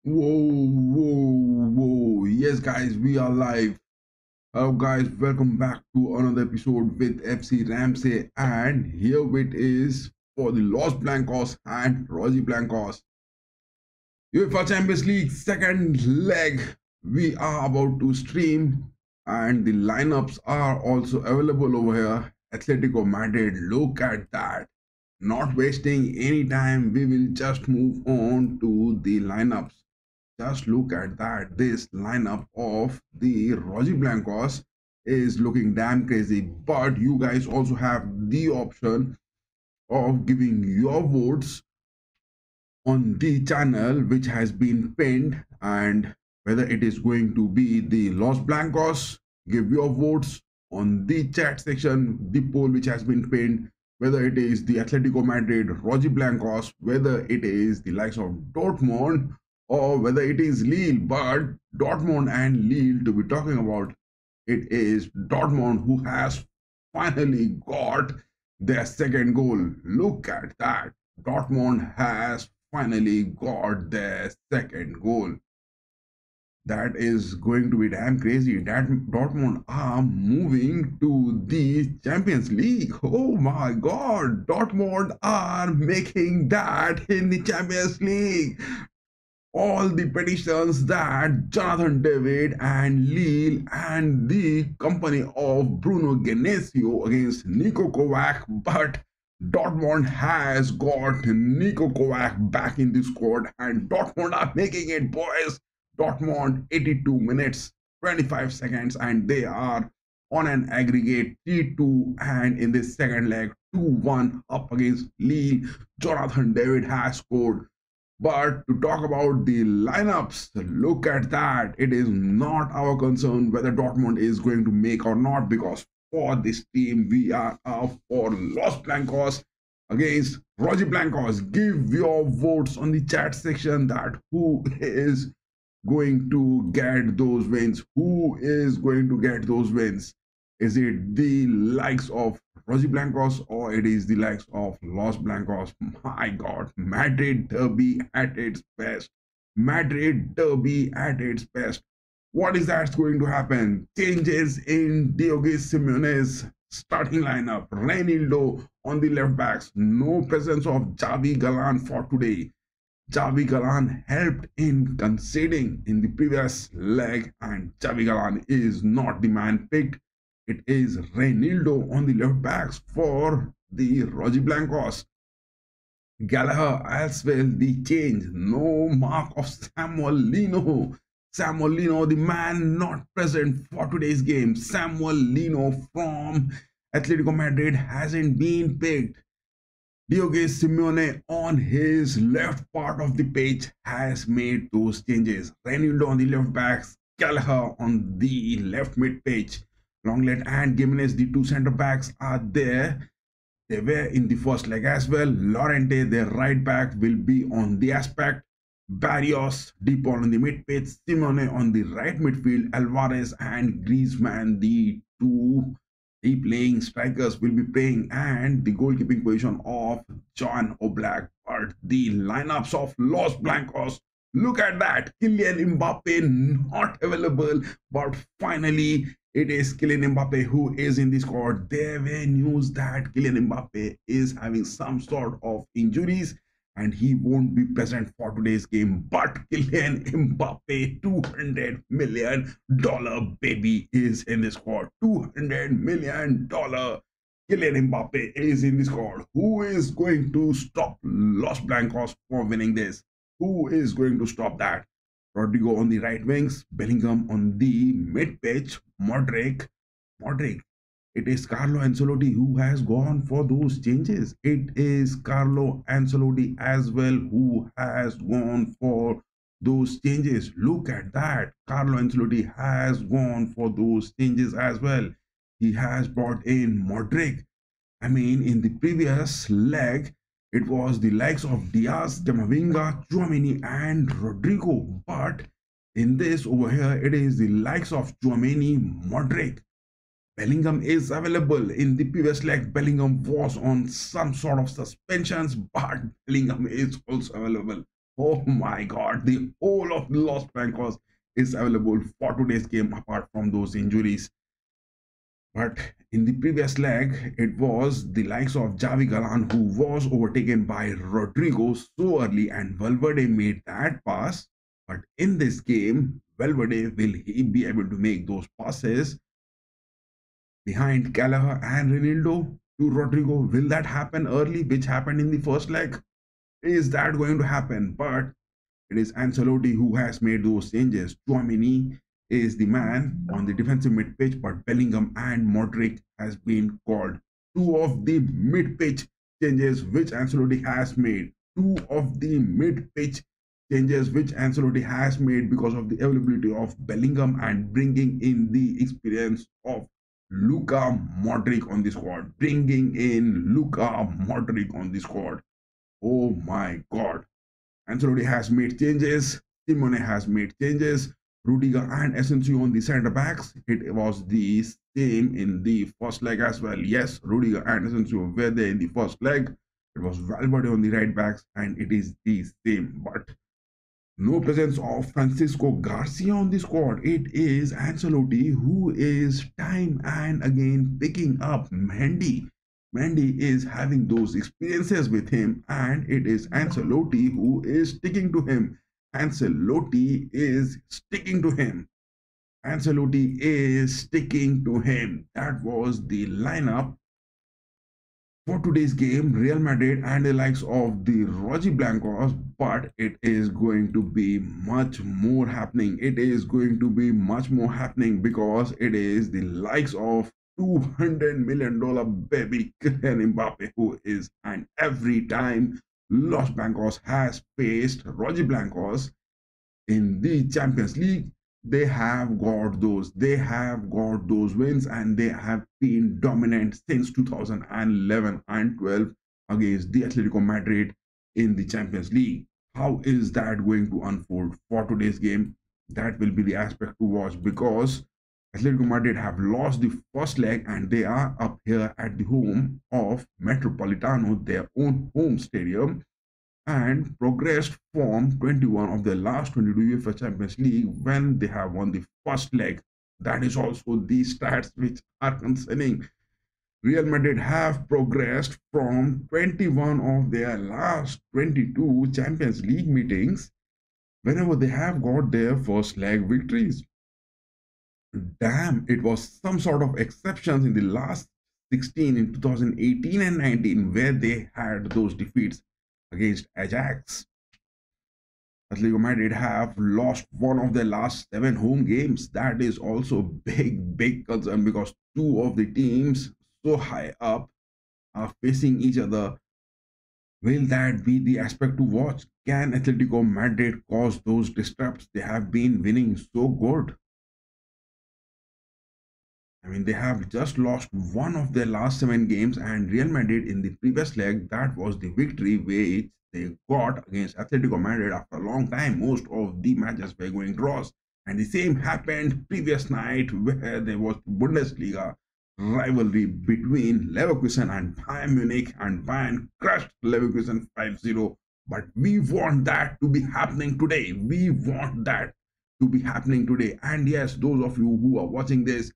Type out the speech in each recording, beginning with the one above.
Whoa. Yes, guys, we are live. Hello, guys, welcome back to another episode with FC Ramsay. And here it is for the Los Blancos and Rosie Blancos. UEFA Champions League second leg. We are about to stream, and the lineups are also available over here. Atletico Madrid, look at that. Not wasting any time, we will just move on to the lineups. Just look at that. This lineup of the Rosie Blancos is looking damn crazy. But you guys also have the option of giving your votes on the channel which has been pinned, and whether it is going to be the Los Blancos. Give your votes on the chat section, the poll which has been pinned, whether it is the Atletico Madrid, Rosie Blancos, whether it is the likes of Dortmund, or whether it is Lille. But Dortmund and Lille to be talking about, it is Dortmund who has finally got their second goal. Look at that. Dortmund has finally got their second goal. That is going to be damn crazy. That Dortmund are moving to the Champions League. Oh my God. Dortmund are making that in the Champions League. All the petitions that Jonathan David and Lille and the company of Bruno Genesio against Niko Kovac, but Dortmund has got Niko Kovac back in the squad, and Dortmund are making it, boys. Dortmund 82 minutes 25 seconds, and they are on an aggregate 3-2, and in this second leg 2-1 up against Lille. Jonathan David has scored. But to talk about the lineups, look at that. It is not our concern whether Dortmund is going to make or not, because for this team, we are up for Los Blancos against Rosie Blancos. Give your votes on the chat section that who is going to get those wins. Who is going to get those wins? Is it the likes of Rosie Blancos or it is the likes of Los Blancos? My God, Madrid derby at its best. Madrid derby at its best. What is that going to happen? Changes in Diogo Simeone's starting lineup. Reinildo on the left backs. No presence of Javi Galan for today. Javi Galan helped in conceding in the previous leg, and Javi Galan is not the man picked. It is Reinildo on the left backs for the Rosie Blancos. Gallagher as well, the change. No mark of Samuel Lino. Samuel Lino, the man not present for today's game. Samuel Lino from Atletico Madrid hasn't been picked. Diogo Simeone on his left part of the pitch has made those changes. Reinildo on the left backs, Gallagher on the left mid pitch. Longlet and Gimenez, the two centre backs, are there. They were in the first leg as well. Lorente, their right back, will be on the aspect. Barrios, deep ball on the mid pitch. Simone on the right midfield. Alvarez and Griezmann, the two playing strikers, will be playing, and the goalkeeping position of John Oblak. But the lineups of Los Blancos, look at that. Kylian Mbappe not available, but finally it is Kylian Mbappe who is in the squad. There were news that Kylian Mbappe is having some sort of injuries and he won't be present for today's game. But Kylian Mbappe, $200 million baby, is in the squad. $200 million. Kylian Mbappe is in the squad. Who is going to stop Los Blancos from winning this? Who is going to stop that? Rodrigo on the right wings, Bellingham on the mid pitch, Modric. It is Carlo Ancelotti who has gone for those changes. It is Carlo Ancelotti as well who has gone for those changes. Look at that. Carlo Ancelotti has gone for those changes as well. He has brought in Modric. I mean, in the previous leg, it was the likes of Diaz, Camavinga, Tchouaméni, and Rodrigo. But in this over here, it is the likes of Tchouaméni, Modric. Bellingham is available. In the previous leg, Bellingham was on some sort of suspensions, but Bellingham is also available. Oh my God, the whole of Los Blancos is available for today's game apart from those injuries. But in the previous leg, it was the likes of Javi Galan who was overtaken by Rodrigo so early, and Valverde made that pass. But in this game, Valverde, will he be able to make those passes behind Callagher and Ronaldo to Rodrigo? Will that happen early, which happened in the first leg? Is that going to happen? But it is Ancelotti who has made those changes. Chouameni is the man on the defensive mid-pitch, but Bellingham and Modric has been called. Two of the mid-pitch changes which Ancelotti has made. Two of the mid-pitch changes which Ancelotti has made because of the availability of Bellingham and bringing in the experience of Luka Modric on the squad. Bringing in Luka Modric on the squad. Oh my God. Ancelotti has made changes. Simone has made changes. Rudiger and Asensio on the centre backs. It was the same in the first leg as well. Yes, Rudiger and Asensio were there in the first leg. It was Valverde on the right backs, and it is the same. But no presence of Francisco Garcia on the squad. It is Ancelotti who is time and again picking up Mendy. Mendy is having those experiences with him, and it is Ancelotti who is sticking to him. Ancelotti is sticking to him. Ancelotti is sticking to him. That was the lineup for today's game, Real Madrid and the likes of the Roji Blancos, but it is going to be much more happening. It is going to be much more happening because it is the likes of $200 million baby Kylian Mbappe who is, and every time Los Blancos has faced Roji Blancos in the Champions League, they have got those wins, and they have been dominant since 2011 and 12 against the Atletico Madrid in the Champions League. How is that going to unfold for today's game? That will be the aspect to watch, because Atletico Madrid have lost the first leg and they are up here at the home of Metropolitano, their own home stadium, and progressed from 21 of their last 22 UEFA Champions League when they have won the first leg. That is also the stats which are concerning. Real Madrid have progressed from 21 of their last 22 Champions League meetings whenever they have got their first leg victories. Damn, it was some sort of exceptions in the last 16 in 2018 and 19 where they had those defeats against Ajax. Atletico Madrid have lost one of their last 7 home games. That is also big concern, because two of the teams so high up are facing each other. Will that be the aspect to watch? Can Atletico Madrid cause those disrupts? They have been winning so good. I mean, they have just lost one of their last 7 games, and Real Madrid in the previous leg, that was the victory which they got against Atletico Madrid after a long time. Most of the matches were going draws, and the same happened previous night where there was Bundesliga rivalry between Leverkusen and Bayern Munich, and Bayern crushed Leverkusen 5-0. But we want that to be happening today. We want that to be happening today. And yes, those of you who are watching this,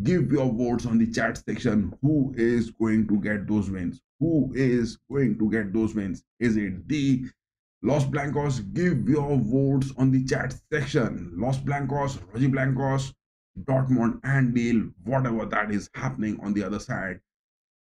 give your votes on the chat section. Who is going to get those wins? Who is going to get those wins? Is it the Los Blancos? Give your votes on the chat section. Los Blancos, Roji Blancos, Dortmund and Lille, whatever that is happening on the other side.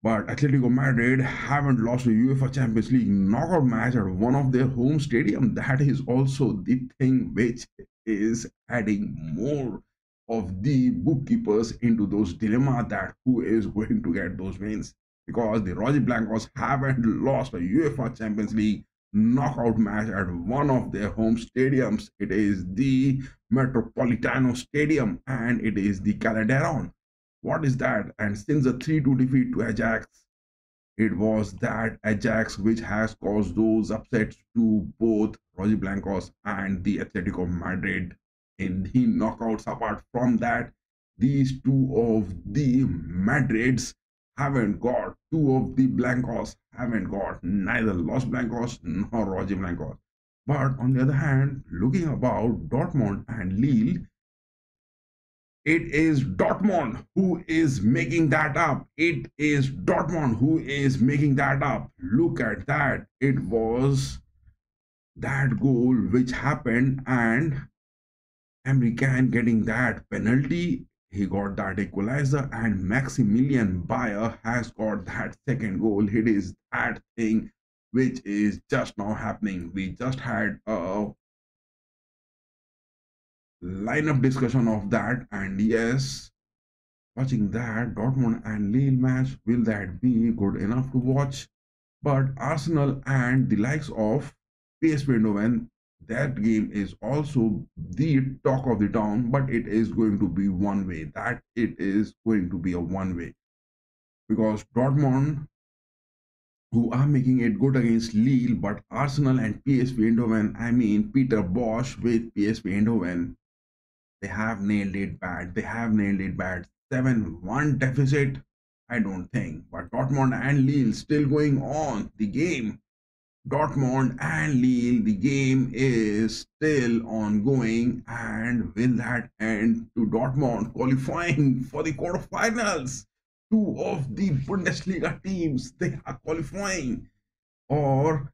But Atletico Madrid haven't lost a UEFA Champions League knockout match at one of their home stadium. That is also the thing which is adding more of the bookkeepers into those dilemma that who is going to get those wins, because the Roji Blancos haven't lost a UEFA Champions League knockout match at one of their home stadiums. It is the Metropolitano Stadium and it is the Calderon. What is that? And since the 3-2 defeat to Ajax, it was that Ajax which has caused those upsets to both Roji Blancos and the Atletico Madrid in the knockouts. Apart from that, these two of the Madrids haven't got, two of the Blancos haven't got, neither Los Blancos nor Roji Blancos. But on the other hand, looking about Dortmund and Lille, it is Dortmund who is making that up. It is Dortmund who is making that up. Look at that. It was that goal which happened, and American getting that penalty. He got that equalizer, and Maximilian Bayer has got that second goal. It is that thing which is just now happening. We just had a lineup discussion of that, and yes, watching that Dortmund and Lille match, will that be good enough to watch? But Arsenal and the likes of PSV Eindhoven, that game is also the talk of the town, but it is going to be one way. That it is going to be a one way, because Dortmund, who are making it good against Lille, but Arsenal and PSV Eindhoven, I mean Peter Bosch with PSV Eindhoven, they have nailed it bad. They have nailed it bad. 7-1 deficit, I don't think. But Dortmund and Lille still going on. The game, Dortmund and Lille, the game is still ongoing. And will that end to Dortmund qualifying for the quarterfinals? Two of the Bundesliga teams, they are qualifying. Or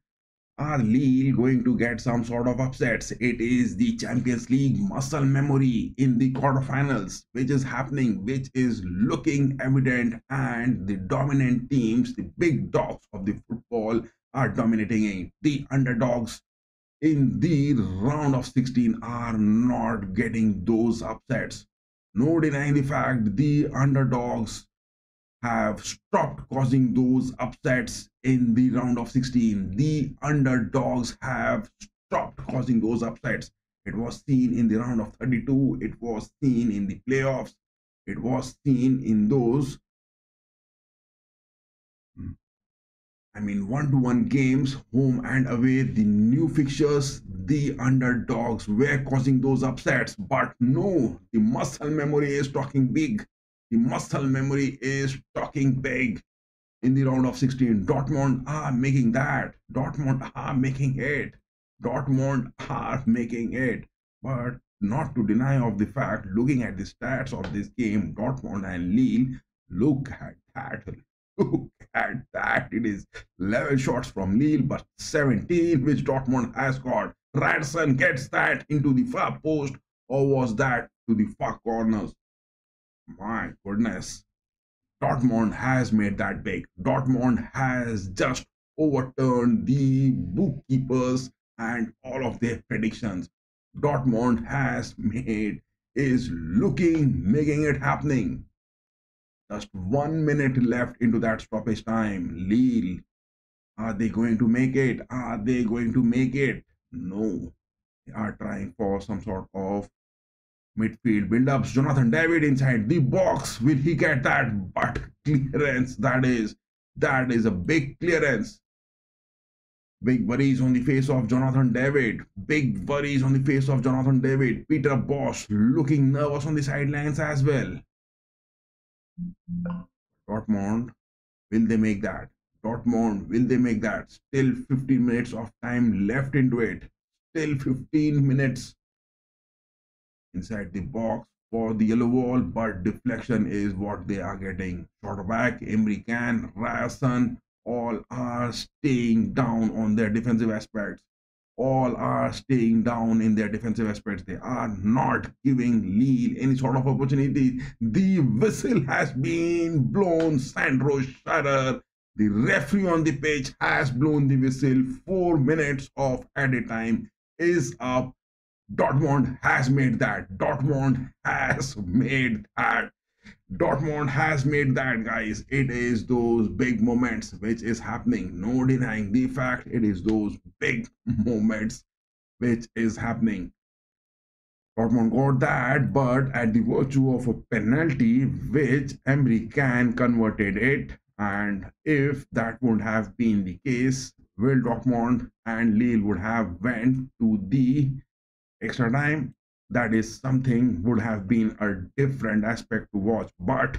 are Lille going to get some sort of upsets? It is the Champions League muscle memory in the quarterfinals, which is happening, which is looking evident, and the dominant teams, the big dogs of the football, are dominating it. The underdogs in the round of 16 are not getting those upsets. No denying the fact the underdogs have stopped causing those upsets in the round of 16. The underdogs have stopped causing those upsets. It was seen in the round of 32. It was seen in the playoffs. It was seen in those, I mean, one-to-one games, home and away, the new fixtures, the underdogs were causing those upsets. But no, the muscle memory is talking big. The muscle memory is talking big. In the round of 16, Dortmund are making that. Dortmund are making it. Dortmund are making it. But not to deny of the fact, looking at the stats of this game, Dortmund and Lille, look at that. Look at that. It is 11 shots from Lille, but 17 which Dortmund has got. Radson gets that into the far post, or was that to the far corners? My goodness. Dortmund has made that big. Dortmund has just overturned the bookkeepers and all of their predictions. Dortmund has made, is looking, making it happening. Just 1 minute left into that stoppage time. Lille, are they going to make it? Are they going to make it? No. They are trying for some sort of midfield build-ups. Jonathan David inside the box. Will he get that? But clearance, that is a big clearance. Big worries on the face of Jonathan David. Big worries on the face of Jonathan David. Peter Bosch looking nervous on the sidelines as well. Dortmund, will they make that? Dortmund, will they make that? Still 15 minutes of time left into it. Still 15 minutes inside the box for the yellow wall, but deflection is what they are getting. Short back, Emre Can, Ryerson, all are staying down on their defensive aspects. All are staying down in their defensive aspects. They are not giving Lille any sort of opportunity. The whistle has been blown. Sandro Schreier, the referee on the pitch, has blown the whistle. 4 minutes of added time is up. Dortmund has made that. Dortmund has made that. Dortmund has made that, guys. It is those big moments which is happening. No denying the fact, it is those big moments which is happening. Dortmund got that, but at the virtue of a penalty, which Emre Can converted it. And if that would have been the case, Will Dortmund and Lille would have went to the extra time. That is something would have been a different aspect to watch. But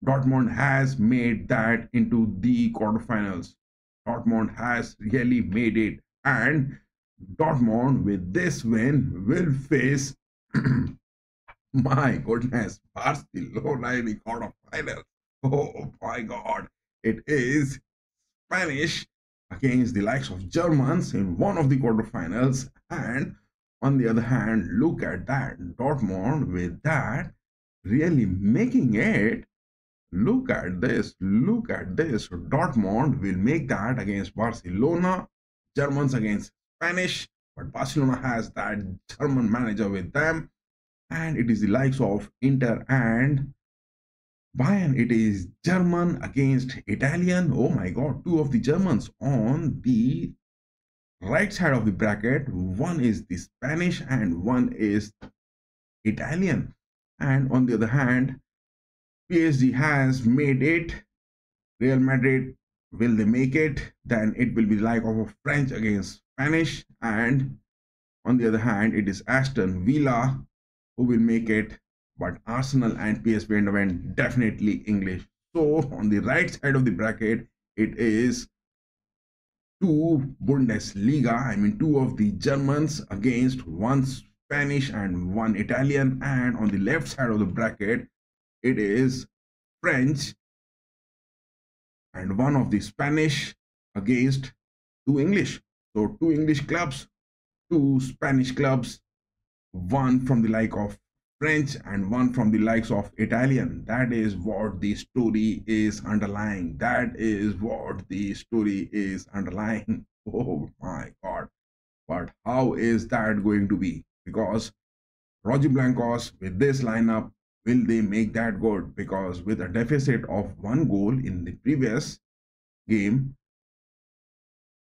Dortmund has made that into the quarterfinals. Dortmund has really made it. And Dortmund with this win will face, my goodness, Barcelona in the quarterfinals. Oh my God. It is Spanish against the likes of Germans in one of the quarterfinals. And on the other hand, look at that. Dortmund with that really making it. Look at this. Look at this. Dortmund will make that against Barcelona. Germans against Spanish. But Barcelona has that German manager with them. And it is the likes of Inter and Bayern. It is German against Italian. Oh my God. Two of the Germans on the right side of the bracket. One is the Spanish and one is Italian. And on the other hand, PSG has made it. Real Madrid, will they make it? Then it will be like of a French against Spanish. And on the other hand, it is Aston Villa who will make it. But Arsenal and PSV and event definitely English. So on the right side of the bracket, it is two Bundesliga. I mean, two of the Germans against one Spanish and one Italian. And on the left side of the bracket, it is French and one of the Spanish against two English. So two English clubs, two Spanish clubs, one from the like of French and one from the likes of Italian. That is what the story is underlying. That is what the story is underlying. Oh my God. But how is that going to be? Because Rojiblancos with this lineup, will they make that good? Because with a deficit of one goal in the previous game,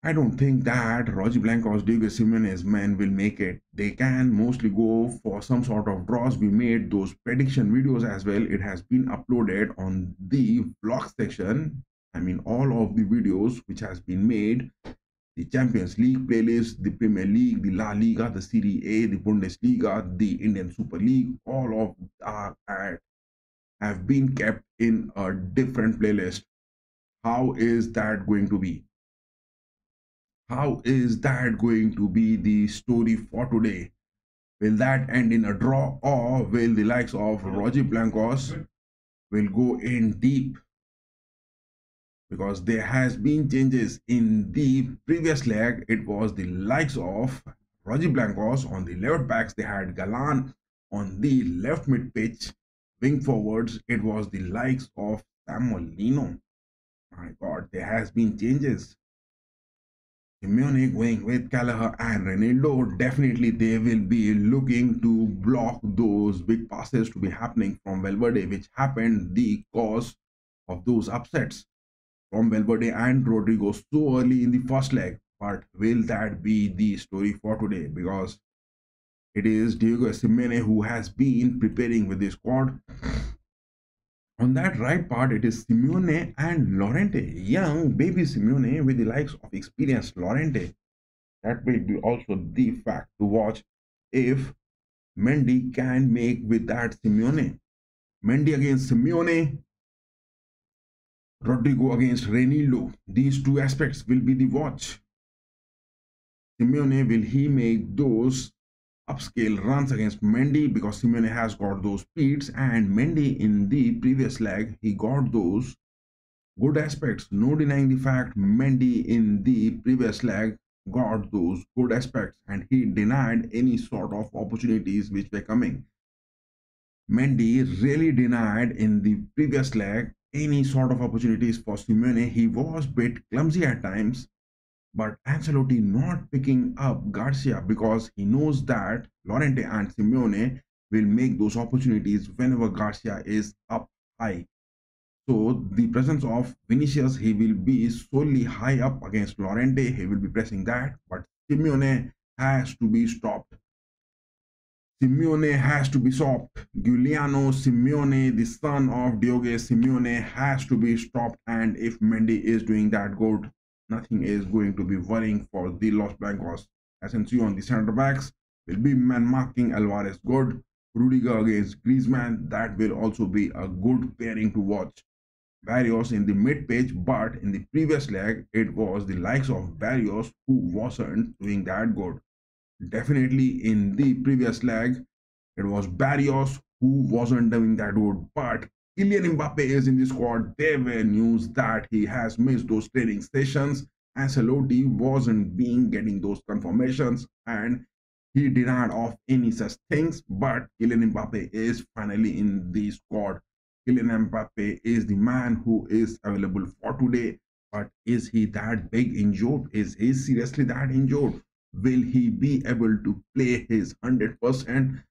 I don't think that Roger Blancos, Diego Simeone's men will make it. They can mostly go for some sort of draws. We made those prediction videos as well. It has been uploaded on the vlog section. I mean, all of the videos which has been made, the Champions League playlist, the Premier League, the La Liga, the Serie A, the Bundesliga, the Indian Super League, all of have been kept in a different playlist. How is that going to be? How is that going to be the story for today? Will that end in a draw, or will the likes of Roger Blancos will go in deep? Because there has been changes in the previous leg. It was the likes of Roger Blancos on the left backs. They had Galan on the left mid pitch. Wing forwards, it was the likes of Samolino. My God, there has been changes. Simeone going with Callagher and Ronaldo, definitely they will be looking to block those big passes to be happening from Valverde, which happened the cause of those upsets from Valverde and Rodrigo so early in the first leg. But will that be the story for today? Because it is Diego Simeone who has been preparing with the squad. On that right part, it is Simeone and Lorente, young baby Simeone with the likes of experienced Lorente. That will be also the fact to watch if Mendy can make with that Simeone. Mendy against Simeone, Rodrigo against Reinildo. These two aspects will be the watch. Simeone, will he make those upscale runs against Mendy, because Simeone has got those speeds, and Mendy in the previous leg, he got those good aspects. No denying the fact, Mendy in the previous leg got those good aspects and he denied any sort of opportunities which were coming. Mendy really denied in the previous leg any sort of opportunities for Simeone. He was a bit clumsy at times, but Ancelotti not picking up Garcia because he knows that Lorente and Simeone will make those opportunities whenever Garcia is up high. So the presence of Vinicius, he will be solely high up against Lorente. He will be pressing that, but Simeone has to be stopped. Simeone has to be stopped. Giuliano Simeone, the son of Diogo Simeone, has to be stopped. And if Mendy is doing that good, nothing is going to be worrying for the Los Blancos. SNC on the center backs will be man marking Alvarez good. Rudiger against Griezmann, that will also be a good pairing to watch. Barrios in the mid pitch, but in the previous leg, it was the likes of Barrios who wasn't doing that good. Definitely in the previous leg, it was Barrios who wasn't doing that good. But Kylian Mbappe is in the squad. There were news that he has missed those training sessions. Ancelotti wasn't being getting those confirmations and he denied of any such things. But Kylian Mbappe is finally in the squad. Kylian Mbappe is the man who is available for today. But is he that big injured? Is he seriously that injured? Will he be able to play his 100%?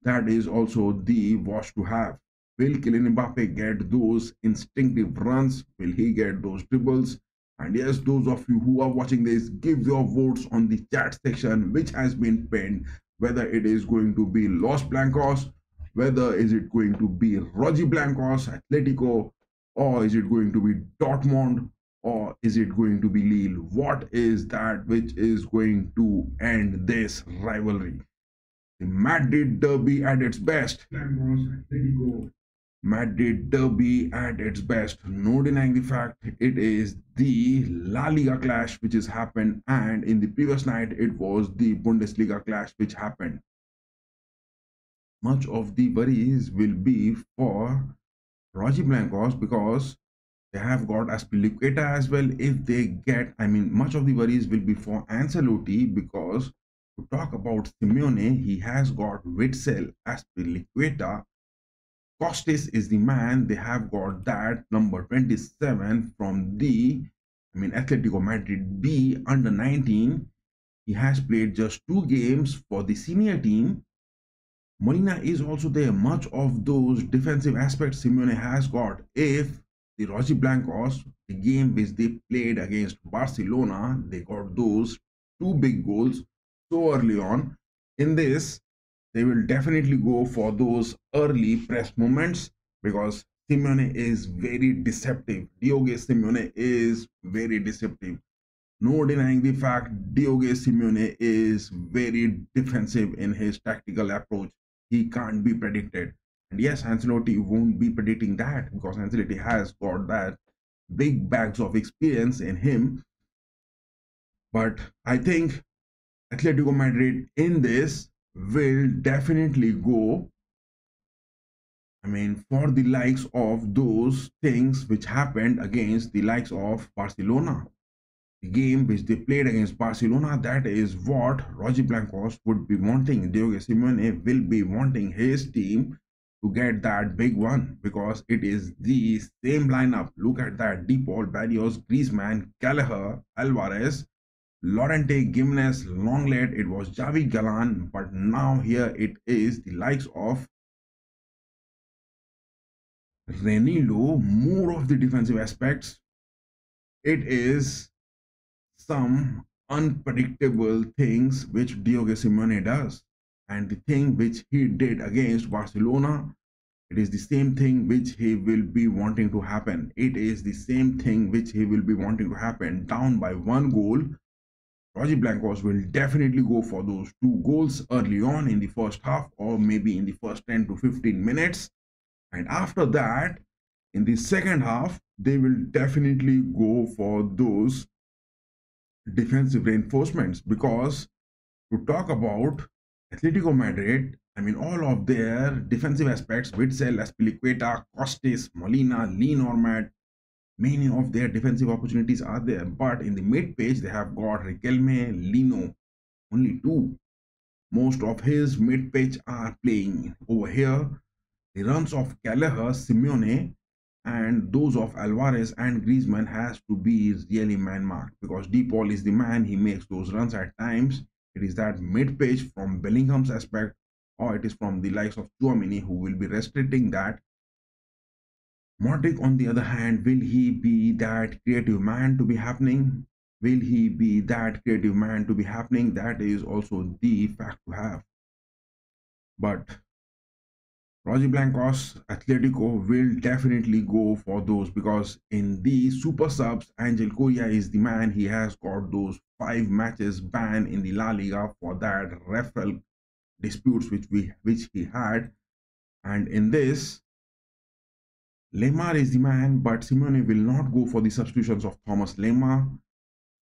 That is also the watch to have. Will Kylian Mbappe get those instinctive runs? Will he get those dribbles? And yes, those of you who are watching this, give your votes on the chat section, which has been pinned, whether it is going to be Los Blancos, whether is it going to be Rogi Blancos, Atletico, or is it going to be Dortmund, or is it going to be Lille? What is that which is going to end this rivalry? The Madrid derby at its best. Madrid derby at its best. No denying the fact it is the La Liga clash which has happened, and in the previous night it was the Bundesliga clash which happened. Much of the worries will be for Rogi Blancos because they have got Aspilicueta as well. If they get, much of the worries will be for Ancelotti because to talk about Simeone, he has got Witzel, Aspilicueta. Costes is the man. They have got that number 27 from the, Atletico Madrid B under 19. He has played just 2 games for the senior team. Molina is also there. Much of those defensive aspects Simeone has got. If the Rogi Blancos, the game which they played against Barcelona, they got those 2 big goals so early on. In this, they will definitely go for those early press moments because Simeone is very deceptive. Diogo Simeone is very deceptive. No denying the fact Diogo Simeone is very defensive in his tactical approach. He can't be predicted. And yes, Ancelotti won't be predicting that because Ancelotti has got that big bags of experience in him. But I think Atletico Madrid in this will definitely go, for the likes of those things which happened against the likes of Barcelona. The game which they played against Barcelona, that is what Rogi Blancos would be wanting. Diogo Simeone will be wanting his team to get that big one because it is the same lineup. Look at that: De Paul, Barrios, Griezmann, Gallagher, Alvarez, Lorente, Gimenez, Lenglet. It was Javi Galan, but now here it is the likes of Renilo. More of the defensive aspects. It is some unpredictable things which Diogo Simeone does. And the thing which he did against Barcelona, it is the same thing which he will be wanting to happen. It is the same thing which he will be wanting to happen. Down by 1 goal, Rogi Blancos will definitely go for those 2 goals early on in the first half or maybe in the first 10 to 15 minutes. And after that, in the second half, they will definitely go for those defensive reinforcements because to talk about Atletico Madrid, all of their defensive aspects, Witzel, Aspilicueta, Costes, Molina, Lee Normat, many of their defensive opportunities are there. But in the mid page, they have got Riquelme, Lino, only 2. Most of his mid page are playing over here. The runs of Gallagher, Simeone, and those of Alvarez and Griezmann has to be really man-marked because De Paul is the man. He makes those runs at times. It is that mid-page from Bellingham's aspect or it is from the likes of Tchouaméni who will be restricting that. Modric, on the other hand, will he be that creative man to be happening? Will he be that creative man to be happening? That is also the fact to have. But Rogi Blancos, Atletico will definitely go for those because in the super subs, Angel Correa is the man. He has got those 5 matches ban in the La Liga for that referral disputes which he had. And in this, Lemar is the man, but Simeone will not go for the substitutions of Thomas Lemar.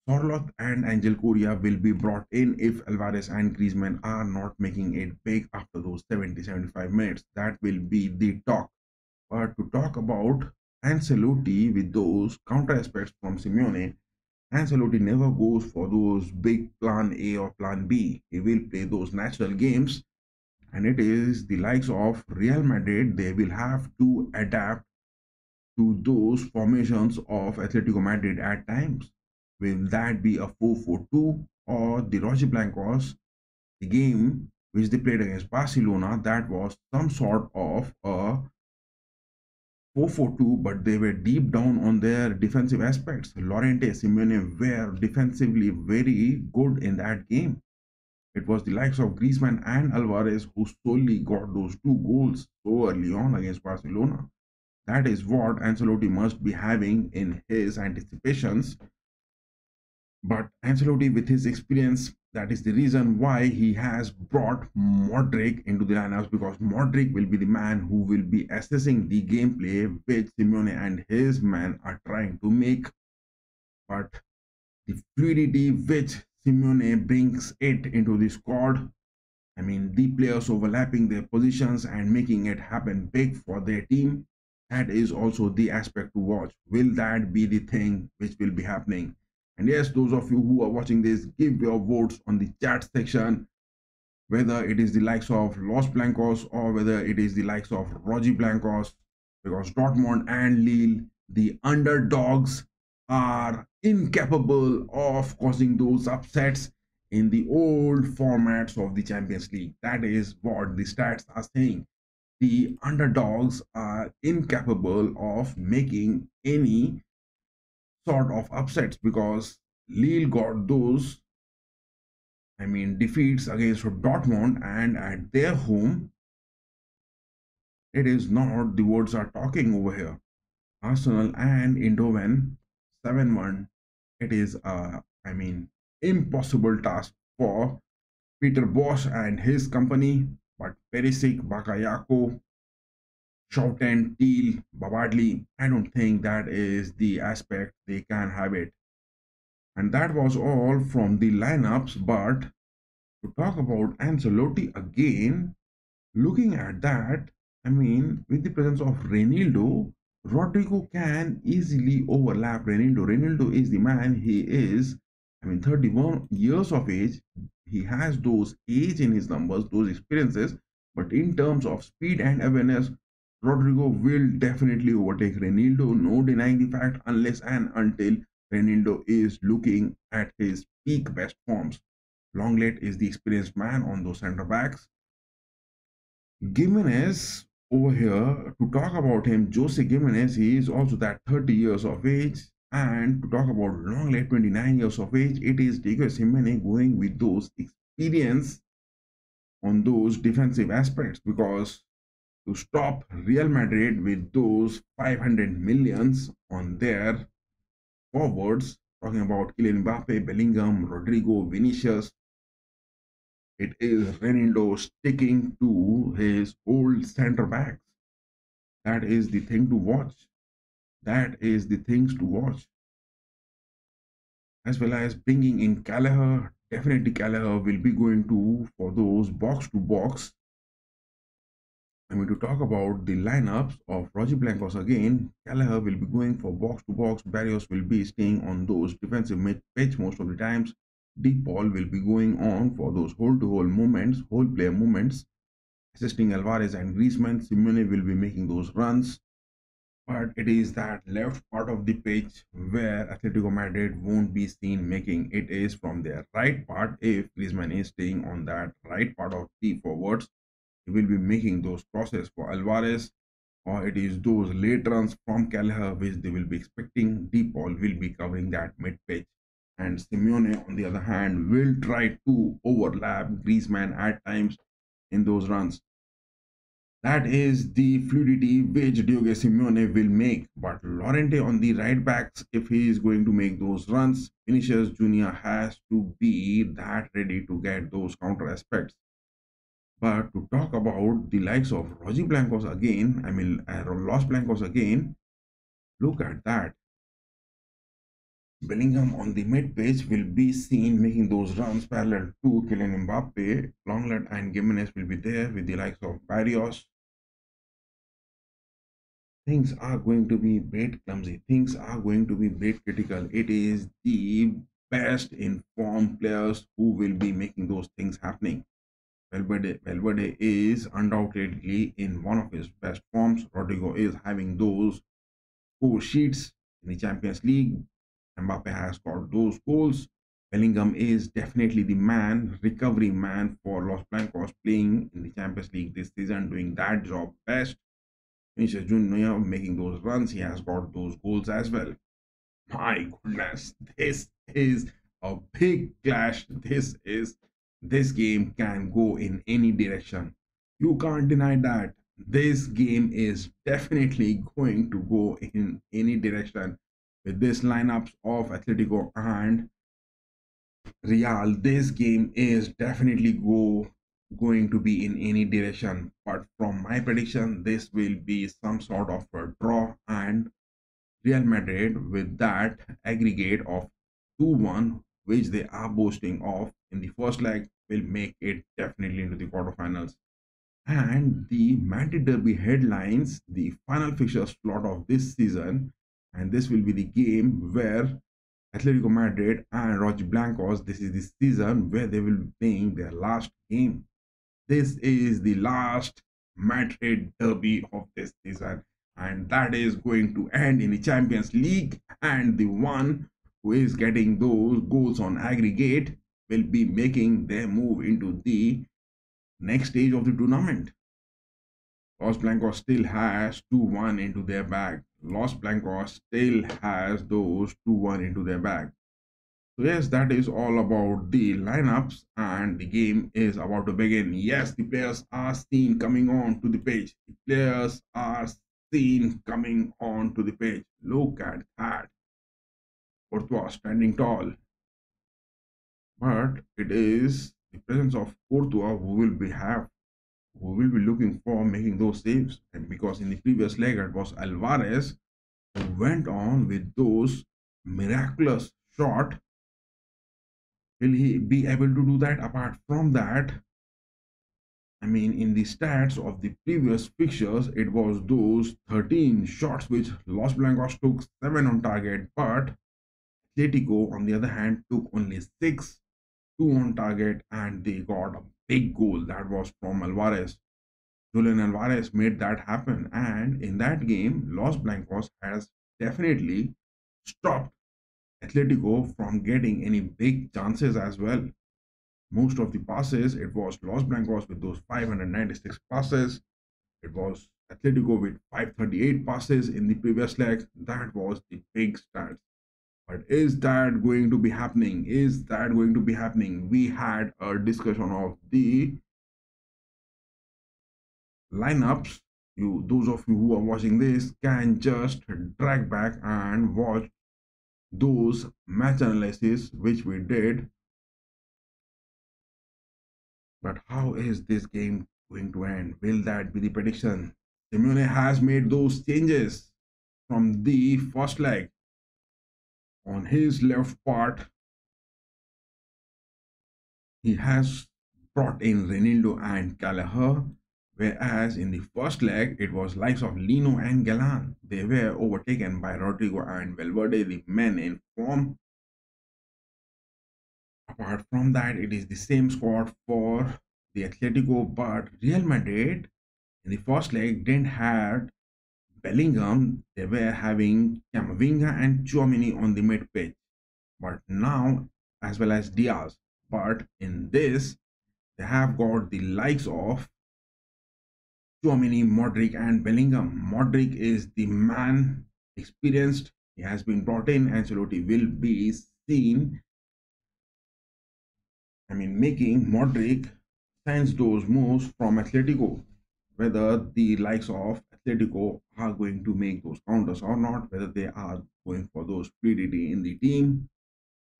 Sorloth and Angel Correa will be brought in if Alvarez and Griezmann are not making it big after those 70-75 minutes. That will be the talk. But to talk about Ancelotti with those counter aspects from Simeone, Ancelotti never goes for those big plan A or plan B. He will play those natural games, and it is the likes of Real Madrid. They will have to adapt to those formations of Atletico Madrid at times. Will that be a 4-4-2 or the Roger Blancos, the game which they played against Barcelona, that was some sort of a 4-4-2, but they were deep down on their defensive aspects. Lorente Simeone were defensively very good in that game. It was the likes of Griezmann and Alvarez who solely got those two goals so early on against Barcelona. That is what Ancelotti must be having in his anticipations. But Ancelotti, with his experience, that is the reason why he has brought Modric into the lineups, because Modric will be the man who will be assessing the gameplay which Simeone and his men are trying to make. But the fluidity which Simeone brings it into the squad, I mean, the players overlapping their positions and making it happen big for their team, that is also the aspect to watch. Will that be the thing which will be happening? And yes, those of you who are watching this, give your votes on the chat section, whether it is the likes of Los Blancos or whether it is the likes of Roger Blancos, because Dortmund and Lille, the underdogs, are incapable of causing those upsets in the old formats of the Champions League. That is what the stats are saying. The underdogs are incapable of making any sort of upsets, because Lille got those, I mean, defeats against Dortmund, and at their home, it is not the words are talking over here. Arsenal and Eindhoven 7-1. It is I mean, impossible task for Peter Bosz and his company, but Perisic, Bakayoko, Schouten, Thiel, Babadli, I don't think that is the aspect they can have it. And that was all from the lineups. But to talk about Ancelotti again, looking at that, I mean, with the presence of Reinildo, Rodrigo can easily overlap Reinildo. Reinildo is the man. He is, I mean, 31 years of age. He has those age in his numbers, those experiences. But in terms of speed and awareness, Rodrigo will definitely overtake Reinildo. No denying the fact, unless and until Reinildo is looking at his peak best forms. Longlet is the experienced man on those centre backs. Gimenez over here, to talk about him, Jose Gimenez, he is also that 30 years of age. And to talk about Longlet, 29 years of age, it is Diego Simeone going with those experience on those defensive aspects, because to stop Real Madrid with those 500 millions on their forwards, talking about Kylian Mbappe, Bellingham, Rodrigo, Vinicius, it is Reinildo sticking to his old centre backs. That is the thing to watch. That is the things to watch. As well as bringing in Gallagher. Definitely Gallagher will be going to for those box to box. I mean, to talk about the lineups of Roger Blancos again, Gallagher will be going for box to box. Barrios will be staying on those defensive mid pitch most of the times. Deep Paul will be going on for those hole-to-hole movements, whole player movements, assisting Alvarez and Griezmann. Simeone will be making those runs, but it is that left part of the pitch where Atletico Madrid won't be seen making. It is from their right part. If Griezmann is staying on that right part of the forwards, he will be making those crosses for Alvarez, or it is those late runs from Kelleher which they will be expecting. Deep Paul will be covering that mid pitch, and Simeone, on the other hand, will try to overlap Griezmann at times in those runs. That is the fluidity which Diego Simeone will make. But Lorente on the right backs, if he is going to make those runs, Vinicius Jr. has to be that ready to get those counter aspects. But to talk about the likes of Roger Blancos again, Los Blancos again, look at that. Bellingham on the mid pitch will be seen making those runs parallel to Kylian Mbappe. Longlet and Gimenez will be there with the likes of Barrios. Things are going to be bit clumsy. Things are going to be bit critical. It is the best informed players who will be making those things happening. Valverde is undoubtedly in one of his best forms. Rodrigo is having those score sheets in the Champions League. Mbappe has got those goals. Bellingham is definitely the man, recovery man for Los Blancos playing in the Champions League this season, doing that job best. Vinicius Junior making those runs, he has got those goals as well. My goodness, this is a big clash. This game can go in any direction. You can't deny that. This game is definitely going to go in any direction with this lineups of Atletico and Real. This game is definitely going to be in any direction. But from my prediction, this will be some sort of a draw, and Real Madrid with that aggregate of 2-1, which they are boasting of in the first leg, will make it definitely into the quarterfinals. And the Madrid Derby headlines the final fixture slot of this season, and this will be the game where Atletico Madrid and Roger Blancos, this is the season where they will be playing their last game. This is the last Madrid derby of this season, and that is going to end in the Champions League. And the one who is getting those goals on aggregate will be making their move into the next stage of the tournament. Los Blancos still has 2-1 into their bag. Los Blancos still has those 2-1 into their bag. So yes, that is all about the lineups, and the game is about to begin. Yes, the players are seen coming on to the page. The players are seen coming on to the page. Look at that. Courtois standing tall. But it is the presence of Courtois who will be looking for making those saves. And because in the previous leg it was Alvarez who went on with those miraculous shot. Will he be able to do that? Apart from that, in the stats of the previous fixtures, it was those 13 shots which Los Blancos took 7 on target, but Atletico, on the other hand, took only 6, 2 on target, and they got a big goal that was from Alvarez. Julian Alvarez made that happen, and in that game, Los Blancos has definitely stopped Atletico from getting any big chances as well. Most of the passes, it was Los Blancos with those 596 passes. It was Atletico with 538 passes in the previous leg. That was the big stats. But is that going to be happening? Is that going to be happening? We had a discussion of the lineups. Those of you who are watching this can just drag back and watch those match analysis which we did. But how is this game going to end? Will that be the prediction? Simeone has made those changes from the first leg. On his left part, he has brought in Reinildo and Gallagher, whereas in the first leg, it was likes of Lino and Galan. They were overtaken by Rodrigo and Valverde, the men in form. Apart from that, it is the same squad for the Atletico, but Real Madrid in the first leg didn't have Bellingham. They were having Camavinga and Chouameni on the mid pitch, but now as well as Diaz. But in this, they have got the likes of Chouameni, Modric, and Bellingham. Modric is the man, experienced. He has been brought in. Ancelotti will be seen. Making Modric sense those moves from Atletico. Whether the likes of Atletico are going to make those counters or not, whether they are going for those fluidity in the team,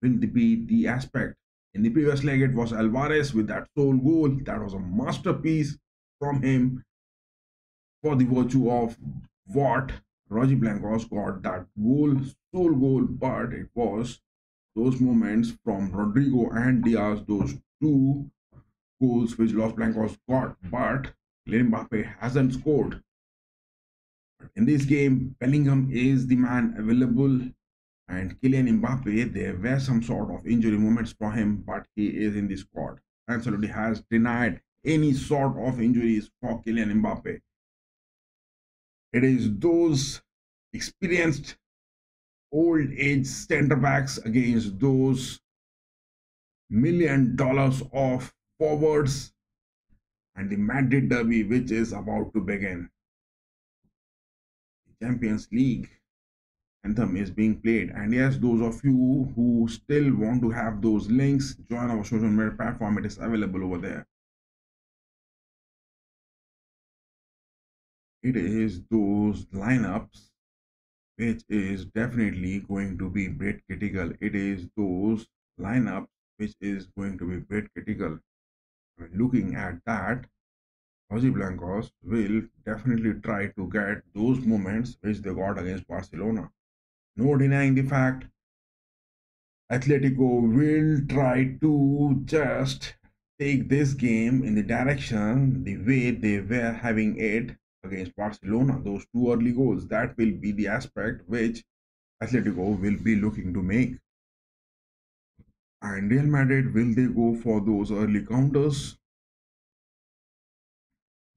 will be the aspect. In the previous leg, it was Alvarez with that sole goal. That was a masterpiece from him for the virtue of what Roger Blancos got that goal, sole goal, but it was those moments from Rodrigo and Diaz, those two goals which Los Blancos got, but Kylian Mbappe hasn't scored. In this game, Bellingham is the man available, and Kylian Mbappe, there were some sort of injury moments for him, but he is in the squad. Ancelotti has denied any sort of injuries for Kylian Mbappe. It is those experienced old age center backs against those $1 million of forwards, and the Madrid derby which is about to begin. The Champions League anthem is being played, and yes, those of you who still want to have those links, join our social media platform. It is available over there. It is those lineups which is definitely going to be great critical. It is those lineups which is going to be great critical. Looking at that, Jose Blancos will definitely try to get those moments which they got against Barcelona. No denying the fact, Atletico will try to just take this game in the direction the way they were having it against Barcelona. Those two early goals, that will be the aspect which Atletico will be looking to make. And Real Madrid, will they go for those early counters?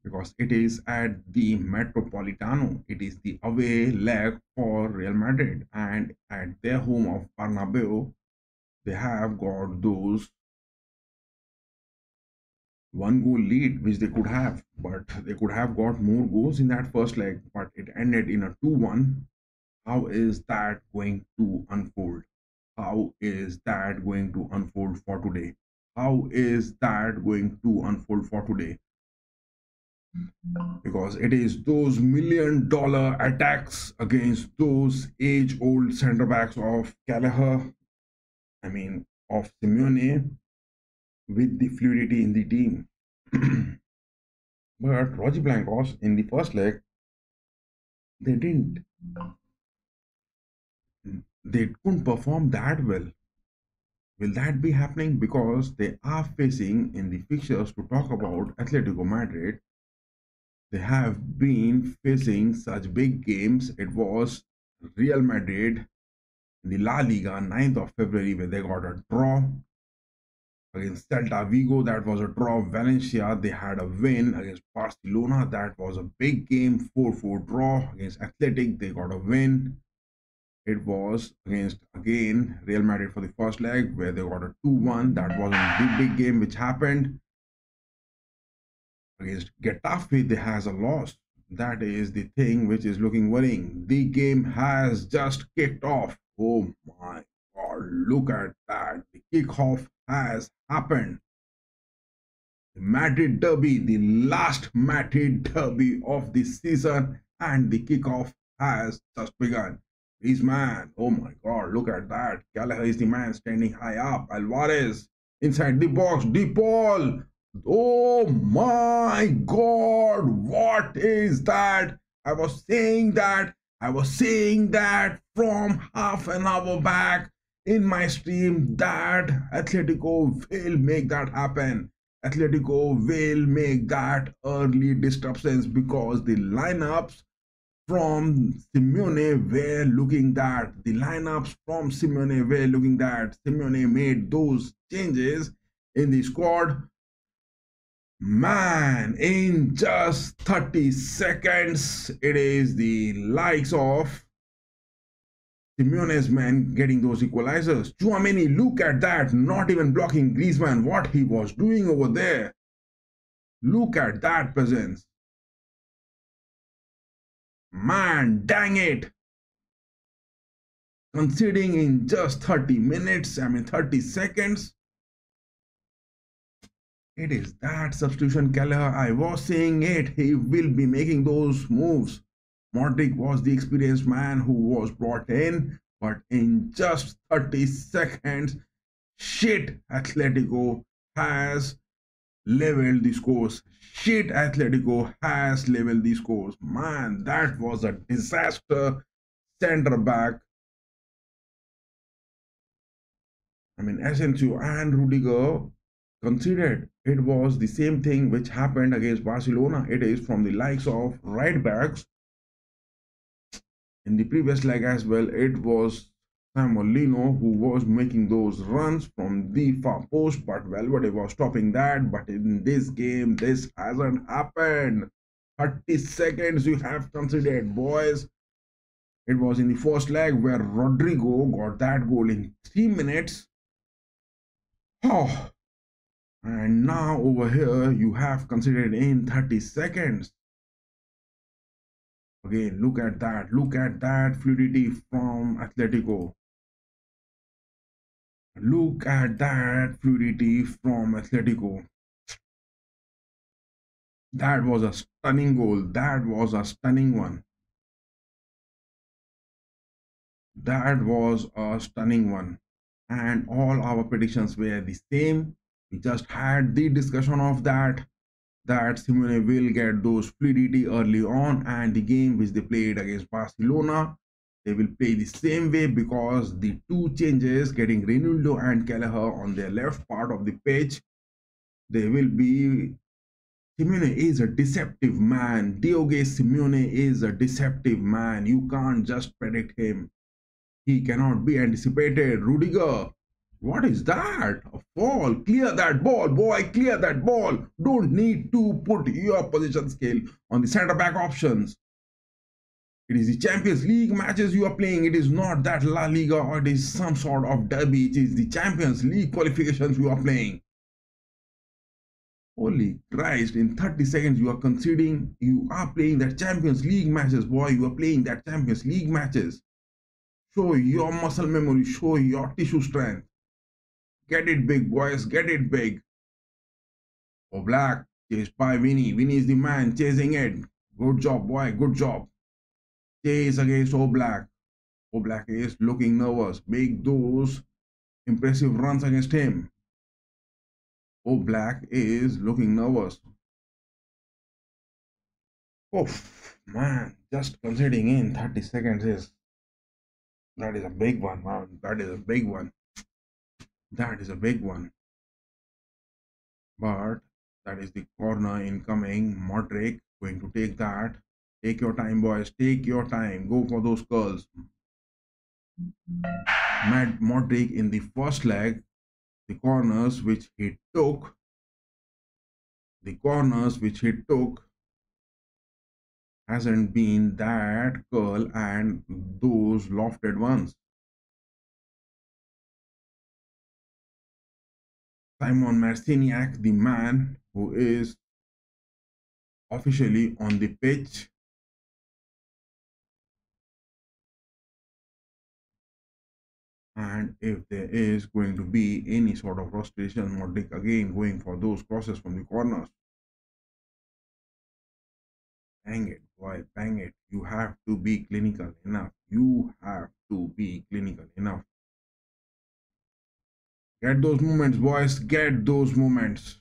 Because it is at the Metropolitano. It is the away leg for Real Madrid, and at their home of Bernabeu, they have got those 1 goal lead which they could have, but they could have got more goals in that first leg, but it ended in a 2-1. How is that going to unfold? How is that going to unfold for today? How is that going to unfold for today? Because it is those $1 million attacks against those age-old center backs of Kelleher, of Simeone, with the fluidity in the team. But Roger Blancos in the first leg, they couldn't perform that well. Will that be happening? Because they are facing in the fixtures, to talk about Atletico Madrid, they have been facing such big games. It was Real Madrid in the La Liga, 9th of February, where they got a draw against Celta Vigo. That was a draw. Valencia, they had a win against Barcelona. That was a big game, 4-4 draw. Against Athletic, they got a win. It was against, again, Real Madrid for the first leg, where they got a 2-1. That was a big game which happened. Against Getafe, they has a loss. That is the thing which is looking worrying. The game has just kicked off. Oh my God, look at that. The kickoff has happened. The Madrid derby, the last Madrid derby of the season, and the kickoff has just begun. This man, oh my God, look at that. Gallagher is the man standing high up. Alvarez inside the box. Deep ball. Oh my God, what is that? I was saying that from half an hour back in my stream that Atletico will make that happen. Atletico will make that early disruptions, because the lineups from Simeone were looking that. Simeone made those changes in the squad. Man, in just 30 seconds, it is the likes of Simeone's man getting those equalizers. Tchouaméni, look at that, not even blocking Griezmann, what he was doing over there. Look at that presence. Man, dang it. Conceding in just 30 minutes, 30 seconds. It is that substitution, Kelleher. I was saying it. He will be making those moves. Modric was the experienced man who was brought in, but in just 30 seconds, Shit, Atletico has leveled the scores. Shit, Atletico has leveled the scores. Man, that was a disaster. Center back, Asensio and Rudiger considered it was the same thing which happened against Barcelona. It is from the likes of right backs in the previous leg as well. It was Samolino who was making those runs from the far post, but Valverde was stopping that. But in this game, this hasn't happened. 30 seconds you have considered, boys. It was in the first leg where Rodrigo got that goal in 3 minutes. Oh, and now over here you have considered in 30 seconds. Again, look at that. Look at that fluidity from Atletico. Look at that fluidity from Atletico. That was a stunning goal. That was a stunning one. That was a stunning one. And all our predictions were the same. We just had the discussion of that Simeone will get those fluidity early on, and the game which they played against Barcelona, they will play the same way because the two changes, getting Reinaldo and Kelleher on their left part of the pitch, they will be. Simeone is a deceptive man. Diogo Simeone is a deceptive man. You can't just predict him. He cannot be anticipated. Rudiger, what is that? A fall. Clear that ball, boy. Clear that ball. Don't need to put your position scale on the center back options. It is the Champions League matches you are playing. It is not that La Liga or it is some sort of derby. It is the Champions League qualifications you are playing. Holy Christ, in 30 seconds you are conceding. You are playing that Champions League matches, boy. You are playing that Champions League matches. Show your muscle memory. Show your tissue strength. Get it big, boys. Get it big. Oh, Black chased by Vinny. Vinny is the man chasing it. Good job, boy. Good job. Chase against Oblak. Oblak is looking nervous. Make those impressive runs against him. Oblak is looking nervous. Oh, man. Just conceding in 30 seconds that is a big one, man. That is a big one. That is a big one. But that is the corner incoming. Modric going to take that. Take your time, boys. Take your time. Go for those curls. Modric in the first leg, the corners which he took, hasn't been that curl and those lofted ones. Simon Marciniak, the man who is officially on the pitch. And if there is going to be any sort of frustration, Modric again going for those crosses from the corners. Bang it, boy, bang it. You have to be clinical enough. You have to be clinical enough. Get those moments, boys. Get those moments.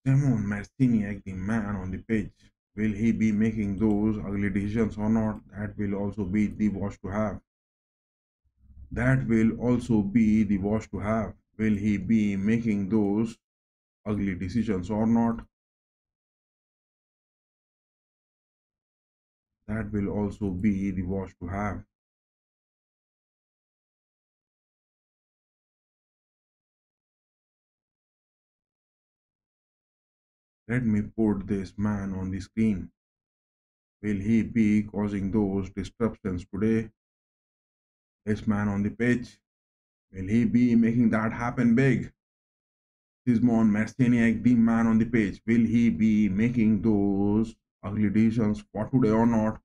Simon Marciniak, the man on the pitch. Will he be making those ugly decisions or not? That will also be the watch to have. That will also be the watch to have. Will he be making those ugly decisions or not? That will also be the watch to have. Let me put this man on the screen. Will he be causing those disruptions today? This man on the pitch. Will he be making that happen big? Simon Marciniak, the man on the pitch. Will he be making those ugly decisions for today or not?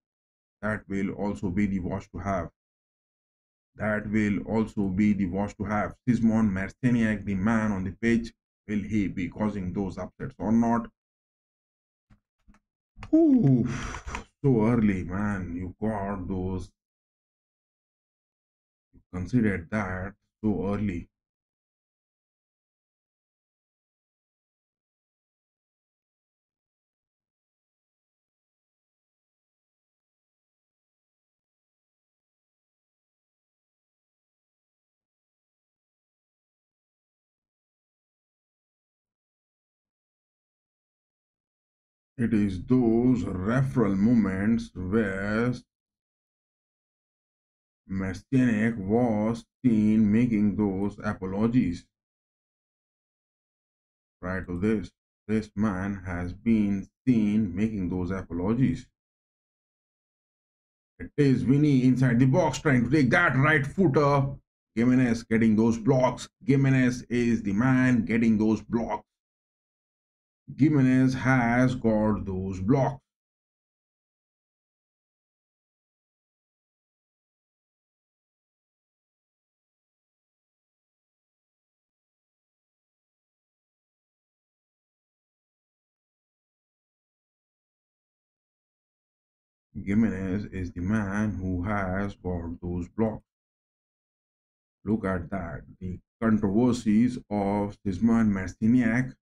That will also be the watch to have. That will also be the watch to have. Simon Marciniak, the man on the pitch. Will he be causing those upsets or not? Ooh, so early, man. You got those, considered that so early. It is those referral moments where Mestianic was seen making those apologies. Prior to this man has been seen making those apologies. It is Vinny inside the box trying to take that right footer. Jimenez getting those blocks. Jimenez is the man getting those blocks. Jimenez has got those blocks. Jimenez is the man who has got those blocks. Look at that. The controversies of Sisman Marciniak.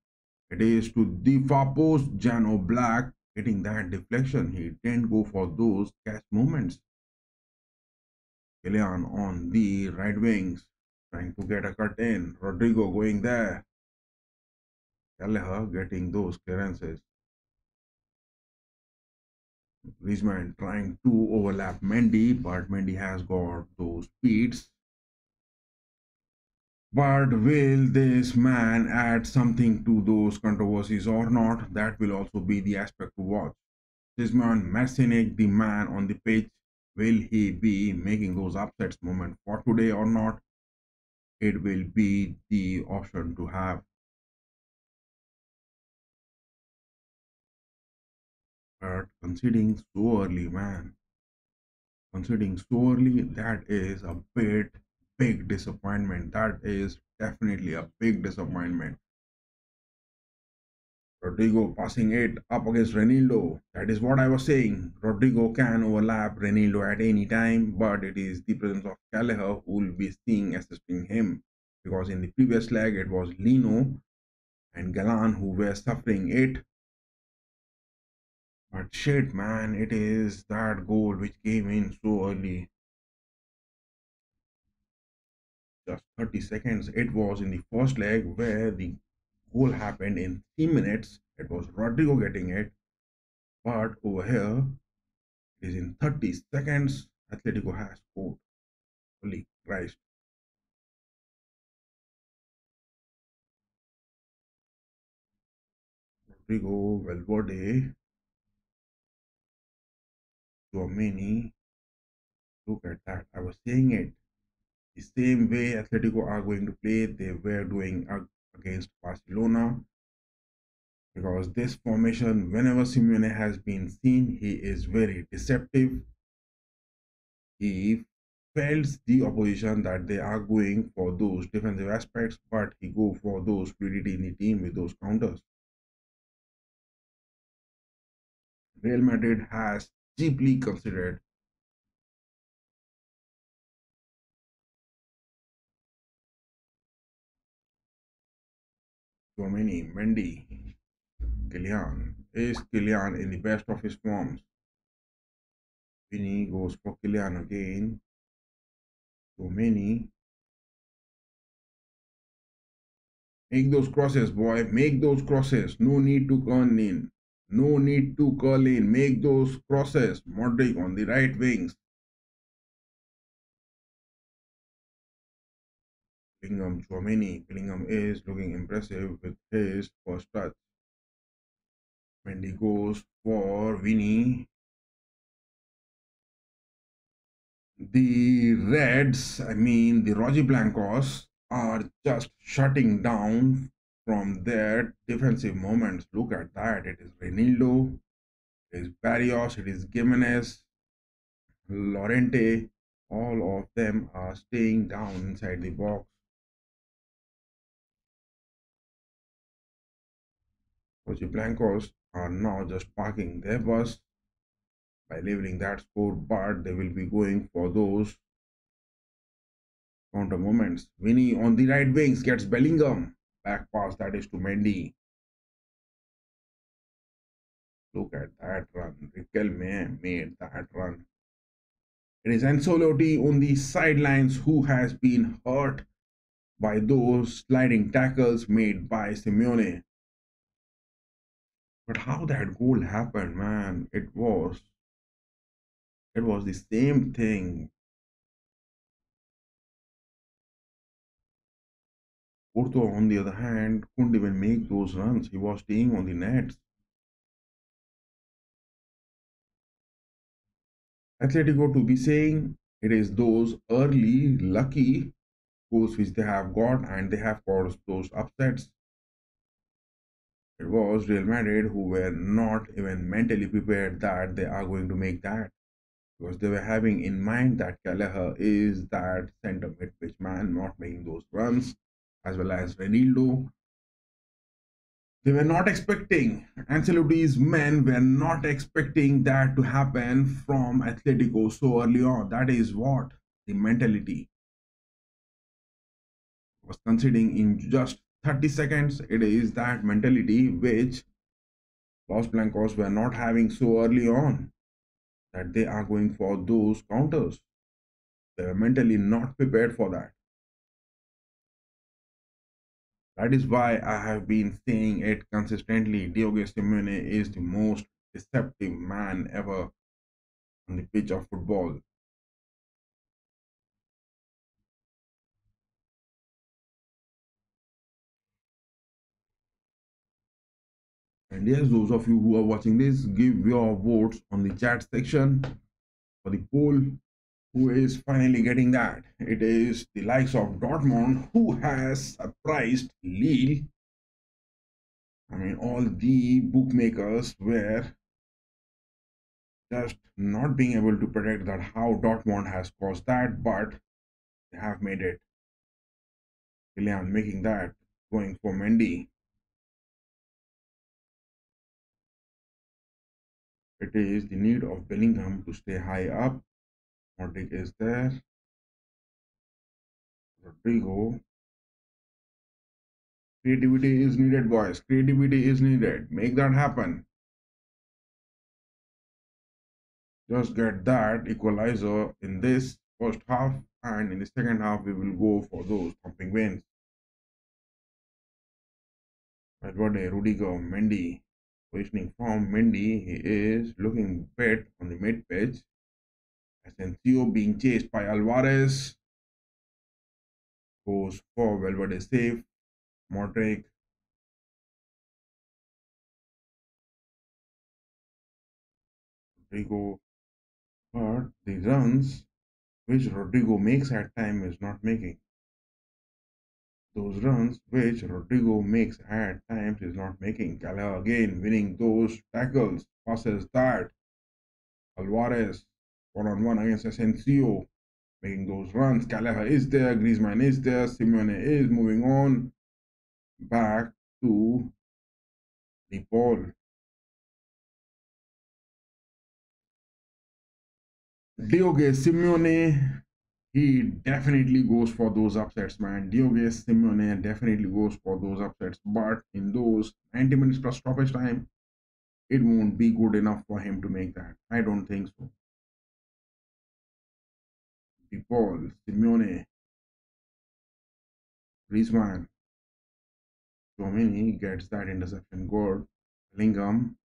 It is to the far post, Jano Black getting that deflection. He didn't go for those catch moments. Kylian on the right wings, trying to get a cut in. Rodrigo going there. Gallagher getting those clearances. Griezmann trying to overlap Mendy, but Mendy has got those speeds. But will this man add something to those controversies or not? That will also be the aspect to watch. Sisman Marcinic, the man on the pitch, will he be making those upsets moment for today or not? It will be the option to have. But conceding so early, man, conceding so early, that is a big disappointment. That is definitely a big disappointment. Rodrigo passing it up against Renildo. That is what I was saying. Rodrigo can overlap Renildo at any time, but it is the presence of Gallagher who will be seeing assisting him. Because in the previous leg, it was Lino and Galan who were suffering it. But shit, man, it is that goal which came in so early. Just 30 seconds. It was in the first leg where the goal happened in 3 minutes. It was Rodrigo getting it. But over here, it is in 30 seconds. Atletico has scored. Holy Christ. Rodrigo, Valverde, Tchouameni. Look at that. I was saying it. The same way Atletico are going to play, they were doing against Barcelona. Because this formation, whenever Simeone has been seen, he is very deceptive. He tells the opposition that they are going for those defensive aspects, but he go for those fluidity in the team with those counters. Real Madrid has deeply considered Tchouameni, Mendy, Kylian. Is Kylian in the best of his forms? Vinny goes for Kylian again. Tchouameni. Make those crosses, boy. Make those crosses. No need to curl in. No need to curl in. Make those crosses. Modric on the right wings. Bellingham, Chouameni. Bellingham is looking impressive with his first touch. Mendy goes for Vinny. The Reds, I mean the Rojiblancos, are just shutting down from their defensive moments. Look at that. It is Reinildo, it is Barrios, it is Gimenez, Lorente. All of them are staying down inside the box. Blancos are now just parking their bus by leveling that score, but they will be going for those counter moments. Vinny on the right wings gets Bellingham. Back pass that is to Mendy. Look at that run. Riquelme made that run. It is Ancelotti on the sidelines who has been hurt by those sliding tackles made by Simeone. But how that goal happened, man, it was the same thing. Porto, on the other hand, couldn't even make those runs. He was staying on the nets. Atletico to be saying it is those early lucky goals which they have got and they have caused those upsets. It was Real Madrid who were not even mentally prepared that they are going to make that because they were having in mind that Kelleher is that center mid pitch man, not making those runs, as well as Renildo. They were not expecting, Ancelotti's men were not expecting that to happen from Atletico so early on. That is what the mentality was considering in just 30 seconds. It is that mentality which Los Blancos were not having so early on that they are going for those counters. They were mentally not prepared for that. That is why I have been saying it consistently. Diogo Simeone is the most deceptive man ever on the pitch of football. And yes, those of you who are watching this, give your votes on the chat section for the poll. Who is finally getting that? It is the likes of Dortmund who has surprised Lille. I mean, all the bookmakers were just not being able to predict that how Dortmund has caused that, but they have made it. Kylian making that, going for Mendy. It is the need of Bellingham to stay high up. Modric is there. Rodrigo. Creativity is needed, boys. Creativity is needed. Make that happen. Just get that equalizer in this first half, and in the second half, we will go for those thumping wins. Valverde, Rudiger, Mendy. Positioning from Mendy, he is looking bit on the mid pitch. Asensio being chased by Alvarez. Goes for Valverde safe. Modric. Rodrigo. But the runs which Rodrigo makes at time is not making. Those runs which Rodrigo makes at times is not making. Gallagher again winning those tackles. Passes that. Alvarez one-on-one against Asensio. Making those runs. Gallagher is there. Griezmann is there. Simeone is moving on. Back to the ball. Diogo Simeone, he definitely goes for those upsets, man. Diogo Simeone definitely goes for those upsets, but in those 90 minutes plus stoppage time, it won't be good enough for him to make that. I don't think so. The ball, Simeone, Griezmann, Domini gets that interception good. Bellingham,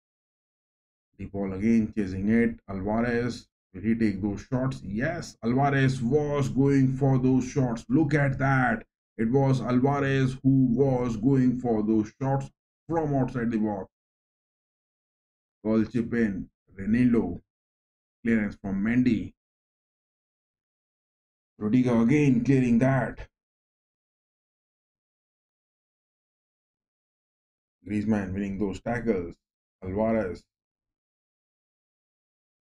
the ball again, chasing it. Alvarez, will he take those shots? Yes, Alvarez was going for those shots. Look at that. It was Alvarez who was going for those shots from outside the box. Ball chip in. Renildo. Clearance from Mendy. Rodrigo again clearing that. Griezmann winning those tackles. Alvarez.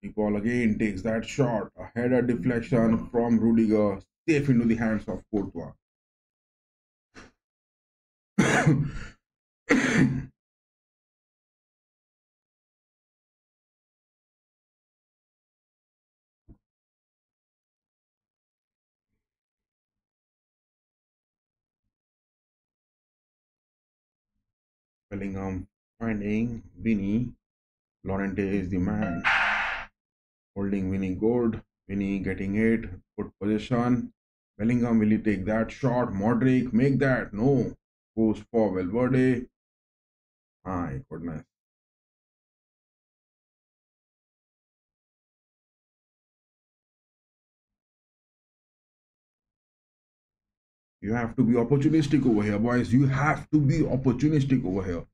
The ball again takes that shot. A header deflection from Rudiger. Safe into the hands of Courtois. Bellingham finding Vinny. Lorente is the man holding Vinny good. Vinny getting it. Good position. Bellingham, will he take that shot? Modric, make that. No. Goes for Valverde. My goodness. You have to be opportunistic over here, boys. You have to be opportunistic over here.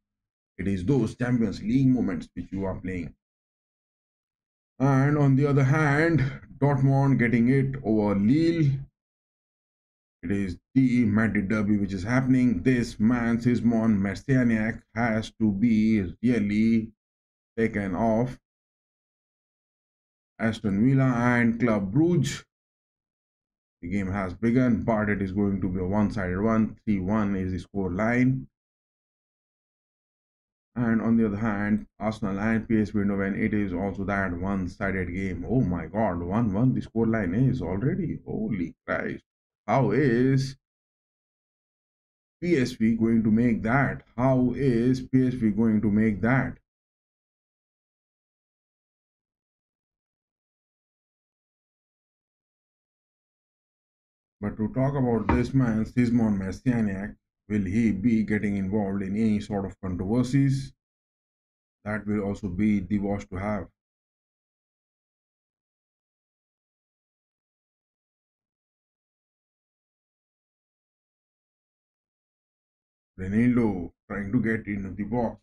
It is those Champions League moments which you are playing. And on the other hand, Dortmund getting it over Lille. It is the Madrid derby which is happening. This man, Sismon Marcianiak, has to be really taken off. Aston Villa and Club Brugge. The game has begun, but it is going to be a one-sided one. 3-1 is the score line. And on the other hand, Arsenal and PSV Eindhoven, it is also that one-sided game. Oh my God, 1-1 the score line is already. Holy Christ. How is PSV going to make that? How is PSV going to make that? But to talk about this man, Sismon Marcianiak, will he be getting involved in any sort of controversies? That will also be the watch to have. Ronaldo trying to get into the box.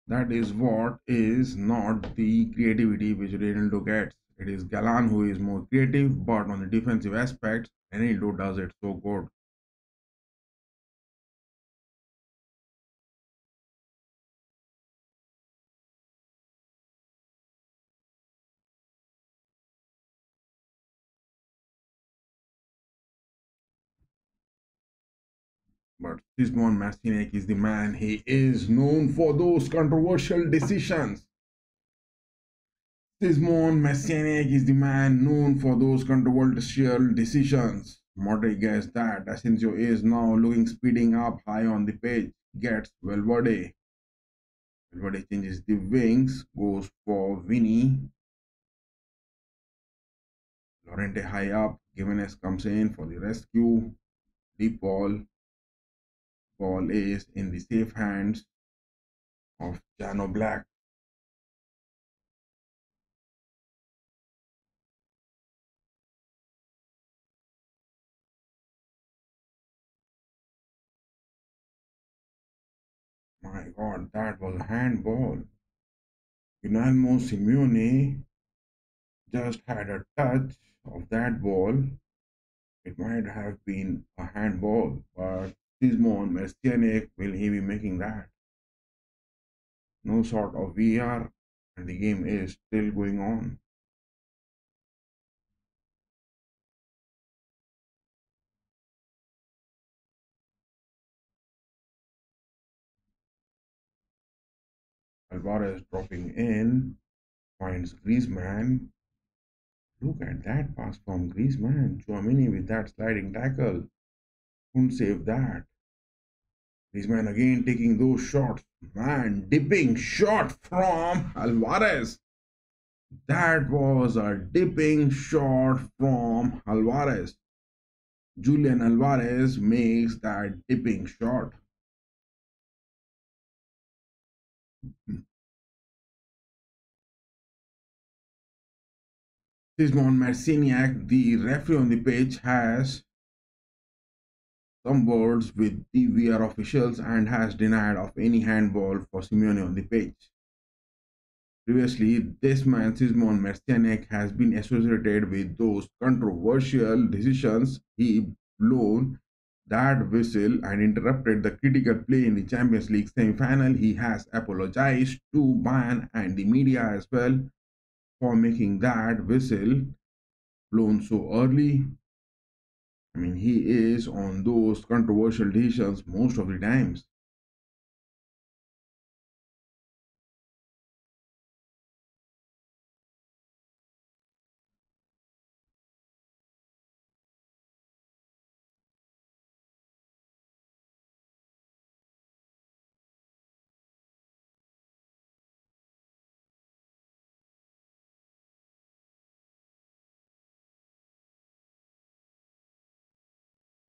That is what is not the creativity which Ronaldo gets. It is Galan who is more creative, but on the defensive aspect, Ronaldo does it so good. But Sismon Marcinek is the man. He is known for those controversial decisions. Sismon Marcinek is the man known for those controversial decisions. Modric gets that. Asensio is now looking speeding up high on the pitch. Gets Valverde. Valverde changes the wings. Goes for Vinny. Lorente high up. Gimenez comes in for the rescue. Deep ball. Ball is in the safe hands of Jano Black. My God, that was a handball. Guillermo Simeone just had a touch of that ball. It might have been a handball, but Sismon Mestianic, will he be making that? No sort of VR, and the game is still going on. Alvarez dropping in, finds Griezmann. Look at that pass from Griezmann. Chouamini with that sliding tackle. Couldn't save that. Griezmann again taking those shots. Man, dipping shot from Alvarez. That was a dipping shot from Alvarez. Julian Alvarez makes that dipping shot. Sismon Marciniak, the referee on the pitch, has some words with the VR officials and has denied of any handball for Simeone on the pitch. Previously, this man, Sismon Marciniak, has been associated with those controversial decisions. He blown that whistle and interrupted the critical play in the Champions League semi-final. He has apologized to Bayern and the media as well for making that whistle blown so early. I mean, he is on those controversial decisions most of the times.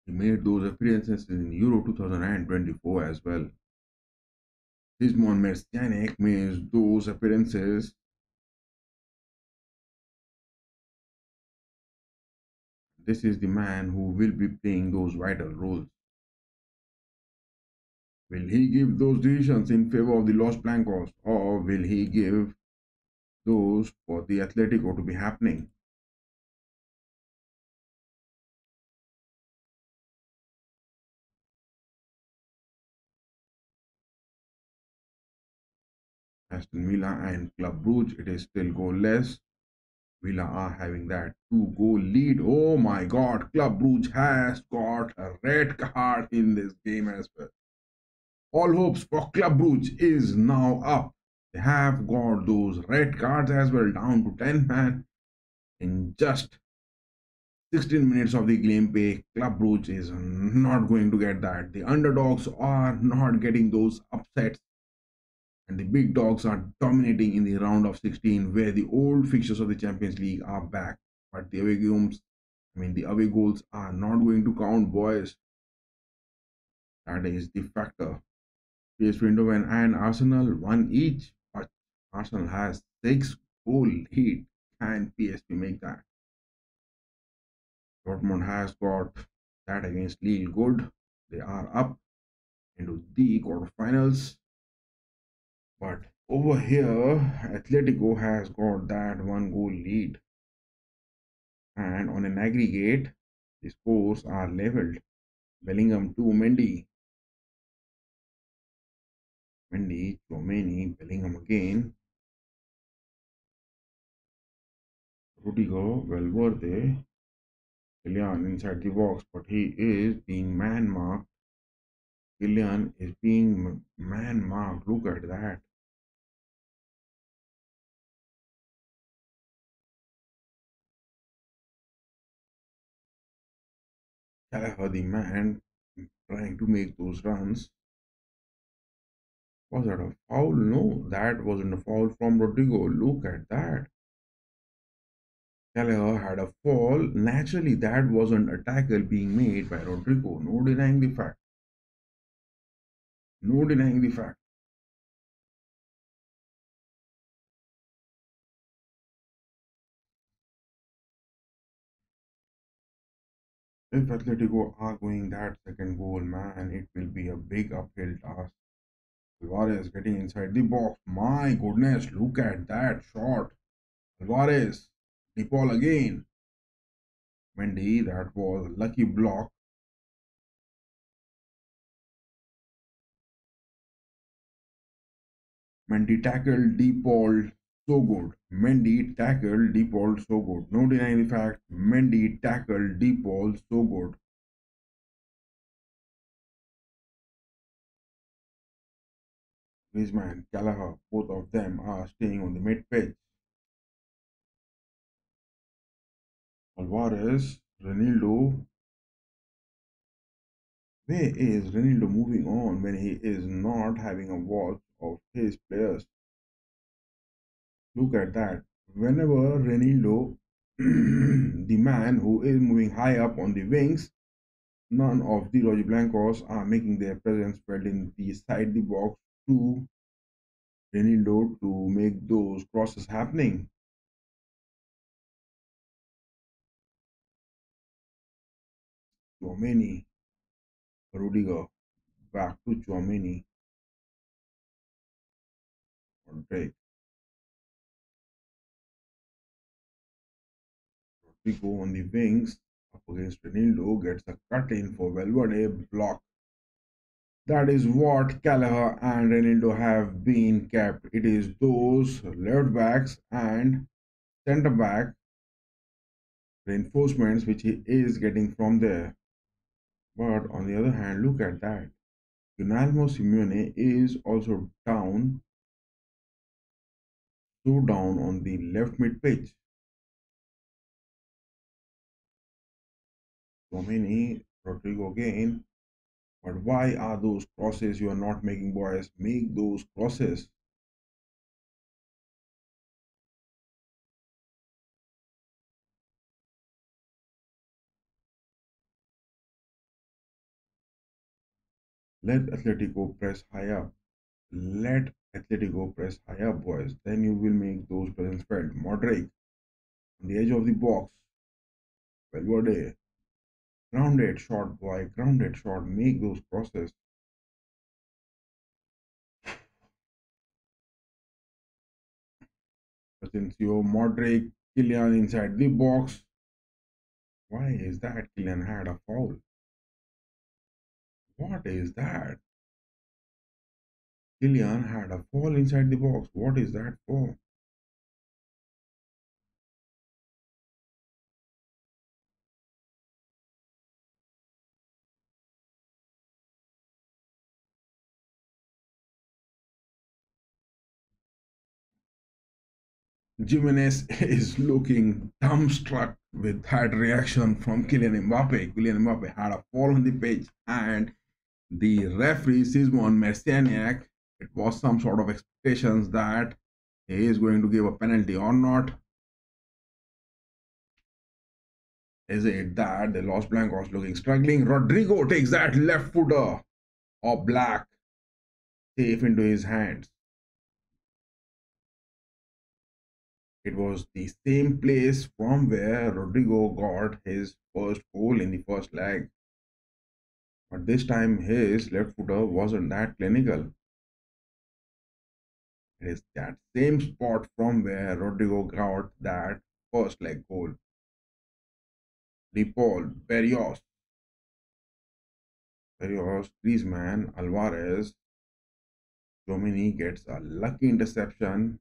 He made those appearances in Euro 2024 as well. Gismon Mercianic made those appearances. This is the man who will be playing those vital roles. Will he give those decisions in favor of the Los Blancos, or will he give those for the Atletico to be happening? Aston Villa and Club Brugge, it is still goalless. Villa are having that two-goal lead. Oh my God, Club Brugge has got a red card in this game as well. All hopes for Club Brugge is now up. They have got those red cards as well, down to 10 man in just 16 minutes of the gameplay. Club Brugge is not going to get that. The underdogs are not getting those upsets, and the big dogs are dominating in the round of 16, where the old fixtures of the Champions League are back. But the away games, the away goals are not going to count, boys. That is the factor. PSV Eindhoven and Arsenal one each, but Arsenal has 6 goal lead. Can PSV make that? Dortmund has got that against Lille good. They are up into the quarterfinals. But over here, Atletico has got that 1 goal lead. And on an aggregate, the scores are leveled. Bellingham to Mendy. Mendy, Chouameni, Bellingham again. Rudiger, Valverde, Kylian inside the box, but he is being man marked. Kylian is being man marked. Look at that. Gallagher, the man trying to make those runs. Was that a foul? No, that wasn't a foul from Rodrigo. Look at that. Gallagher had a fall. Naturally, that wasn't a tackle being made by Rodrigo. No denying the fact. No denying the fact. If Atletico are going that second goal, man, it will be a big uphill task. Alvarez getting inside the box. My goodness, look at that shot. Alvarez, the ball again. Mendy, that was a lucky block. Mendy tackled DePaul so good. Mendy tackled DePaul so good. No denying the fact, Mendy tackled DePaul so good. Griezmann, Gallagher, both of them are staying on the mid pitch. Alvarez, Renildo. Where is Renildo moving on when he is not having a watch of his players? Look at that. Whenever Renildo, the man who is moving high up on the wings, none of the Rojiblancos are making their presence felt in the side the box to Renildo to make those crosses happening. Chouameni, Rudiger, back to Chouameni. Drake, Rodrigo on the wings up against Renildo gets a cut in for Valverde block. That is what Gallagher and Renildo have been kept. It is those left backs and centre back reinforcements which he is getting from there. But on the other hand, look at that. Guillermo Simeone is also down, so down on the left mid pitch. Domini, Rodrigo again. But why are those crosses you are not making, boys? Make those crosses. Let Atletico press high up. Let Atletico press high up, boys. Then you will make those presence felt. Modric on the edge of the box. Valverde. Grounded shot, boy. Grounded shot. Make those crosses. Asensio, Modric, Kylian inside the box. Why is that? Kylian had a foul. What is that? Kylian had a foul inside the box. What is that for? Jimenez is looking dumbstruck with that reaction from Kylian Mbappe. Kylian Mbappe had a fall on the pitch, and the referee Simon Mercianiak, it was some sort of expectations that he is going to give a penalty or not. Is it that the Los Blancos looking struggling? Rodrigo takes that left footer of black safe into his hands. It was the same place from where Rodrigo got his first goal in the first leg. But this time his left footer wasn't that clinical. It is that same spot from where Rodrigo got that first leg goal. De Paul, Berrios, Griezmann, Alvarez. Domini gets a lucky interception.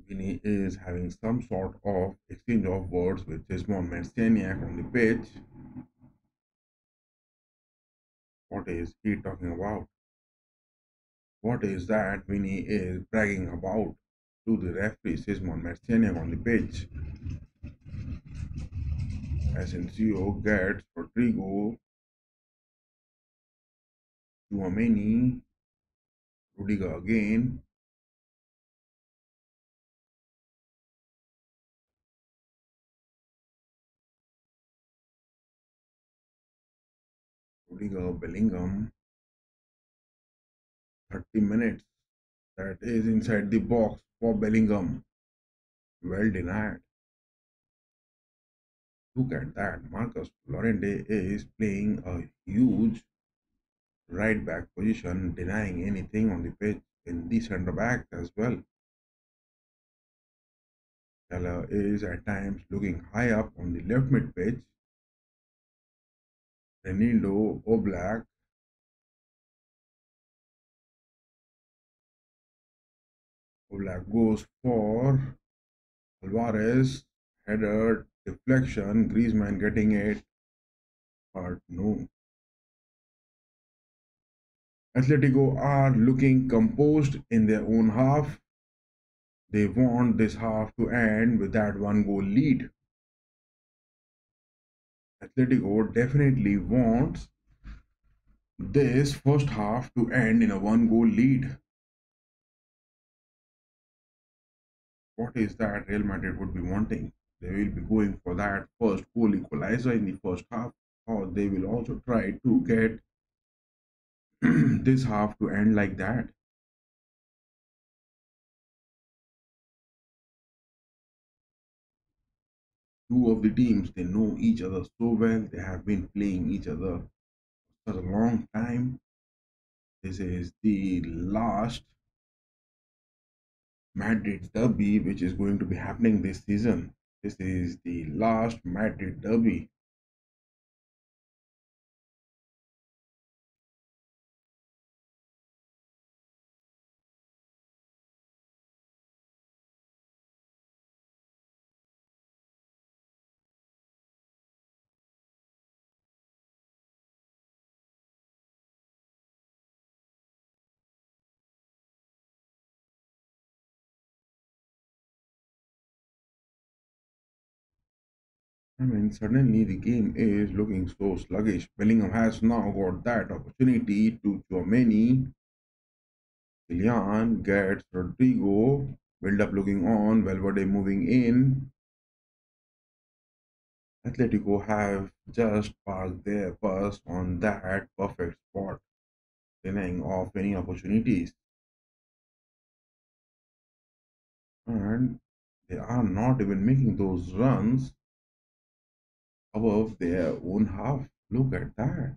Vini is having some sort of exchange of words with Jesmond Marciniak on the pitch. What is he talking about? What is that Vinny is bragging about to the referee Jesmond Marciniak on the pitch? Asensio gets Rodrigo, Tchouaméni, Rudiger again. Rudiger, Bellingham. 30 minutes. That is inside the box for Bellingham. Well denied. Look at that. Marcus Llorente is playing a huge right back position, denying anything on the pitch in the centre back as well. Salah is at times looking high up on the left mid pitch. Renildo Oblak. Oblak goes for Alvarez. Header deflection. Griezmann getting it. But no. Atletico are looking composed in their own half. They want this half to end with that one goal lead. Atletico definitely wants this first half to end in a one goal lead. What is that Real Madrid would be wanting? They will be going for that first goal equalizer in the first half, or they will also try to get this half to end like that. Two of the teams, they know each other so well, they have been playing each other for a long time. This is the last Madrid derby which is going to be happening this season. This is the last Madrid derby. I mean, suddenly the game is looking so sluggish. Bellingham has now got that opportunity to Tchouaméni. Kylian gets Rodrigo. Build up looking on. Valverde moving in. Atletico have just parked their bus on that perfect spot, denying off any opportunities. And they are not even making those runs above their own half. Look at that.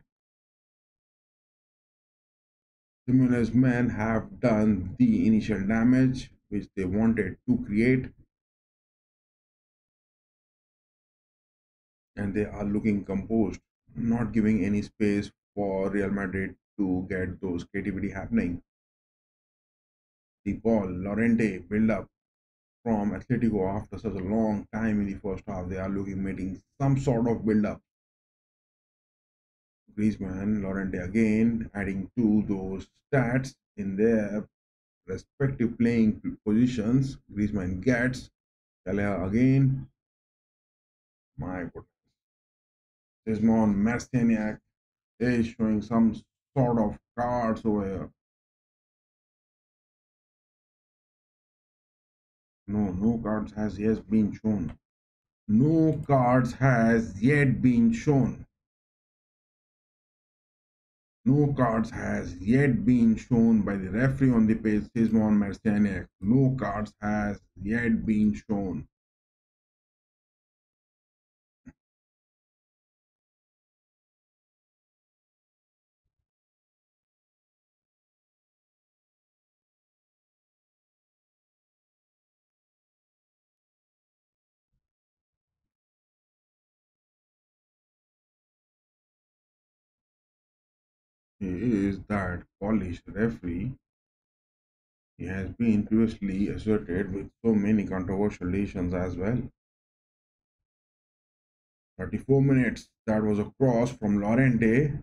Simeone's men have done the initial damage which they wanted to create, and they are looking composed, not giving any space for Real Madrid to get those creativity happening. The ball, Lorente build up from Atletico after such a long time in the first half. They are looking making some sort of build up. Griezmann, Lorente again adding to those stats in their respective playing positions. Griezmann gets Calleja again. My goodness. Desmond Marciniak is showing some sort of cards over here. No, no cards has yet been shown. No cards has yet been shown. No cards has yet been shown by the referee on the page, Sismon Marciniak. No cards has yet been shown. He is that Polish referee. He has been previously asserted with so many controversial decisions as well. 34 minutes. That was a cross from Lorente.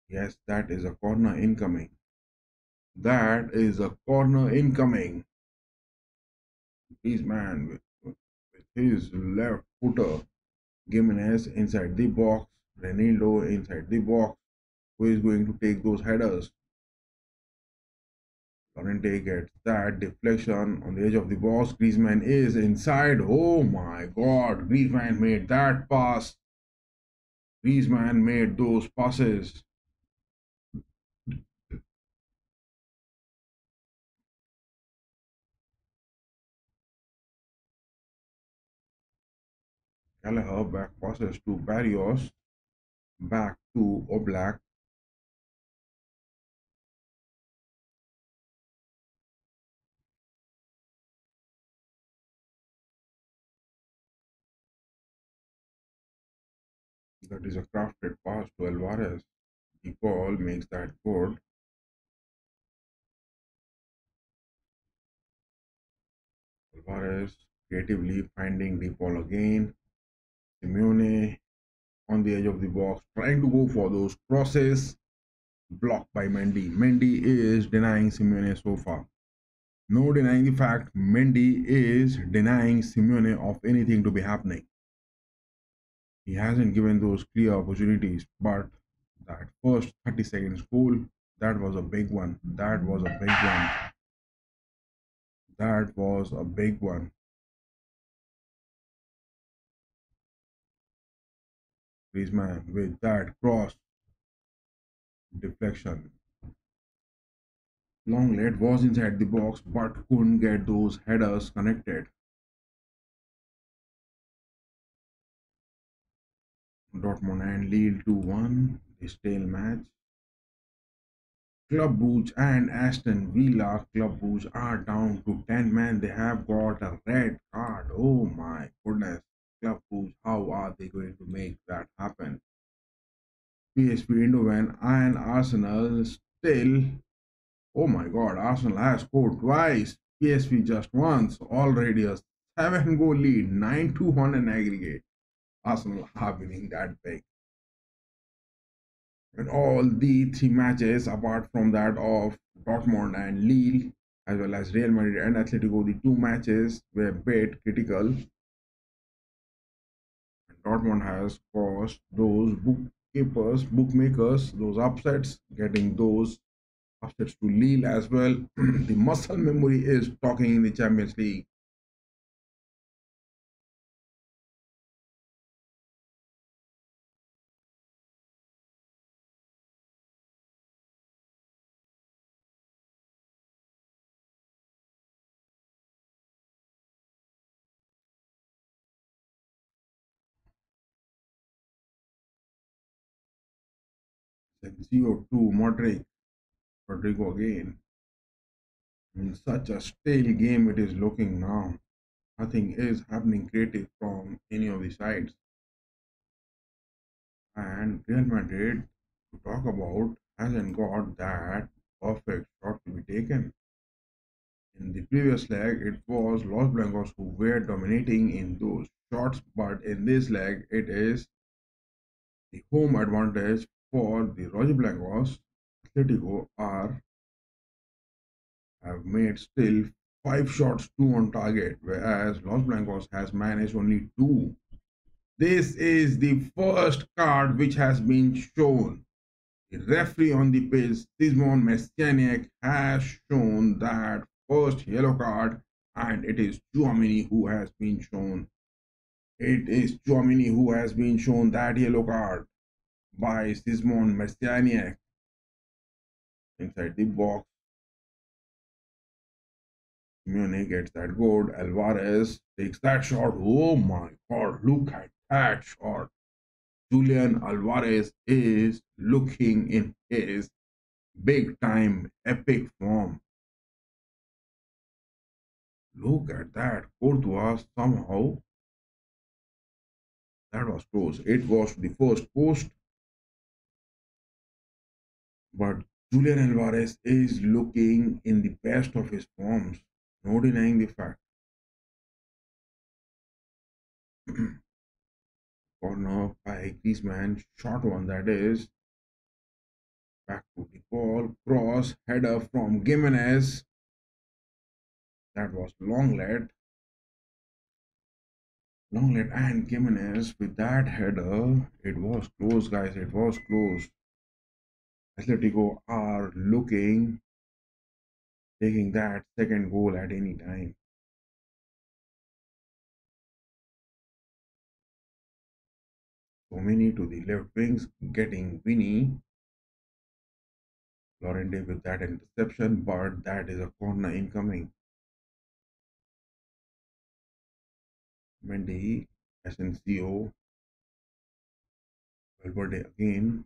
Yes, that is a corner incoming. That is a corner incoming. This man with his left footer. Gimenez inside the box. Renildo inside the box. Who is going to take those headers? Lorente gets that deflection on the edge of the box. Griezmann is inside. Oh my God. Griezmann made that pass. Griezmann made those passes. Gallagher back passes to Barrios. Back to Oblak. That is a crafted pass to Alvarez. The ball makes that good. Alvarez creatively finding the ball again. Simeone on the edge of the box, trying to go for those crosses. Blocked by Mendy. Mendy is denying Simeone so far. No denying the fact Mendy is denying Simeone of anything to be happening. He hasn't given those clear opportunities, but that first 30 seconds goal, that was a big one. That was a big one. That was a big one. Griezmann with that cross deflection. Longlet was inside the box but couldn't get those headers connected. Dortmund and Lille 2-1. The stale match. Club Brugge and Aston Villa. Club Brugge are down to 10 men. They have got a red card. Oh my goodness. Club Brugge, how are they going to make that happen? PSV Eindhoven and Arsenal still. Oh my God, Arsenal has scored twice. PSV just once. Already a 7-goal lead, 9-1 in aggregate. Arsenal are winning that big. And all the three matches, apart from that of Dortmund and Lille, as well as Real Madrid and Atletico, the two matches were a bit critical. And Dortmund has caused those bookmakers, those upsets, getting those Upsets to Lille as well. The muscle memory is talking in the Champions League. 0-2 Modric, Rodrigo again. In such a stale game it is looking now. Nothing is happening creative from any of the sides. And Real Madrid, to talk about, hasn't got that perfect shot to be taken. In the previous leg, it was Los Blancos who were dominating in those shots, but in this leg, it is the home advantage for the Roger Blancos. Atletico are have made still 5 shots, 2 on target, whereas Los Blancos has managed only 2. This is the first card which has been shown. The referee on the pitch, Simon Mestianiak, has shown that first yellow card, and it is Chouamini who has been shown. It is Chouamini who has been shown that yellow card by Simon Mestianiak inside the box. Simeone gets that goal. Alvarez takes that shot. Oh my god, look at that shot. Julian Alvarez is looking in his big time epic form. Look at that. Courtois somehow. That was close. It was the first post, but Julian Alvarez is looking in the best of his forms. No denying the fact. Corner by Griezmann. Short one that is. Back to the ball. Cross. Header from Gimenez. That was Longlet. Longlet and Gimenez with that header. It was close, guys. It was close. Atletico are looking taking that second goal at any time. Domini to the left wings, getting Vinny. Lorente with that interception, but that is a corner incoming. Mendy, Asensio, Valverde again.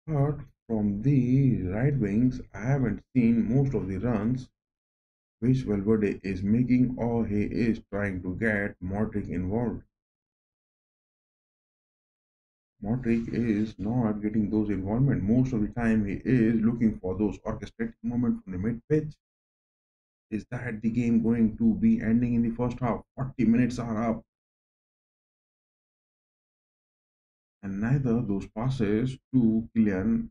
But from the right wings, I haven't seen most of the runs which Valverde is making, or he is trying to get Modric involved. Modric is not getting those involvement. Most of the time, he is looking for those orchestrated moments from the mid pitch. Is that the game going to be ending in the first half? 40 minutes are up, and neither those passes to Kylian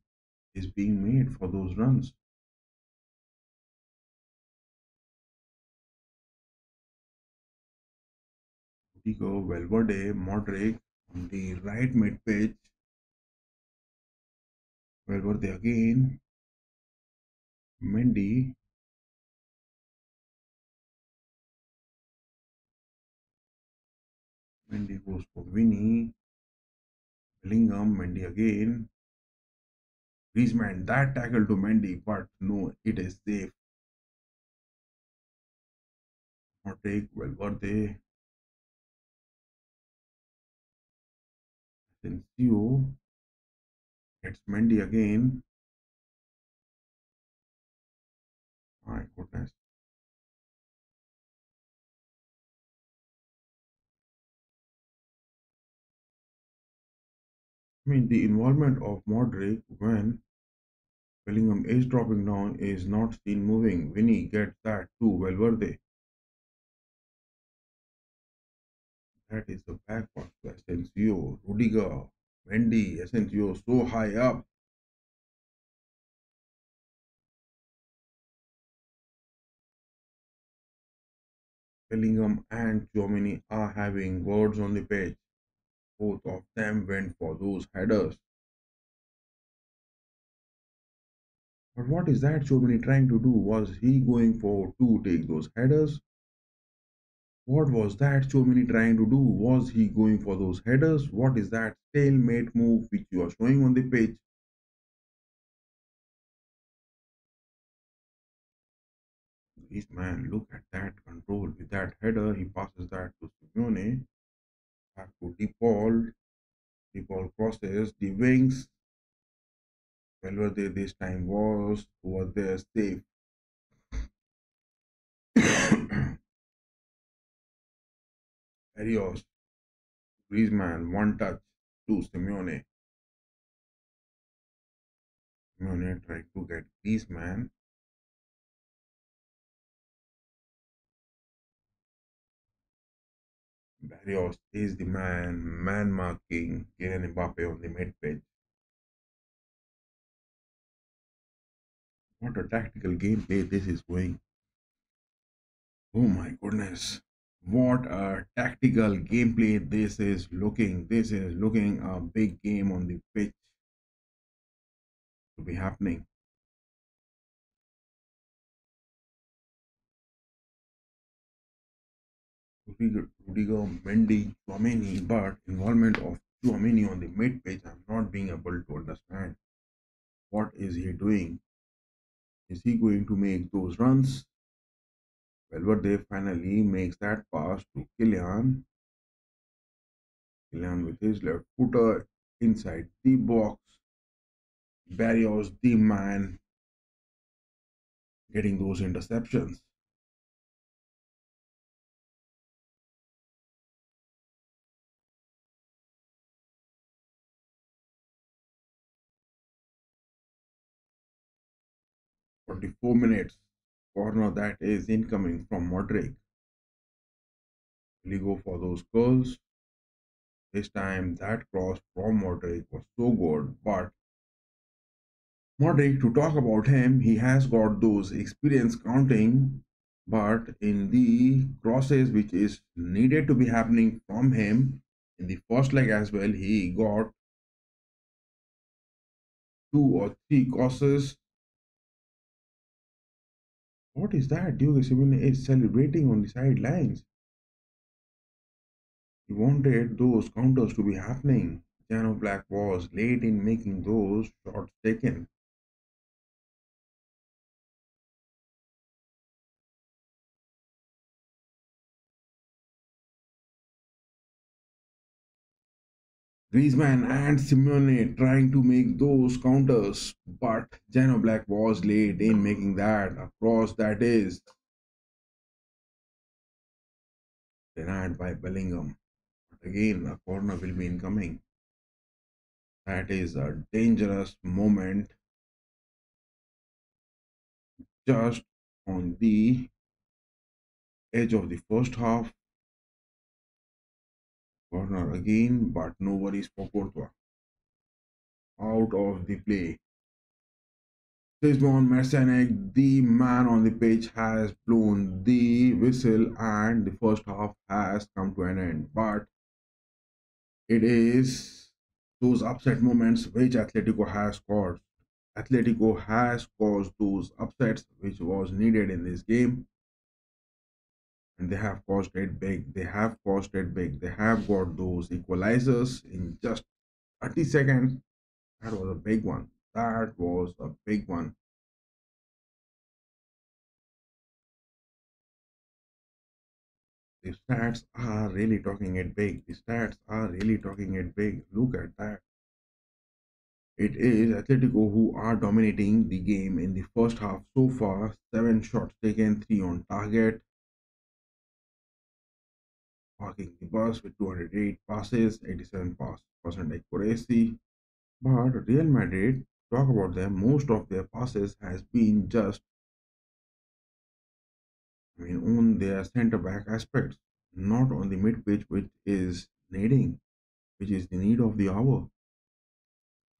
is being made for those runs. Digo, Valverde, Modric on the right mid pitch. Valverde again. Mendy. Mendy goes for Vinny. Bellingham. Mendy again. Griezmann, that tackle to Mendy, but no, it is safe. Modric, Valverde, Asensio, gets Mendy again. My goodness. I mean, the involvement of Modric when Bellingham is dropping down is not seen moving. Vinny gets that too. Valverde. That is the back pass to Asensio. Rudiger. Mendy. Asensio so high up. Bellingham and Chouamini are having words on the pitch. Both of them went for those headers. But what is that Chomini trying to do? Was he going for to take those headers? What was that Chomini trying to do? Was he going for those headers? What is that stalemate move which you are showing on the pitch? This man, look at that control with that header. He passes that to Simeone. Back to the ball. The ball crosses the wings. Valverde this time was there safe. Arios, Griezmann, one touch to Simeone. Simeone tried to get Griezmann. Barrios is the man marking Kylian Mbappe on the mid pitch. What a tactical gameplay this is going. Oh my goodness. What a tactical gameplay this is looking. This is looking a big game on the pitch to be happening. Rudiger, Mendy, Chouameni, but involvement of Chouameni on the mid pitch, I'm not being able to understand. What is he doing? Is he going to make those runs? Valverde finally makes that pass to Kylian. Kylian with his left footer inside the box. Barrios, the man, getting those interceptions. For the 4 minutes corner that is incoming from Modric. Really go for those goals. This time that cross from Modric was so good, but Modric, to talk about him, he has got those experience counting, but in the crosses which is needed to be happening from him in the first leg as well, he got two or three crosses. What is that? Diogo Simeone is celebrating on the sidelines. He wanted those counters to be happening. Jano Black was late in making those shots taken. Griezmann and Simeone trying to make those counters, but Jano Black was late in making that across that is denied by Bellingham. But again, a corner will be incoming. That is a dangerous moment just on the edge of the first half. Corner again, but no worries for Courtois. Out of the play. Lisbon Mercenac, the man on the pitch, has blown the whistle and the first half has come to an end. But it is those upset moments which Atletico has caused. Atletico has caused those upsets which was needed in this game, and they have caused it big. They have caused it big. They have got those equalizers in just 30 seconds. That was a big one. That was a big one. The stats are really talking it big. The stats are really talking it big. Look at that. It is Atletico who are dominating the game in the first half so far. 7 shots taken, 3 on target. Parking the bus with 208 passes, 87% accuracy. But Real Madrid, talk about them, most of their passes has been just, on their centre back aspects, not on the mid pitch, which is the need of the hour.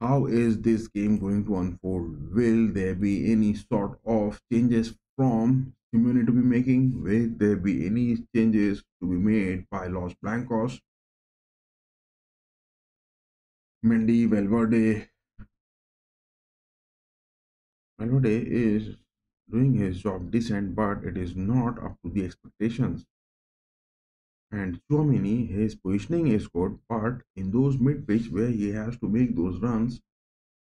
How is this game going to unfold? Will there be any sort of changes from community to be making? Will there be any changes to be made by Los Blancos? Mendy, Valverde, Valverde is doing his job decent, but it is not up to the expectations. And Chouameni, his positioning is good, but in those mid pitch where he has to make those runs,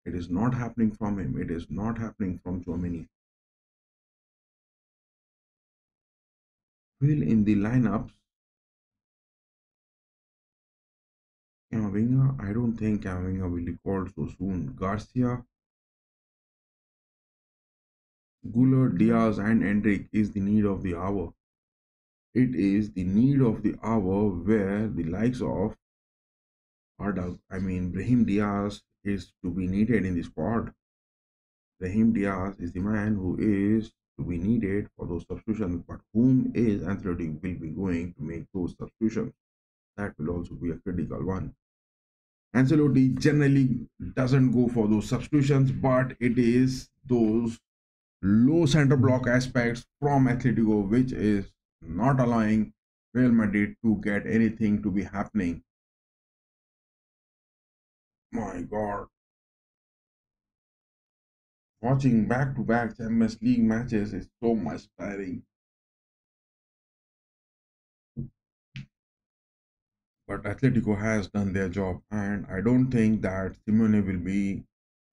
it is not happening from him. It is not happening from Chouameni. Will in the lineups, Camavinga, I don't think Camavinga will be called so soon. Garcia, Guller, Diaz, and Endrick is the need of the hour. It is the need of the hour where the likes of Brahim Diaz is to be needed in the squad. Brahim Diaz is the man who is to be needed for those substitutions, but whom is Athletic will be going to make those substitutions? That will also be a critical one. Ancelotti generally doesn't go for those substitutions, but it is those low center block aspects from Atletico which is not allowing Real Madrid to get anything to be happening. My God, watching back-to-back Champions League matches is so much tiring. But Atletico has done their job, and I don't think that Simone will be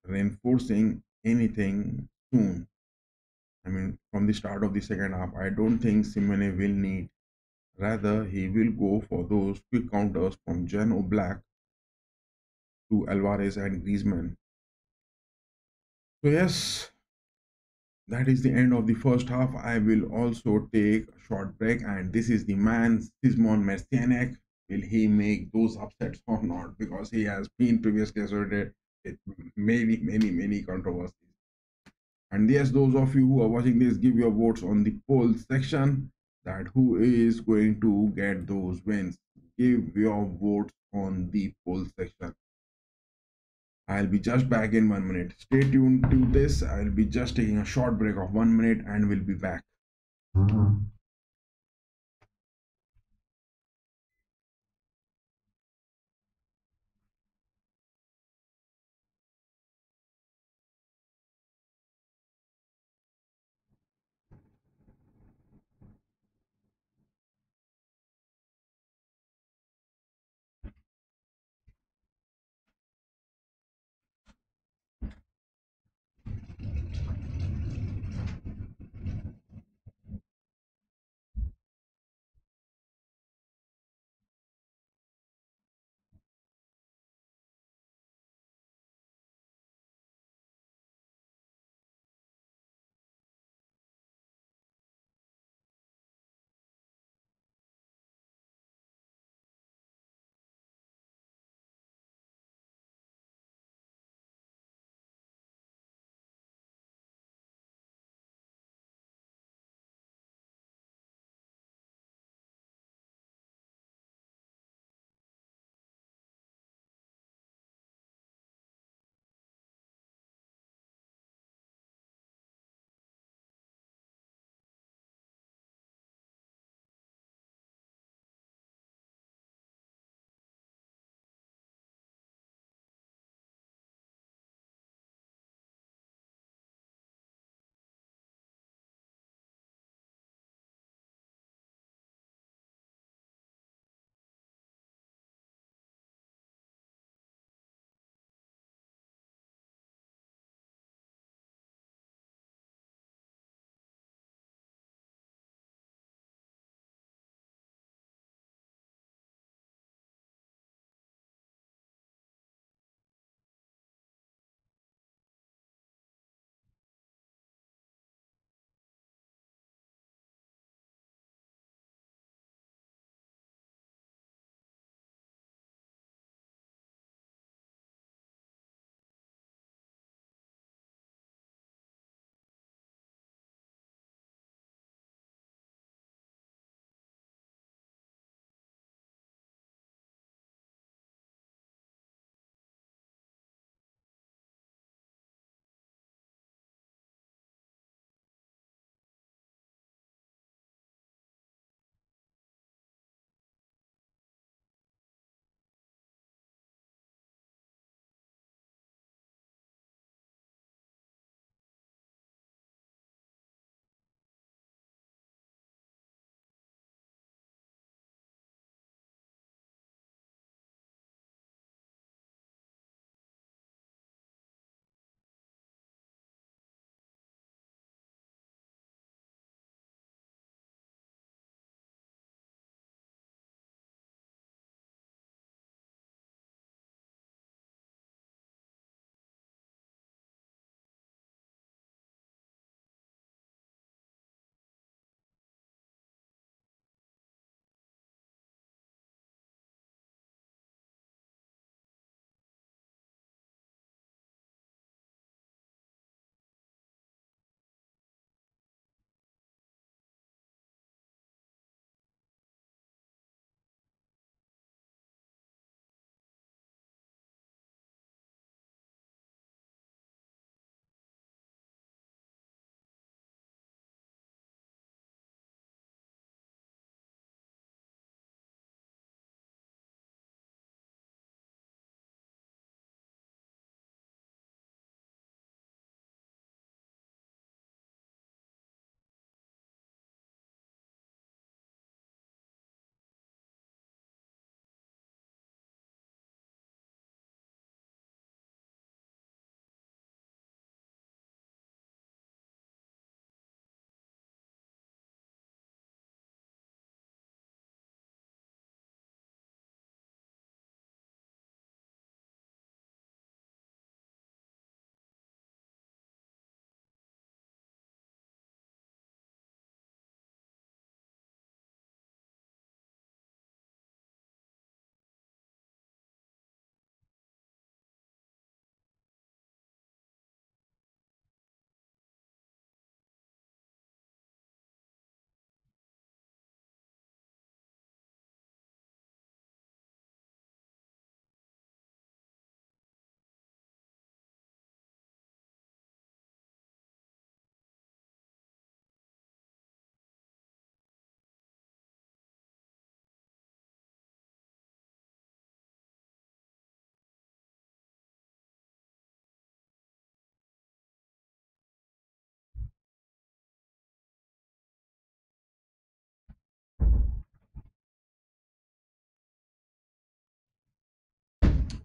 reinforcing anything soon. From the start of the second half, I don't think Simone will need. Rather, he will go for those quick counters from Jan Black to Alvarez and Griezmann. So yes, that is the end of the first half. I will also take a short break, and this is the man Simon Mercianek. Will he make those upsets or not? Because he has been previously associated with many controversies. And yes, those of you who are watching this, give your votes on the poll section that who is going to get those wins. Give your votes on the poll section. I'll be just back in 1 minute. Stay tuned to this. I'll be just taking a short break of 1 minute and we'll be back.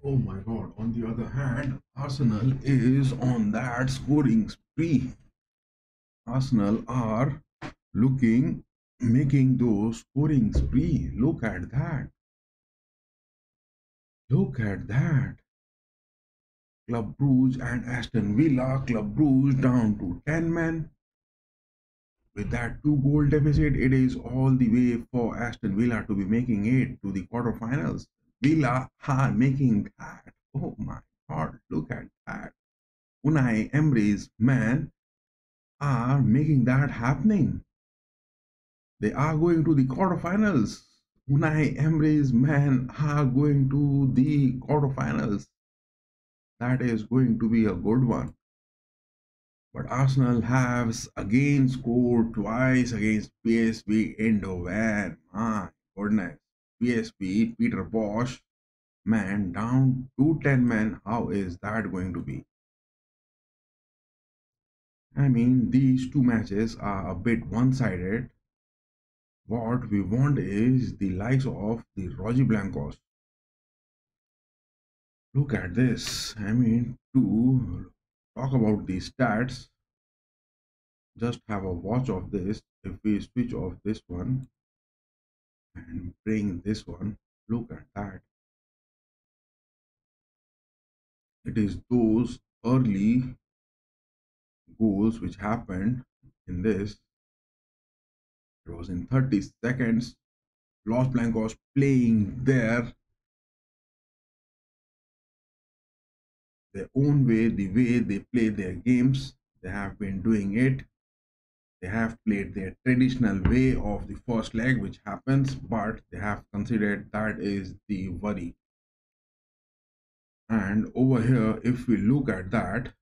Oh my god, on the other hand, Arsenal is on that scoring spree. Arsenal are looking, making those scoring spree. Look at that. Look at that. Club Brugge and Aston Villa. Club Brugge down to 10 men. With that two-goal deficit, it is all the way for Aston Villa to be making it to the quarterfinals. Villa are making that. Oh my god, look at that. Unai Emery's men are making that happening. They are going to the quarterfinals. Unai Emery's men are going to the quarterfinals. That is going to be a good one. But Arsenal has again scored twice against PSV Eindhoven. My goodness. PSV, Peter Bosch, man, down to 10 men. How is that going to be? I mean, these two matches are a bit one-sided. What we want is the likes of the Roger Blancos. Look at this. I mean, to talk about the stats, just have a watch of this. If we switch off this one and bring this one, look at that. It is those early goals which happened in this. It was in 30 seconds. Los Blancos playing their own way, the way they play their games. They have been doing it. They have played their traditional way of the first leg, which happens, but they have considered that is the worry. And over here, if we look at that,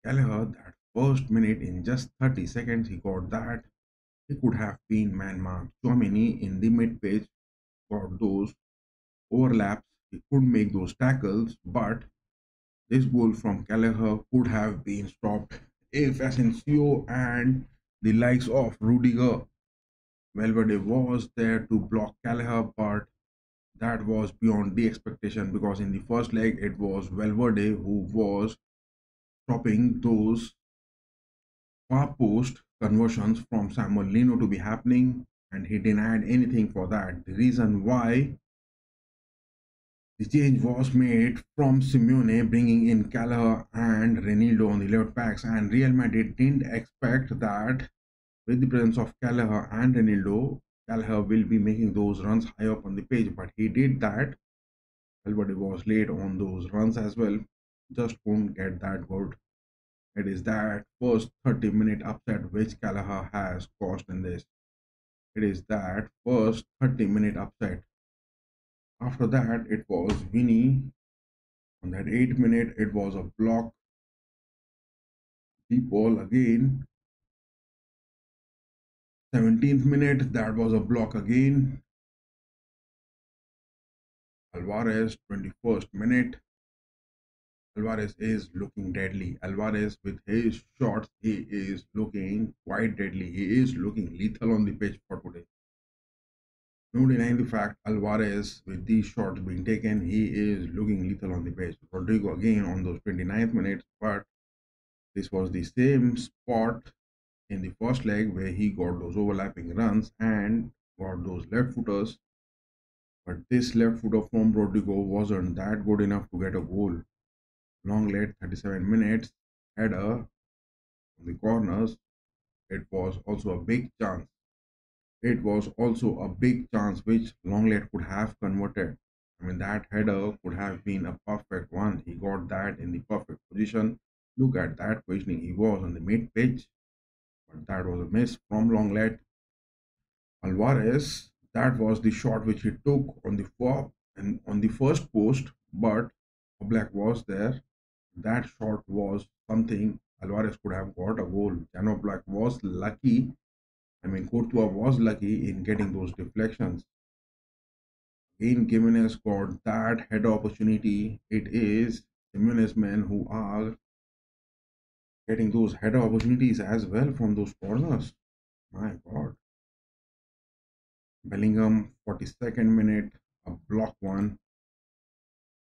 Gallagher, that first minute in just 30 seconds, he got that. He could have been man marked. Chouameni in the mid pitch got those overlaps. He could make those tackles, but this goal from Gallagher could have been stopped if Asensio and the likes of Rudiger Valverde was there to block Gallagher, but that was beyond the expectation because in the first leg it was Valverde who was stopping those far post conversions from Samuel Lino to be happening, and he denied anything for that. The reason why the change was made from Simeone bringing in Gallagher and Reinildo on the left backs, and Real Madrid didn't expect that with the presence of Gallagher and Reinildo, Gallagher will be making those runs high up on the pitch, but he did that. Valverde was late on those runs as well. Just couldn't get that good. It is that first 30-minute upset which Gallagher has caused in this. It is that first 30-minute upset. After that, it was Vinny. On that 8 minute, it was a block. Deep ball again. 17th minute, that was a block again. Alvarez, 21st minute. Alvarez is looking deadly. Alvarez with his shots, he is looking quite deadly. He is looking lethal on the pitch for today. No denying the fact Alvarez with these shots being taken, he is looking lethal on the pitch. Rodrigo again on those 29th minutes, but this was the same spot in the first leg where he got those overlapping runs and got those left footers. But this left footer from Rodrigo wasn't that good enough to get a goal. Long led 37 minutes, header on the corners. It was also a big chance. It was also a big chance which Longlet could have converted. I mean, that header could have been a perfect one. He got that in the perfect position. Look at that positioning. He was on the mid pitch, but that was a miss from Longlet. Alvarez, that was the shot which he took on the and on the first post, but Oblak was there. That shot was something Alvarez could have got a goal. Jan Oblak was lucky. I mean, Courtois was lucky in getting those deflections. Again, Jimenez got that header opportunity. It is Jimenez men who are getting those header opportunities as well from those corners. My God. Bellingham, 42nd minute, a block one.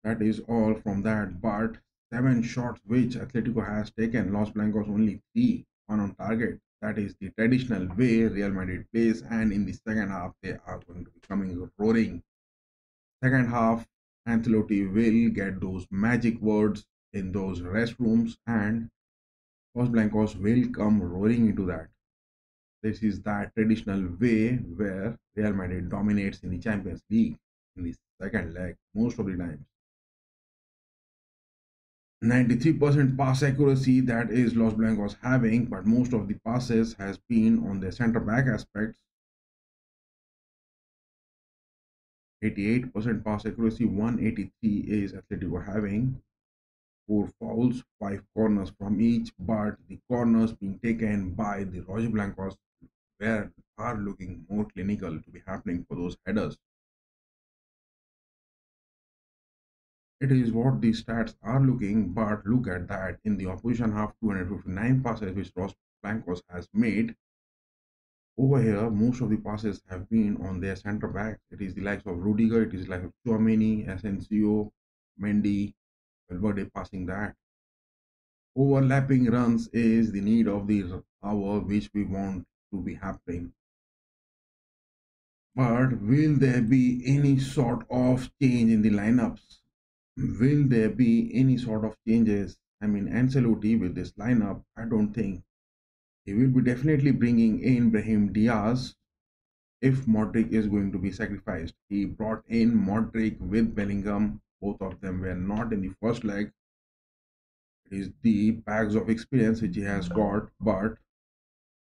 That is all from that. But seven shots which Atletico has taken, Los Blancos only three, one on target. That is the traditional way Real Madrid plays, and in the second half they are going to be coming roaring. Second half, Ancelotti will get those magic words in those restrooms, and Los Blancos will come roaring into that. This is that traditional way where Real Madrid dominates in the Champions League in the second leg most of the time. 93% pass accuracy that is Los Blancos having, but most of the passes has been on the center back aspects. 88% pass accuracy, 183 is Atletico having. Four fouls, five corners from each, but the corners being taken by the Roger Blancos where are looking more clinical to be happening for those headers. It is what the stats are looking, but look at that. In the opposition half, 259 passes which Ross Blancos has made. Over here, most of the passes have been on their centre backs. It is the likes of Rudiger, it is like of Chouameni, Asensio, Mendy, Valverde passing that. Overlapping runs is the need of the hour which we want to be happening. But will there be any sort of change in the lineups? Will there be any sort of changes? I mean, Ancelotti with this lineup, I don't think he will be definitely bringing in Brahim Diaz if Modric is going to be sacrificed. He brought in Modric with Bellingham. Both of them were not in the first leg. It is the bags of experience which he has got, but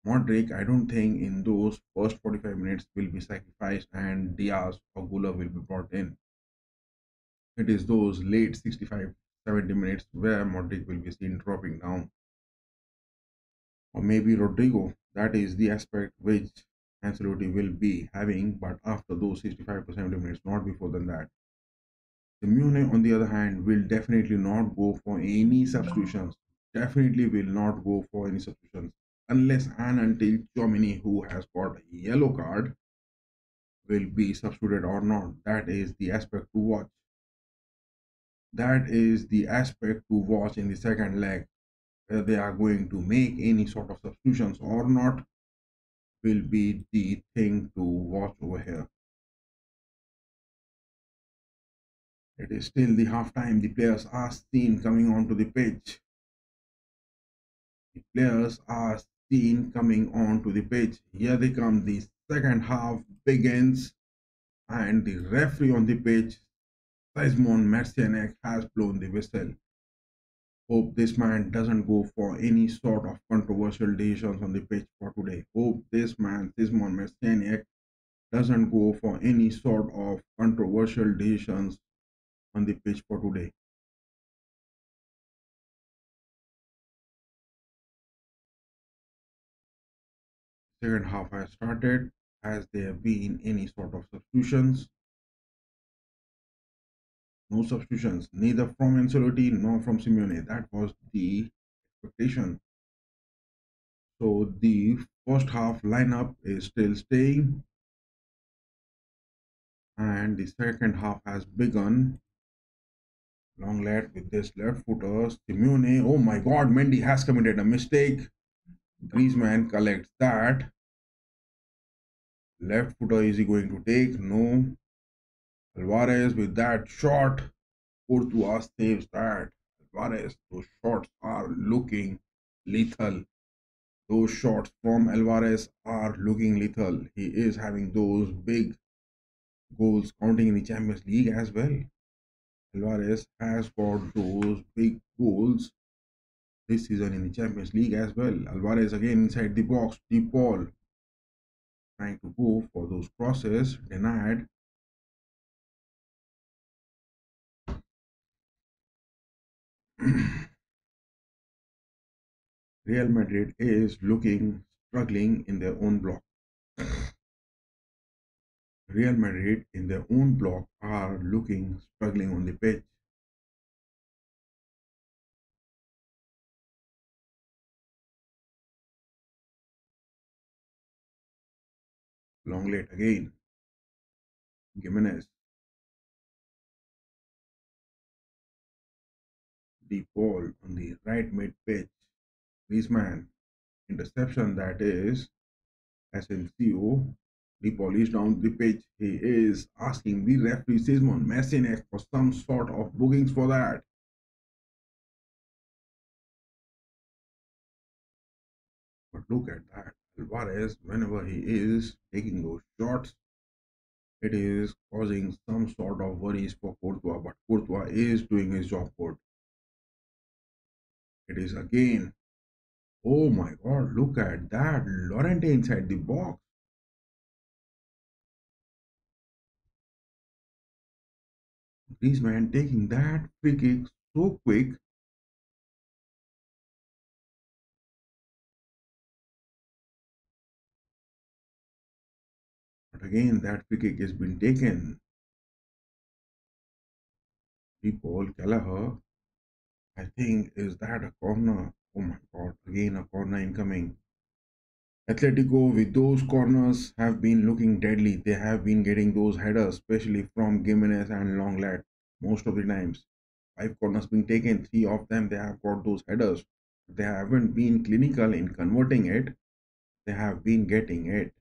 Modric, I don't think in those first 45 minutes will be sacrificed and Diaz or Gula will be brought in. It is those late 65, 70 minutes where Modric will be seen dropping down. Or maybe Rodrigo. That is the aspect which Ancelotti will be having, but after those 65 to 70 minutes, not before than that. Simeone, on the other hand, will definitely not go for any substitutions. Definitely will not go for any substitutions unless and until Chomini, who has got a yellow card, will be substituted or not. That is the aspect to watch. That is the aspect to watch in the second leg. Whether they are going to make any sort of substitutions or not will be the thing to watch over here. It is still the halftime. The players are seen coming onto the pitch. The players are seen coming onto the pitch. Here they come. The second half begins, and the referee on the pitch, Simon Marcianek, has blown the whistle. Hope this man doesn't go for any sort of controversial decisions on the pitch for today. Hope this man, Simon Marcianek, doesn't go for any sort of controversial decisions on the pitch for today. Second half has started. Has there been any sort of substitutions? No substitutions, neither from Ancelotti nor from Simeone. That was the expectation. So the first half lineup is still staying, and the second half has begun. Longlet with this left footer. Simeone, oh my god, Mendy has committed a mistake. Griezmann collects that. Left footer is he going to take? No. Alvarez with that shot. Courtois saves that. Alvarez, those shots are looking lethal. Those shots from Alvarez are looking lethal. He is having those big goals counting in the Champions League as well. Alvarez has got those big goals this season in the Champions League as well. Alvarez again inside the box, deep ball, trying to go for those crosses, denied. Real Madrid is looking struggling in their own block. Real Madrid in their own block are looking struggling on the pitch. Long late again. Gimenez. The ball on the right mid pitch. Griezmann interception, that is SNCO. The ball is down the pitch. He is asking the referee Simon Messinek for some sort of bookings for that. But look at that. Alvarez, whenever he is taking those shots, it is causing some sort of worries for Courtois. But Courtois is doing his job good. It is again. Oh my god, look at that. Lorente inside the box. Griezmann taking that free kick so quick. But again, that free kick has been taken. The Paul Kelleher, I think, is that a corner? Oh my god, again a corner incoming. Atletico with those corners have been looking deadly. They have been getting those headers, especially from Gimenez and Longlet, most of the times. 5 corners being taken, 3 of them they have got those headers. They haven't been clinical in converting it. They have been getting it.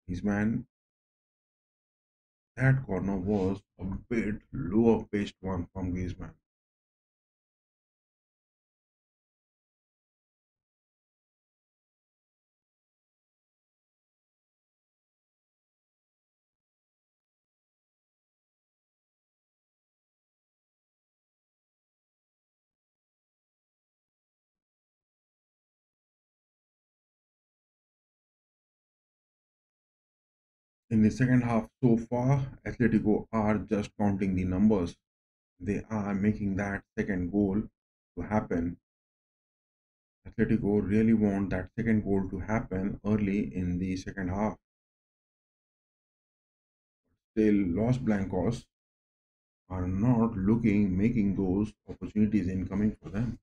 His man, that corner was a bit lower pitched one from Griezmann. In the second half so far, Atletico are just counting the numbers. They are making that second goal to happen. Atletico really want that second goal to happen early in the second half. Still, Los Blancos are not making those opportunities incoming for them.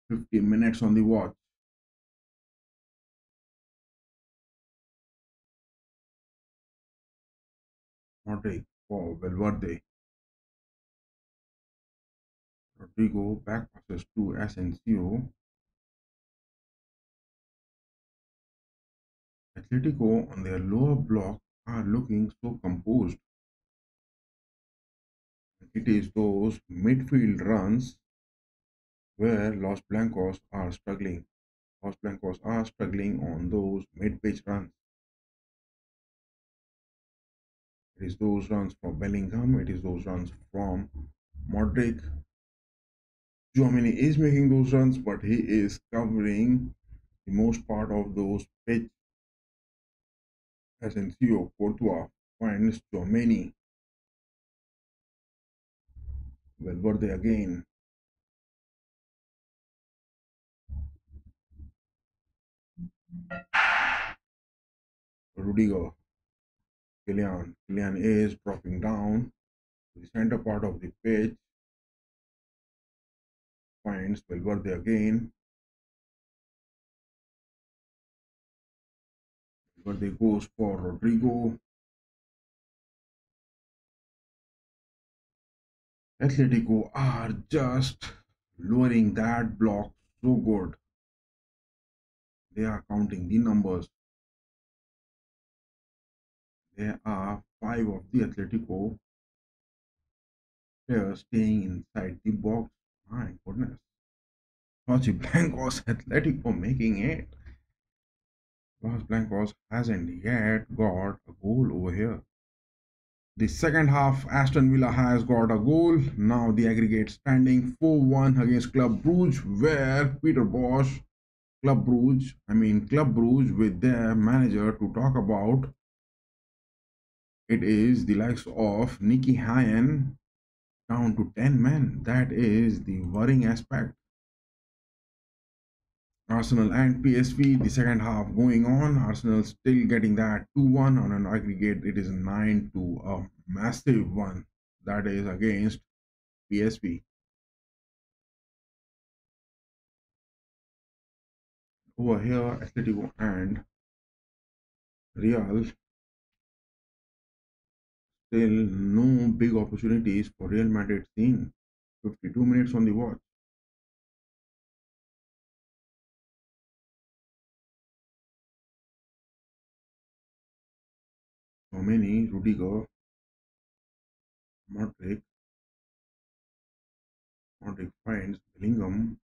50 minutes on the watch. Modric for Valverde. Rodrigo back passes to Asensio. Atletico on their lower block are looking so composed. It is those midfield runs where Los Blancos are struggling. Los Blancos are struggling on those mid-pitch runs. It is those runs from Bellingham. It is those runs from Modric. Giovanni is making those runs, but he is covering the most part of those pitch. Asensio Courtois finds Giovanni. Valverde again. Rudiger. Kylian. Kylian is dropping down to the center part of the pitch. Finds Valverde again. Valverde goes for Rodrigo. Atletico are just lowering that block so good. They are counting the numbers. There are 5 of the Atletico players staying inside the box. My goodness. Los Blancos Atletico making it. Los Blancos hasn't yet got a goal over here. The second half, Aston Villa has got a goal. Now the aggregate standing 4-1 against Club Brugge, where Peter Bosch, Club Brugge with their manager to talk about. It is the likes of Nicky Hyen down to 10 men. That is the worrying aspect. Arsenal and PSV, the second half going on. Arsenal still getting that 2-1 on an aggregate. It is 9 to a massive one. That is against PSV. Over here, Atletico and Real Still, no big opportunities for Real Madrid seen. 52 minutes on the watch. So many Rudiger, Modric, Modric finds Bellingham.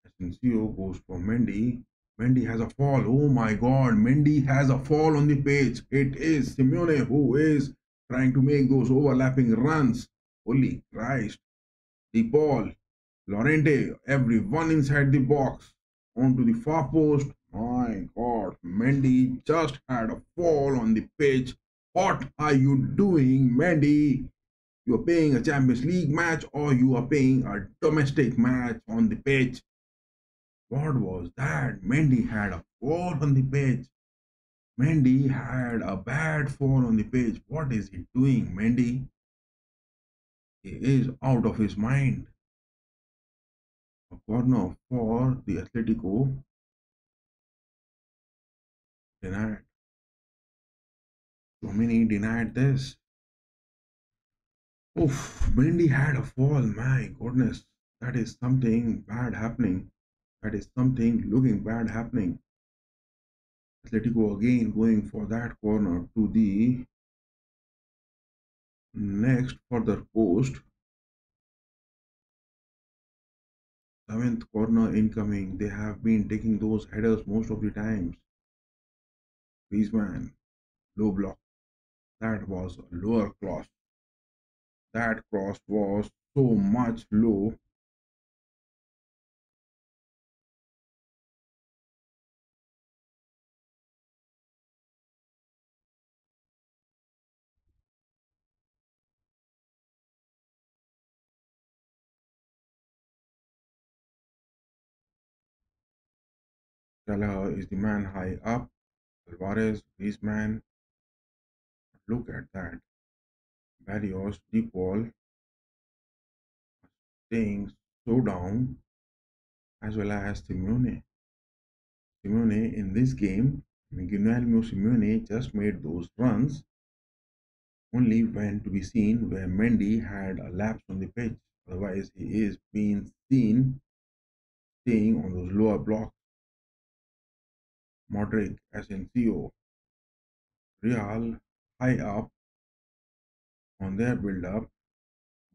Asensio goes for Mendy. Mendy has a fall. Oh my god, Mendy has a fall on the pitch. It is Simeone who is trying to make those overlapping runs. Holy Christ. The ball. Lorente, everyone inside the box. Onto the far post. My god, Mendy just had a fall on the pitch. What are you doing, Mendy? You are playing a Champions League match or you are playing a domestic match on the pitch. What was that? Mendy had a fall on the pitch. Mendy had a bad fall on the pitch. What is he doing, Mendy? He is out of his mind. A corner for the Atletico denied. Domini denied this. Oof, Mendy had a fall. My goodness, that is something bad happening. That is something looking bad happening. Atletico again going for that corner to the next further post. Seventh corner incoming. They have been taking those headers most of the times. Griezmann, low block. That was a lower cross. That cross was so much low. Salah is the man high up. Alvarez, Griezmann. Look at that. Barrios, deep ball, staying so down, as well as Simeone. Simeone in this game, Guillermo Simeone just made those runs only when to be seen where Mendy had a lapse on the pitch. Otherwise, he is being seen staying on those lower blocks. Modric, Asensio, Real high up on their build up,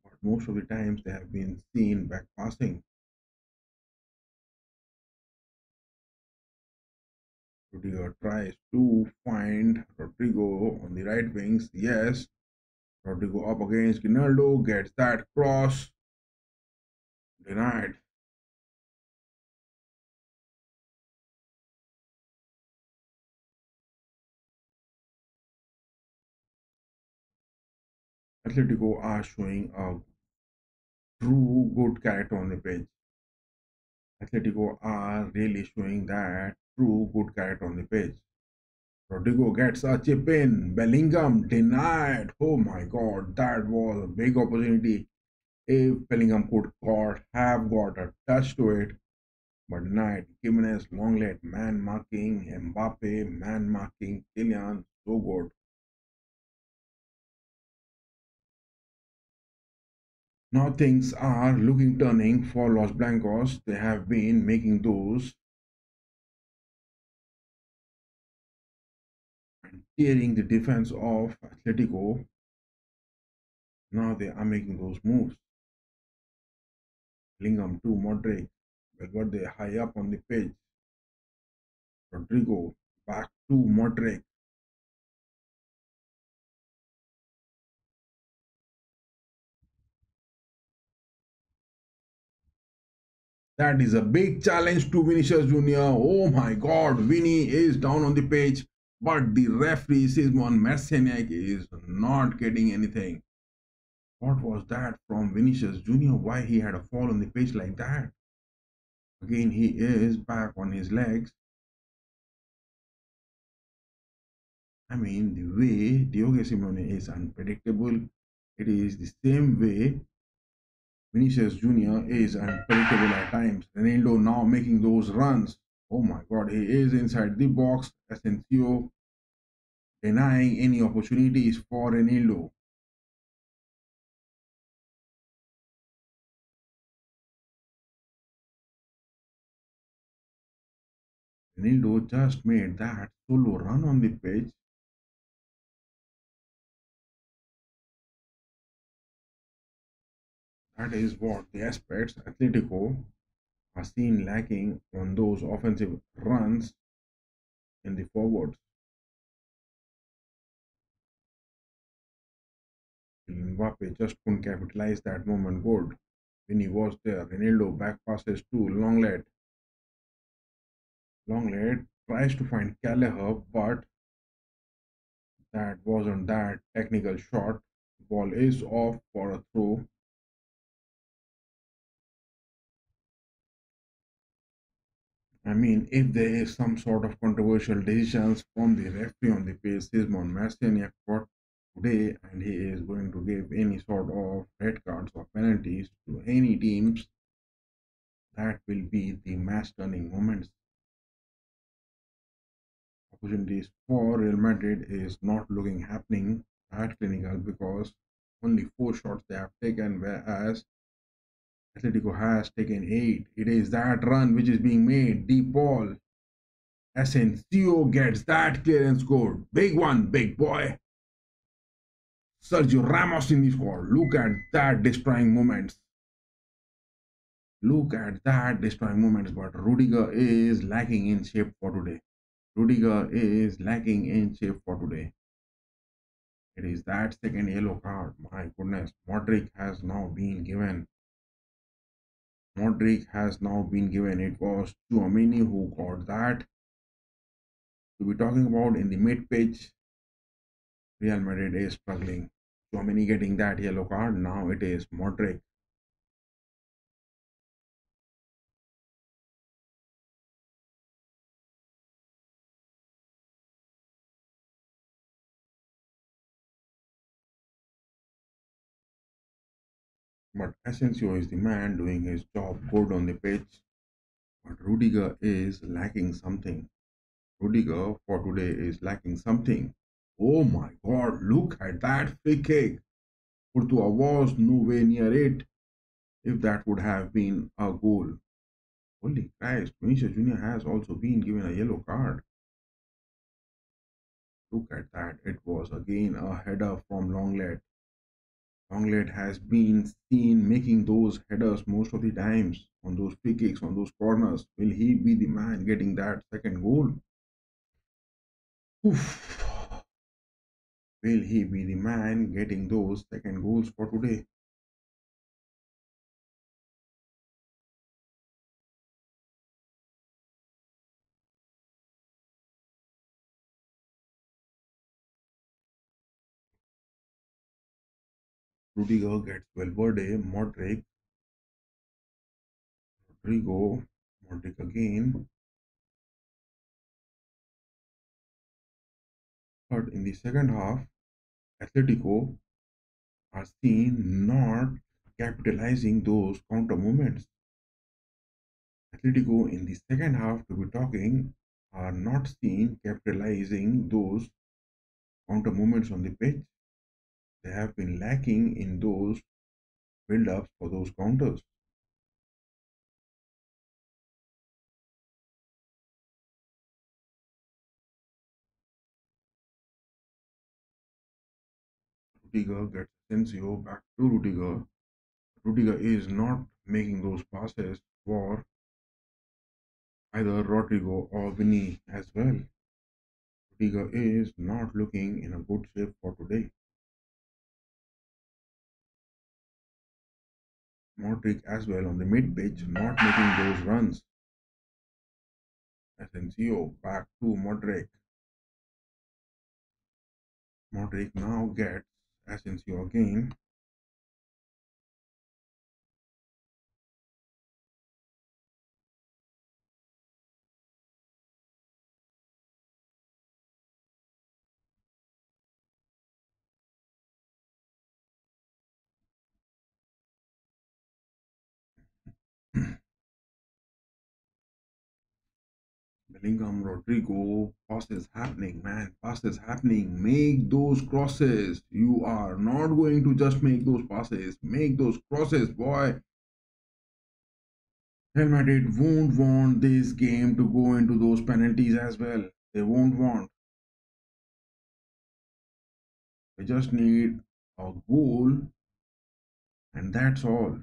but most of the times they have been seen back passing. Rudiger tries to find Rodrigo on the right wings. Yes, Rodrigo up against Ronaldo, gets that cross, denied. Atletico are showing a true good character on the pitch. Atletico are really showing that true good character on the pitch. Rodrigo gets a chip in. Bellingham denied. Oh my god, that was a big opportunity. If Bellingham could have got a touch to it, but denied. Jimenez long leg man marking, Mbappe man marking, Kylian so good. Now things are looking turning for Los Blancos. They have been making those and tearing the defense of Atletico. Now they are making those moves. Bellingham to Modric. Valverde high up on the pitch. Rodrigo back to Modric. That is a big challenge to Vinicius Jr. Oh my god, Vinny is down on the pitch, but the referee Simon Merceniak is not getting anything. What was that from Vinicius Jr.? Why he had a fall on the pitch like that? Again, he is back on his legs. I mean, the way Diogo Simeone is unpredictable, it is the same way Vinicius Jr. is unpredictable at times. Ronaldo now making those runs. Oh my god, he is inside the box. Asensio denying any opportunities for Ronaldo. Ronaldo just made that solo run on the pitch. That is what the aspects Atletico are seen lacking on those offensive runs in the forwards. Mbappe just couldn't capitalize that moment good. When he was there, Ronaldo back passes to Longlet. Longlet tries to find Callagher, but that wasn't that technical shot. Ball is off for a throw. I mean, if there is some sort of controversial decisions from the referee on the pitch, Simon Marciniak for today, and he is going to give any sort of red cards or penalties to any teams, that will be the match turning moments. Opportunities for Real Madrid is not looking happening at clinical because only 4 shots they have taken, whereas Atletico has taken 8. It is that run which is being made. Deep ball. Asensio gets that clearance score. Big one, big boy. Sergio Ramos in the score. Look at that destroying moments. Look at that destroying moments. But Rudiger is lacking in shape for today. Rudiger is lacking in shape for today. It is that second yellow card. My goodness. Modric has now been given. It was Chouameni who got that. To be talking about in the mid pitch, Real Madrid is struggling. Chouameni getting that yellow card. Now it is Modric. But Asensio is the man doing his job good on the pitch. But Rudiger is lacking something. Rudiger for today is lacking something. Oh my god, look at that free kick. Courtois was nowhere near it. If that would have been a goal. Holy Christ, Vinicius Jr. has also been given a yellow card. Look at that. It was again a header from Longlet. Longlet has been seen making those headers most of the times on those free kicks, on those corners. Will he be the man getting that second goal? Oof. Will he be the man getting those second goals for today? Rudiger gets Valverde, Rodrigo, Modric again. But in the second half, Atletico are seen not capitalizing those counter movements. Atletico in the second half, to be talking, are not seen capitalizing those counter movements on the pitch. They have been lacking in those build-ups for those counters. Rudiger gets Sensio back to Rudiger. Rudiger is not making those passes for either Rodrigo or Vinny as well. Rudiger is not looking in a good shape for today. Modric as well on the mid pitch, not making those runs. Asensio back to Modric. Modric now gets Asensio again. Bellingham, Rodrigo, passes happening, man. Passes happening. Make those crosses. You are not going to just make those passes. Make those crosses, boy. Real Madrid won't want this game to go into those penalties as well. They won't want. They just need a goal, and that's all.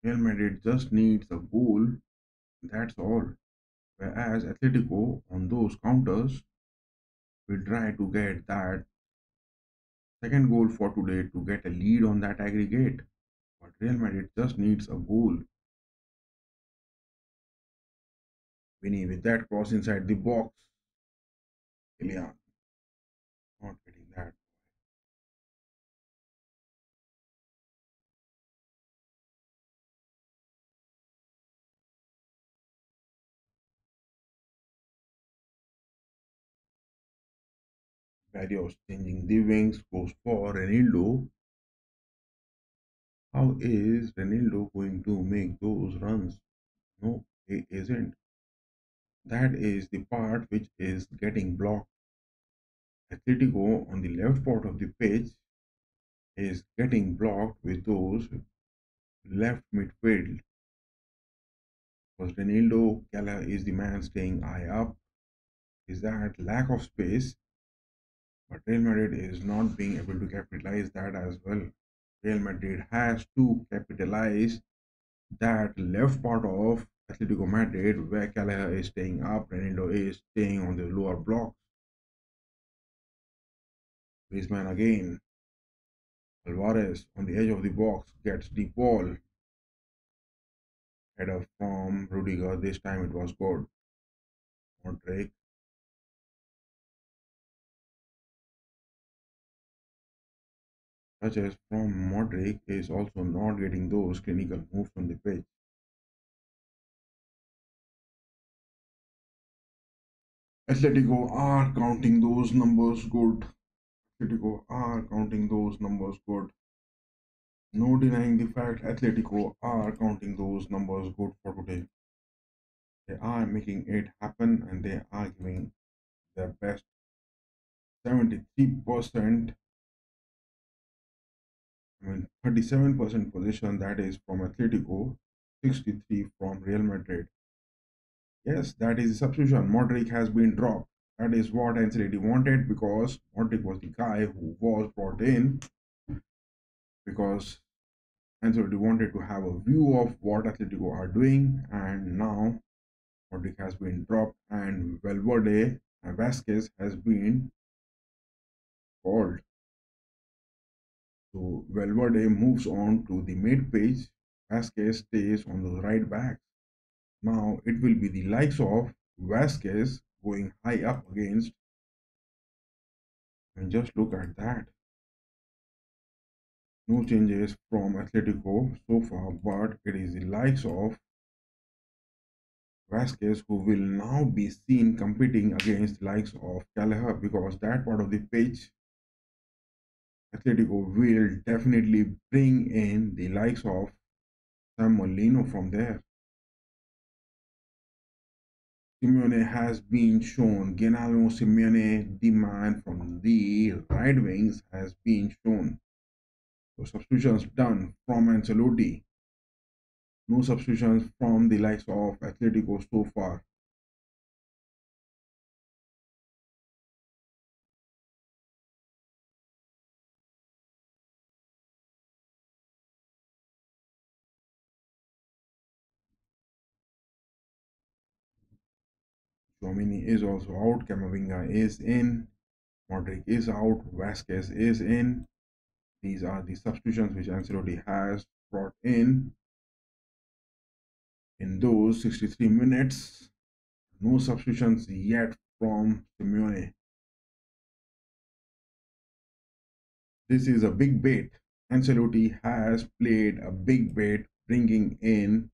Real Madrid just needs a goal, that's all. Whereas Atletico, on those counters, will try to get that second goal for today to get a lead on that aggregate. But Real Madrid just needs a goal. Vinny with that cross inside the box. Kylian not getting that. Barrios changing the wings goes for Renildo. How is Renildo going to make those runs? No, he isn't. That is the part which is getting blocked. Atletico on the left part of the pitch is getting blocked with those left midfield. Because Renildo Gala is the man staying high up. Is that lack of space? But Real Madrid is not being able to capitalize that as well. Real Madrid has to capitalize that left part of Atletico Madrid where Gallagher is staying up, Renildo is staying on the lower block. Griezmann again. Alvarez on the edge of the box gets the ball. Header from Rudiger. This time it was good. Modric. Touches from Modric is also not getting those clinical moves on the pitch. Atletico are counting those numbers good. Atletico are counting those numbers good. No denying the fact Atletico are counting those numbers good for today. They are making it happen and they are giving their best. 73%, 37% possession that is from Atletico, 63 from Real Madrid. Yes, that is the substitution. Modric has been dropped. That is what Ancelotti wanted because Modric was the guy who was brought in because Ancelotti wanted to have a view of what Atletico are doing, and now Modric has been dropped and Valverde and Vasquez has been called. So Valverde moves on to the mid page. Vasquez stays on the right back. Now it will be the likes of Vasquez going high up against. And just look at that. No changes from Atletico so far, but it is the likes of Vasquez who will now be seen competing against the likes of Gallagher because that part of the pitch Atletico will definitely bring in the likes of Sam Molino from there. Simeone has been shown. Genaro Simeone, the man from the right wings, has been shown. So substitutions done from Ancelotti. No substitutions from the likes of Atletico so far. Chouamini is also out. Camavinga is in. Modric is out. Vasquez is in. These are the substitutions which Ancelotti has brought in those 63 minutes. No substitutions yet from Simeone. This is a big bait. Ancelotti has played a big bait, bringing in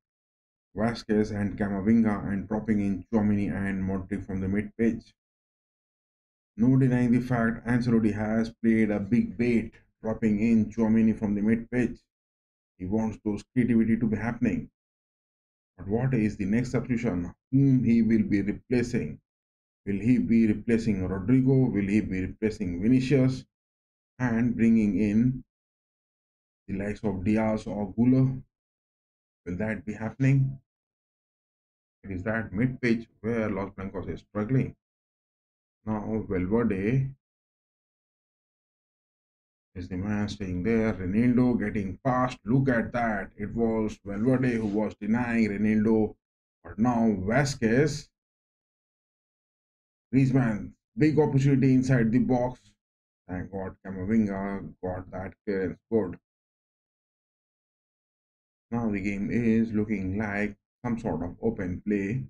Vasquez and Camavinga and dropping in Chouamini and Modric from the mid pitch. No denying the fact Ancelotti has played a big bait, dropping in Chouamini from the mid pitch. He wants those creativity to be happening. But what is the next substitution? Whom he will be replacing? Will he be replacing Rodrigo? Will he be replacing Vinicius? And bringing in the likes of Diaz or Gulo? Will that be happening? It is that mid pitch where Los Blancos is struggling. Now Valverde is the man staying there. Ronaldo getting past. Look at that. It was Valverde who was denying Ronaldo. But now Vasquez, Griezmann, big opportunity inside the box. Thank God Camavinga got that clearance good. Now the game is looking like some sort of open play.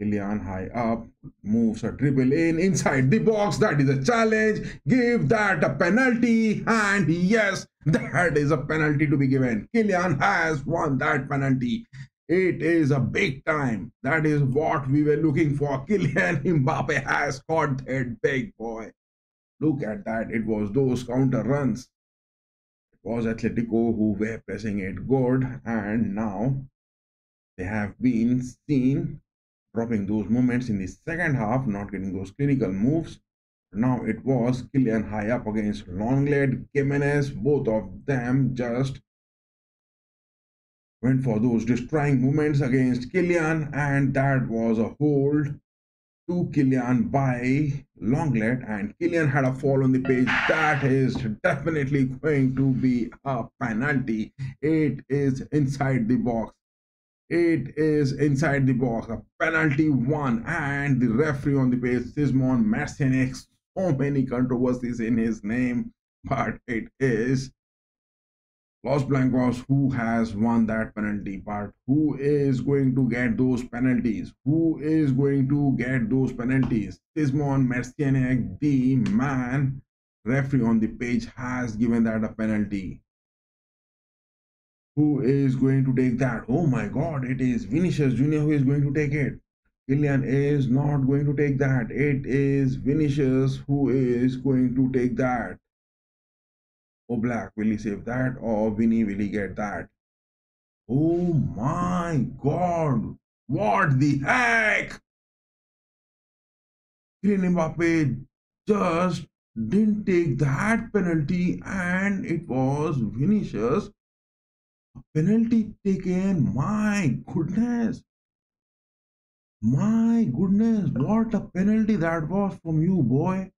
Kylian high up, moves a dribble in inside the box. That is a challenge. Give that a penalty. And yes, that is a penalty to be given. Kylian has won that penalty. It is a big time. That is what we were looking for. Kylian Mbappe has caught that big boy. Look at that. It was those counter runs. It was Atletico who were pressing it good. And now they have been seen dropping those moments in the second half, not getting those clinical moves. Now it was Kylian high up against Longlet, Jimenez. Both of them just went for those destroying movements against Kylian, and that was a hold to Kylian by Longlet, and Kylian had a fall on the page. That is definitely going to be a penalty. It is inside the box. It is inside the box. A penalty one, and the referee on the page, Sismon Marcinek. So many controversies in his name, but it is Los Blancos who has won that penalty. But who is going to get those penalties? Who is going to get those penalties? Sismon Marcinek, the man referee on the page, has given that a penalty. Who is going to take that? Oh my God, it is Vinicius Jr. who is going to take it. Kylian is not going to take that. It is Vinicius who is going to take that. Oh, Black, will he save that, or Vinny, will he get that? Oh my God, what the heck? Kylian Mbappe just didn't take that penalty, and it was Vinicius. A penalty taken. My goodness. My goodness, what a penalty that was from you, boy.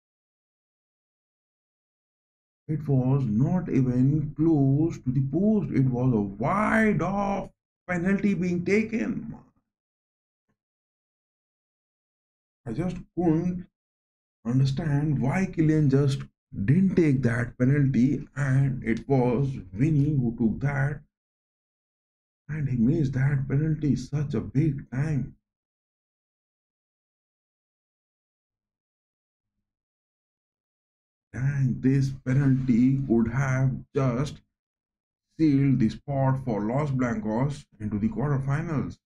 It was not even close to the post. It was a wide off penalty being taken. I just couldn't understand why Kylian just didn't take that penalty, and it was Vinny who took that, and he missed that penalty such a big time. And this penalty would have just sealed the spot for Los Blancos into the quarterfinals.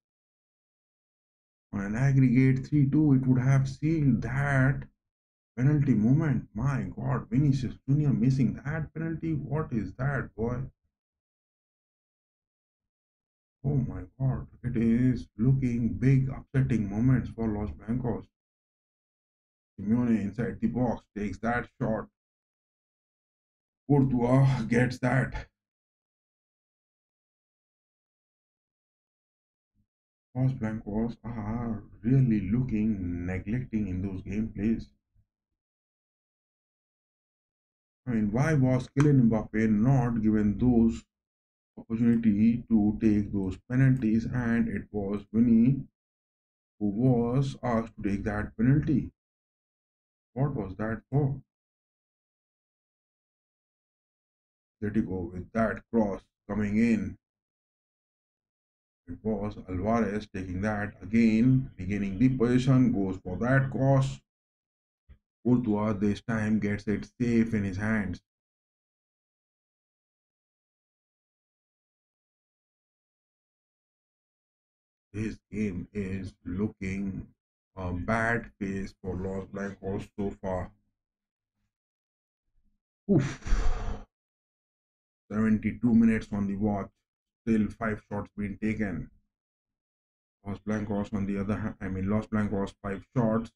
On an aggregate 3-2, it would have sealed that penalty moment. My God, Vinicius Jr. missing that penalty. What is that, boy? Oh my God, it is looking big, upsetting moments for Los Blancos. Simeone inside the box takes that shot. Courtois gets that. Los Blancos are really looking neglecting in those gameplays. I mean, why was Kylian Mbappe not given those opportunity to take those penalties, and it was Vinny who was asked to take that penalty? What was that for? Atletico with that cross coming in. It was Alvarez taking that again, regaining the position, goes for that cross. Courtois this time gets it safe in his hands. This game is looking a bad pace for Los Blancos so far. Oof. 72 minutes on the watch. Still 5 shots being taken. Los Blancos on the other hand, Los Blancos 5 shots,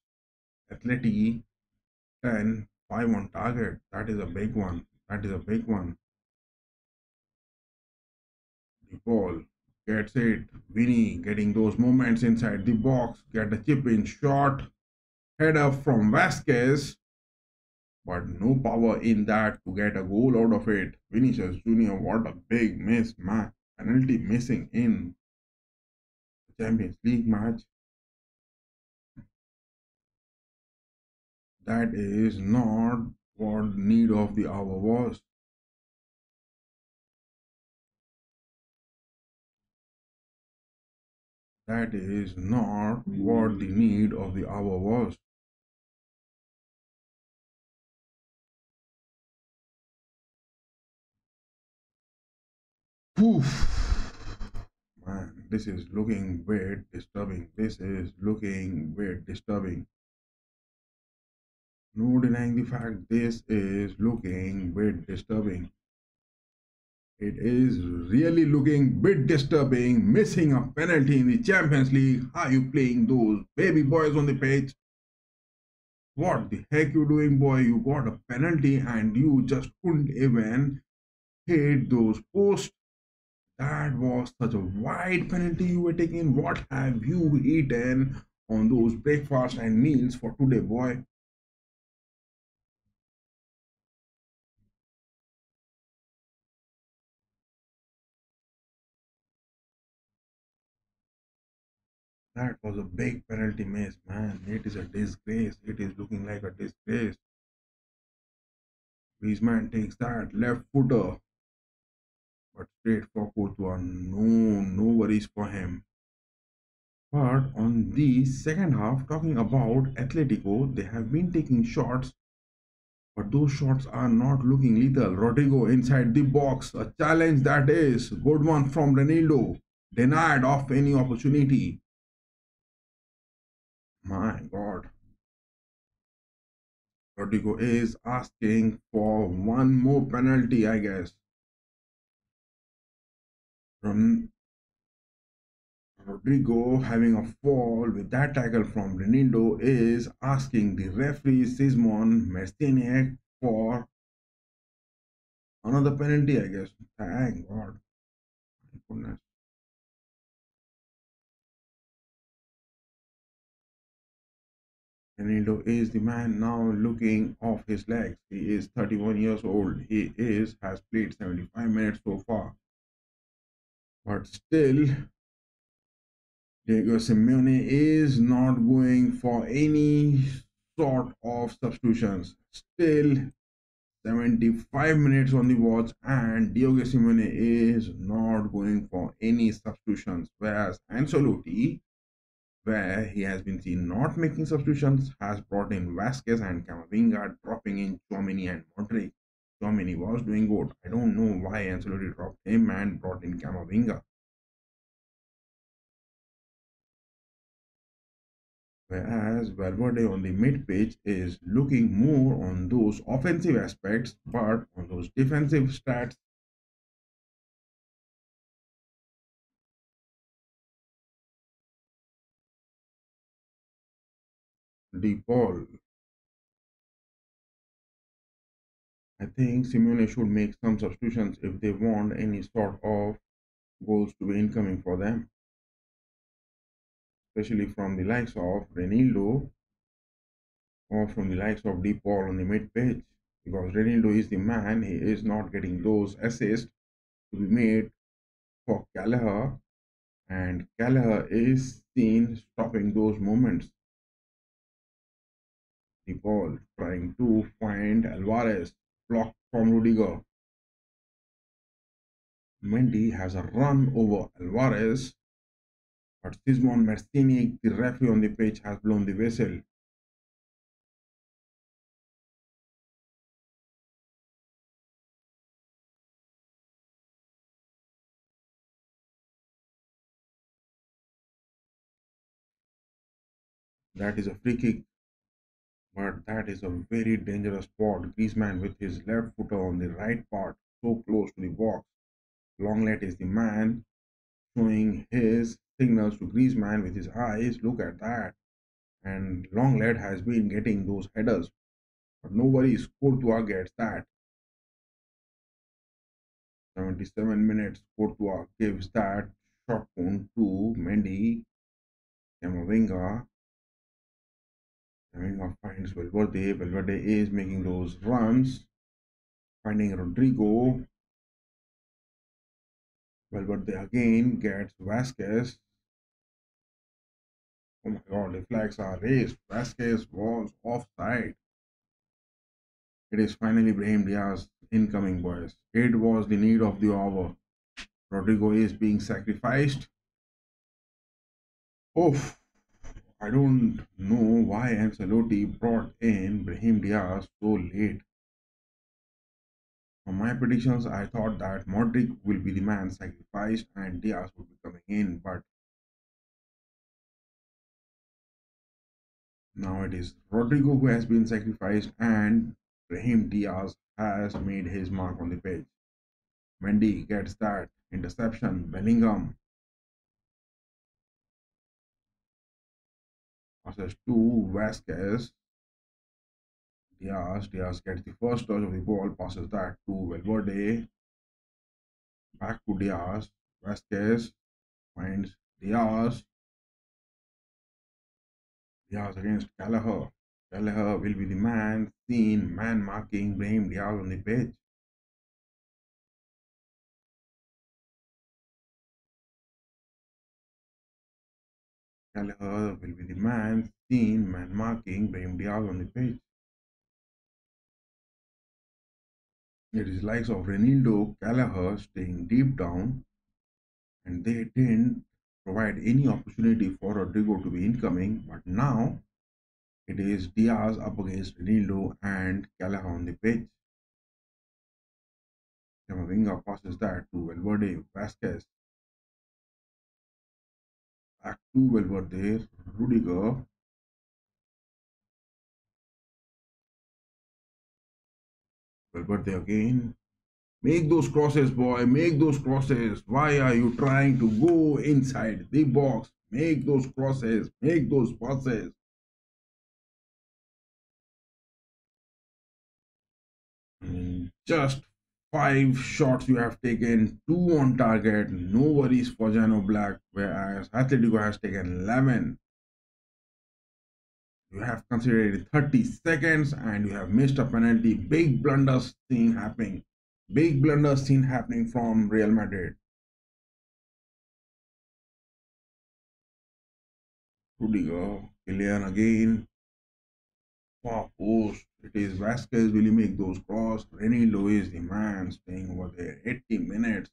Atleti 10, 5 on target. That is a big one. That is a big one. The ball gets it. Vinny getting those moments inside the box. Get a chip in shot. Header from Vasquez. But no power in that to get a goal out of it. Vinicius Jr., what a big miss, man. Penalty missing in the Champions League match. That is not what need of the hour was. That is not what the need of the hour was. Poof. Man, this is looking weird, disturbing. This is looking weird, disturbing. No denying the fact this is looking bit disturbing. It is really looking bit disturbing. Missing a penalty in the Champions League. How are you playing those baby boys on the pitch? What the heck you doing, boy? You got a penalty and you just couldn't even hit those posts. That was such a wide penalty you were taking. What have you eaten on those breakfast and meals for today, boy? That was a big penalty miss, man. It is a disgrace. It is looking like a disgrace. Griezmann takes that left footer, but straight for Courtois. No, no worries for him. But on the second half, talking about Atletico, they have been taking shots, but those shots are not looking lethal. Rodrigo inside the box, a challenge that is good one from Ronaldo, denied of any opportunity. My God. Rodrigo is asking for one more penalty, I guess. From Rodrigo having a fall with that tackle from Ronaldo is asking the referee Simon Merceniak for another penalty, I guess. Thank God. My goodness. Ronaldo is the man now looking off his legs. He is 31 years old. Has played 75 minutes so far. But still, Diego Simeone is not going for any sort of substitutions. Still 75 minutes on the watch, and Diego Simeone is not going for any substitutions. Whereas Ancelotti, where he has been seen not making substitutions, has brought in Vasquez and Camavinga, dropping in Chouameni and Modric. Chouameni was doing good. I don't know why Ancelotti dropped him and brought in Camavinga. Whereas Valverde on the mid pitch is looking more on those offensive aspects, but on those defensive stats, the ball. I think Simeone should make some substitutions if they want any sort of goals to be incoming for them, especially from the likes of Renildo or from the likes of Deep Paul on the mid pitch. Because Renildo is the man, he is not getting those assists to be made for Gallagher, and Gallagher is seen stopping those moments. The ball trying to find Alvarez, blocked from Rudiger. Mendy has a run over Alvarez, but Simon Mercenic, the referee on the pitch, has blown the whistle. That is a free kick, but that is a very dangerous spot. Griezmann with his left footer on the right part, so close to the box. Longlet is the man showing his signals to Griezmann with his eyes. Look at that. And Longlet has been getting those headers, but nobody Courtois gets that. 77 minutes, Courtois gives that shot cone to Mendy. Camavinga. Camavinga finds Valverde. Valverde is making those runs, finding Rodrigo. Valverde again gets Vasquez. Oh my god, the flags are raised. Vasquez was offside. It is finally Brahim Diaz incoming, boys. It was the need of the hour. Rodrigo is being sacrificed. Oh, I don't know why Ancelotti brought in Brahim Diaz so late. From my predictions, I thought that Modric will be the man sacrificed and Diaz would be coming in, but now it is Rodrigo who has been sacrificed and Brahim Diaz has made his mark on the pitch. Mendy gets that interception. Bellingham passes to Vasquez. Diaz gets the first touch of the ball, passes that to Valverde. Back to Diaz. Vasquez finds Diaz. Diaz against Gallagher. Gallagher will be the man seen man marking Brahim Diaz on the pitch. Gallagher will be the man seen man marking Brahim Diaz on the pitch. It is likes of Renildo, Gallagher staying deep down, and they didn't provide any opportunity for Rodrigo to be incoming. But now it is Diaz up against Renildo and Gallagher on the pitch. Camavinga passes that to Valverde. Vasquez back to Valverde. Rudiger. Valverde again. Make those crosses, boy. Make those crosses. Why are you trying to go inside the box? Make those crosses. Make those passes. Just 5 shots you have taken, 2 on target. No worries for Jano Black, whereas Atletico has taken 11. You have considered 30 seconds and you have missed a penalty. Big blunders seen happening. Big blunders seen happening from Real Madrid. Rudiger, Kylian again. Far post. It is Vasquez. Will he make those cross? Renny Lowe is the man staying over there. 80 minutes.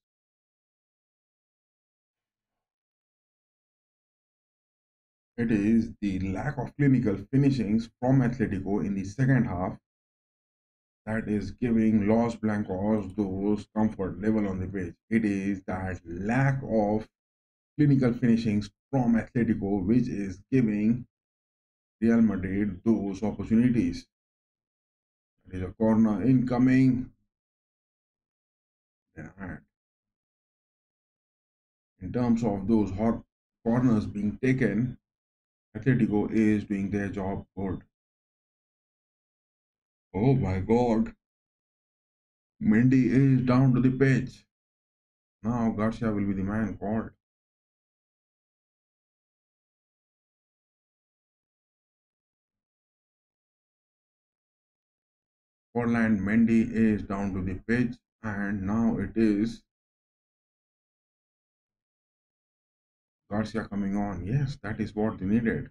It is the lack of clinical finishings from Atletico in the second half that is giving Los Blancos those comfort level on the pitch. It is that lack of clinical finishings from Atletico which is giving Real Madrid those opportunities. There is a corner incoming. And in terms of those hot corners being taken, Atletico is doing their job good. Oh my god. Mendy is down to the pitch. Now Garcia will be the man called. Portland Mendy is down to the pitch and now it is Garcia coming on. Yes, that is what they needed.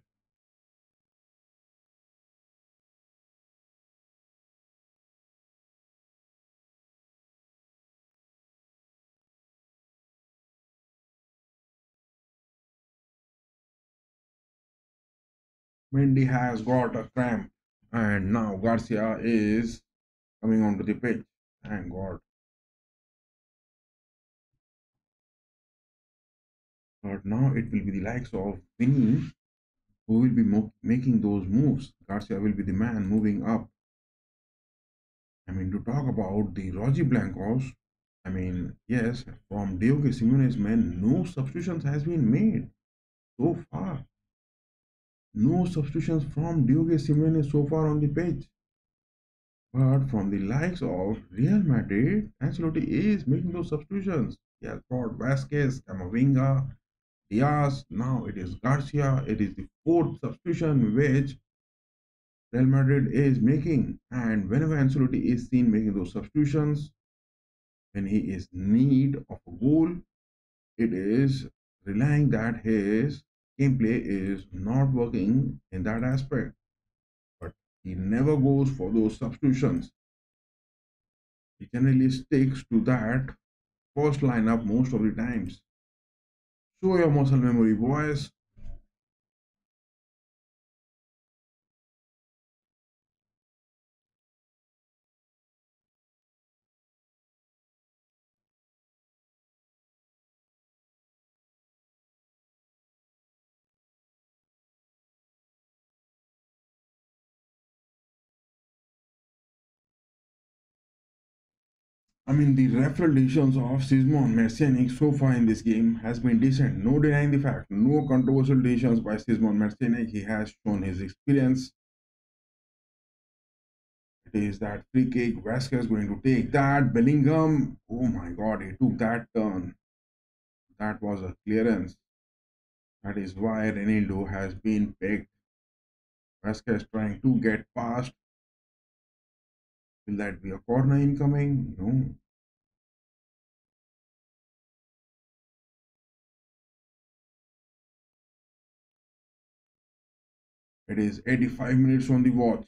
Mendy has got a cramp and now Garcia is coming onto the pitch. Thank God. But now it will be the likes of Vinny who will be making those moves. Garcia will be the man moving up. I mean, to talk about the Rogi Blancos, Yes, from Diogo Simeone's men, no substitutions has been made so far. No substitutions from Diogo Simeone so far on the pitch. But from the likes of Real Madrid, Ancelotti is making those substitutions. He has brought Vasquez, Camavinga, Diaz. Now it is Garcia. It is the fourth substitution which Real Madrid is making. And whenever Ancelotti is seen making those substitutions, when he is in need of a goal, it is relying that his gameplay is not working in that aspect. But he never goes for those substitutions. He generally sticks to that first lineup most of the times. Show your muscle memory, boys. The referral decisions of Sismon Mercianic so far in this game has been decent. No denying the fact. No controversial decisions by Sismon Mercianic. He has shown his experience. It is that free kick. Vasquez going to take that. Bellingham. Oh my god, he took that turn. That was a clearance. That is why Renildo has been picked. Vasquez trying to get past. Will that be a corner incoming? No. It is 85 minutes on the watch.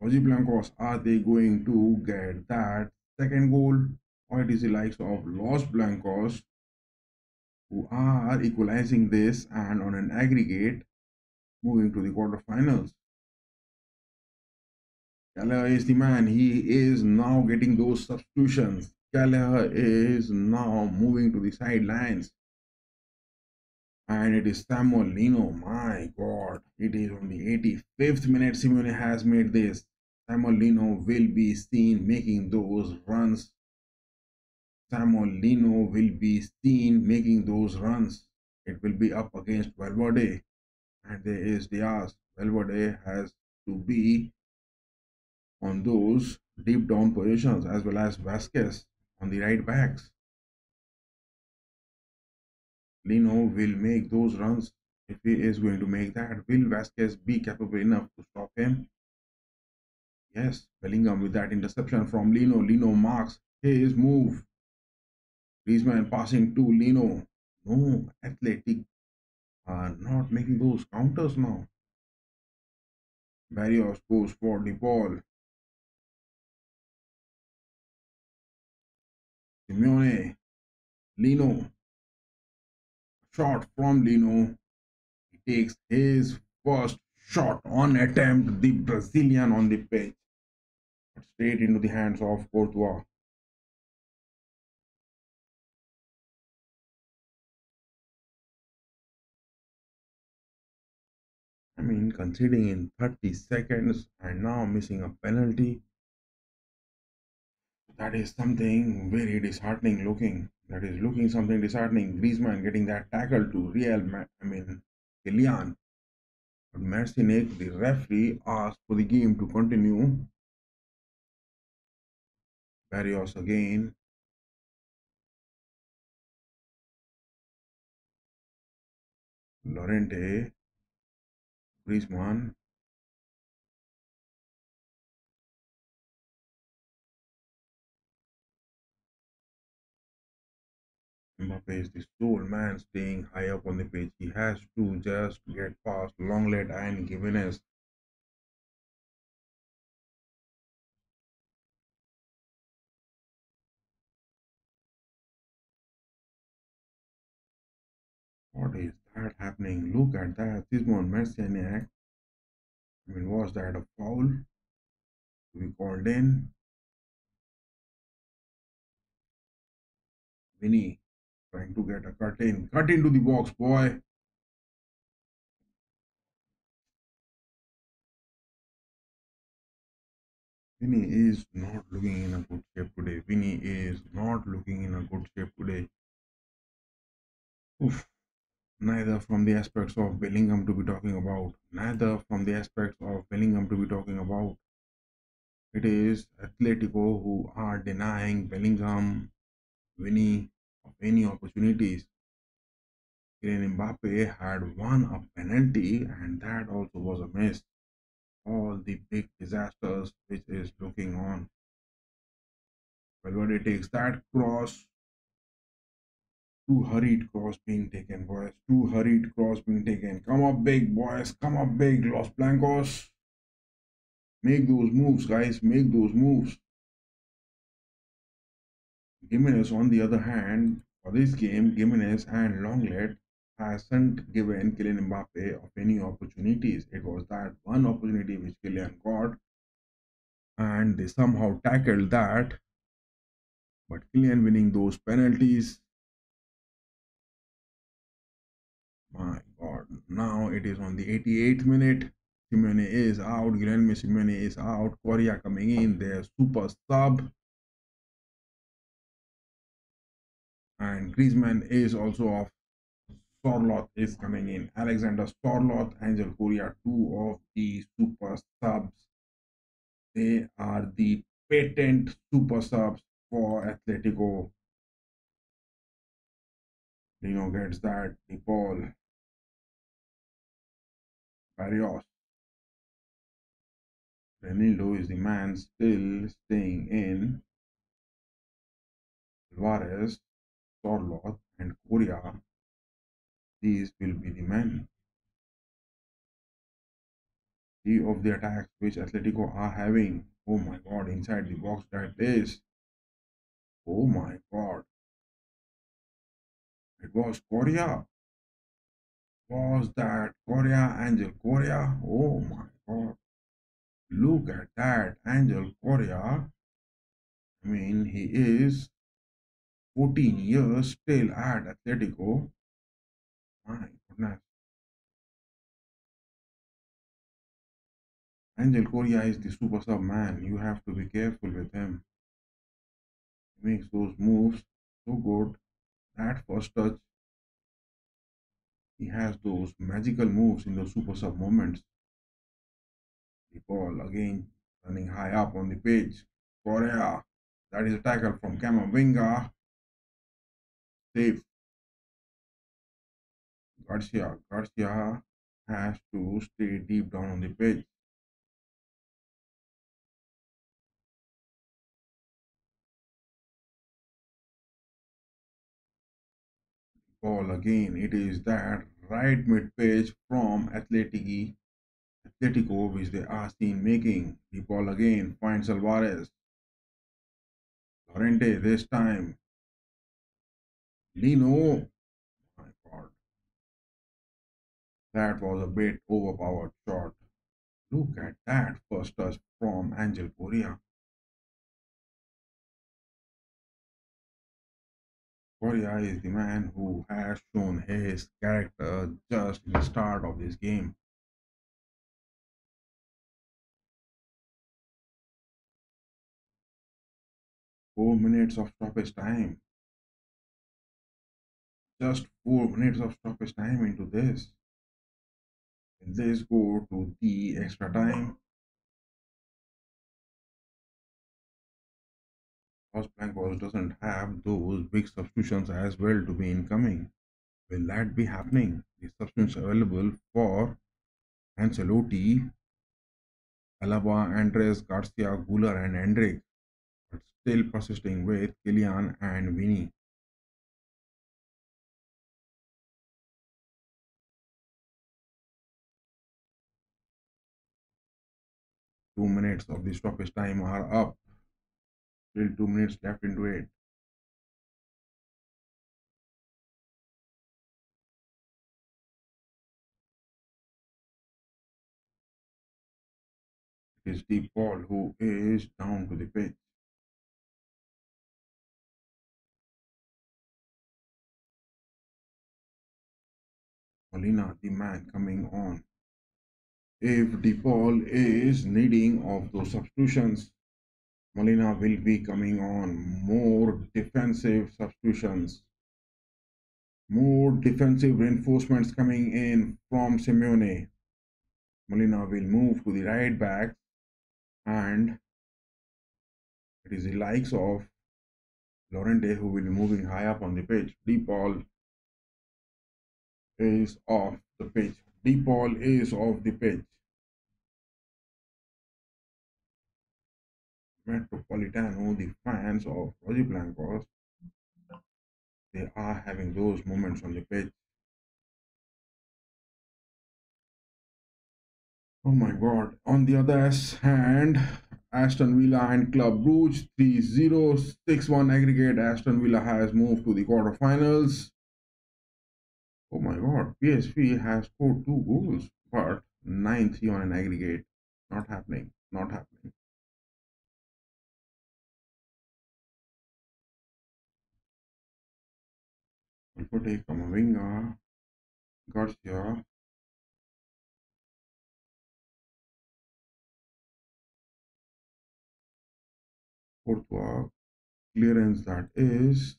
Oji Blancos, are they going to get that second goal? Or it is the likes of Los Blancos who are equalizing this and on an aggregate moving to the quarterfinals. Gallagher is the man. He is now getting those substitutions. Gallagher is now moving to the sidelines. And it is Samuel Lino. My God. It is on the 85th minute. Simeone has made this. Samuel Lino will be seen making those runs. Samuel Lino will be seen making those runs. It will be up against Valverde. And there is Diaz. Valverde has to be on those deep down positions as well as Vasquez on the right backs. Lino will make those runs. If he is going to make that, will Vasquez be capable enough to stop him? Yes, Bellingham with that interception from Lino. Lino marks his move. Griezmann passing to Lino. No, Athletic are not making those counters now. Barrios goes for the ball. Simeone. Lino. Shot from Lino. He takes his first shot on attempt. The Brazilian on the pitch. Straight into the hands of Courtois. Conceding in 30 seconds and now missing a penalty. That is something very disheartening looking. That is looking something disheartening. Griezmann getting that tackle to Kylian. But Marcinic, the referee, asked for the game to continue. Barrios again. Lorente. Griezmann. Mbappe is the sole man staying high up on the pitch. He has to just get past Longlet and Gimenez. What is that happening? Look at that. Simon Marciniak. Was that a foul? We called in. Vinny trying to get a cut in. Cut into the box, boy. Vinny is not looking in a good shape today. Vinny is not looking in a good shape today. Oof. Neither from the aspects of Bellingham to be talking about. Neither from the aspects of Bellingham to be talking about. It is Atletico who are denying Bellingham, Vinny of any opportunities. Kylian Mbappe had won a penalty and that also was a miss. All the big disasters which is looking on. Valverde takes that cross. Too hurried cross being taken, boys. Too hurried cross being taken. Come up big, boys. Come up big. Los Blancos. Make those moves, guys. Make those moves. Gimenez, on the other hand, for this game, Gimenez and Longlet hasn't given Kylian Mbappe of any opportunities. It was that one opportunity which Kylian got, and they somehow tackled that. But Kylian winning those penalties, my God. Now it is on the 88th minute. Simeone is out. Guilherme Simeone is out. Correa coming in. Their super sub. And Griezmann is also off. Sorloth is coming in. Alexander Sorloth, Angel Correa, two of the super subs. They are the patent super subs for Atletico. Lino gets that. The ball. Barrios. Renildo is the man still staying in. Alvarez, Sorloth, and Correa. These will be the men. Three of the attacks which Atletico are having. Oh my God, inside the box that is. Oh my God. It was Correa. Was that Correa, Angel Correa? Oh my God. Look at that, Angel Correa. I mean, he is 14 years still at Atletico. My goodness. Angel Correa is the super sub man. You have to be careful with him. He makes those moves so good. That first touch, he has those magical moves in the super sub moments. The ball again running high up on the pitch. Correa. That is a tackle from Camavinga. Safe. Garcia. Garcia has to stay deep down on the pitch. Ball again. It is that right mid pitch from Atletico, which they are seen making. The ball again finds Alvarez. Lorente this time. Lino. My God. That was a bit overpowered shot. Look at that first touch from Angel Correa. Correa is the man who has shown his character just in the start of this game. 4 minutes of stoppage time. Just 4 minutes of stoppage time into this. And this go to the extra time. Los Blancos doesn't have those big substitutions as well to be incoming. Will that be happening? The substitutions available for Ancelotti, Alaba, Andres, Garcia, Guler, and Hendrik, but still persisting with Kylian and Vinny. 2 minutes of the stoppage time are up. Still 2 minutes left into it. It is Deep Ball who is down to the pitch. Molina, the man coming on. If DePaul is needing of those substitutions, Molina will be coming on. More defensive substitutions, more defensive reinforcements coming in from Simeone. Molina will move to the right back, and it is the likes of Lorente who will be moving high up on the pitch. Deep ball is off the pitch. Deep ball is off the pitch. Metropolitano, the fans of Roger Blancos, they are having those moments on the pitch. Oh my god. On the other hand, Aston Villa and Club Brugge 3-0, 6-1 aggregate. Aston Villa has moved to the quarterfinals. Oh my god. PSV has scored 2 goals, but 9-3 on an aggregate. Not happening. Not happening. Alcote Camavinga, Garcia, Courtois, clearance that is.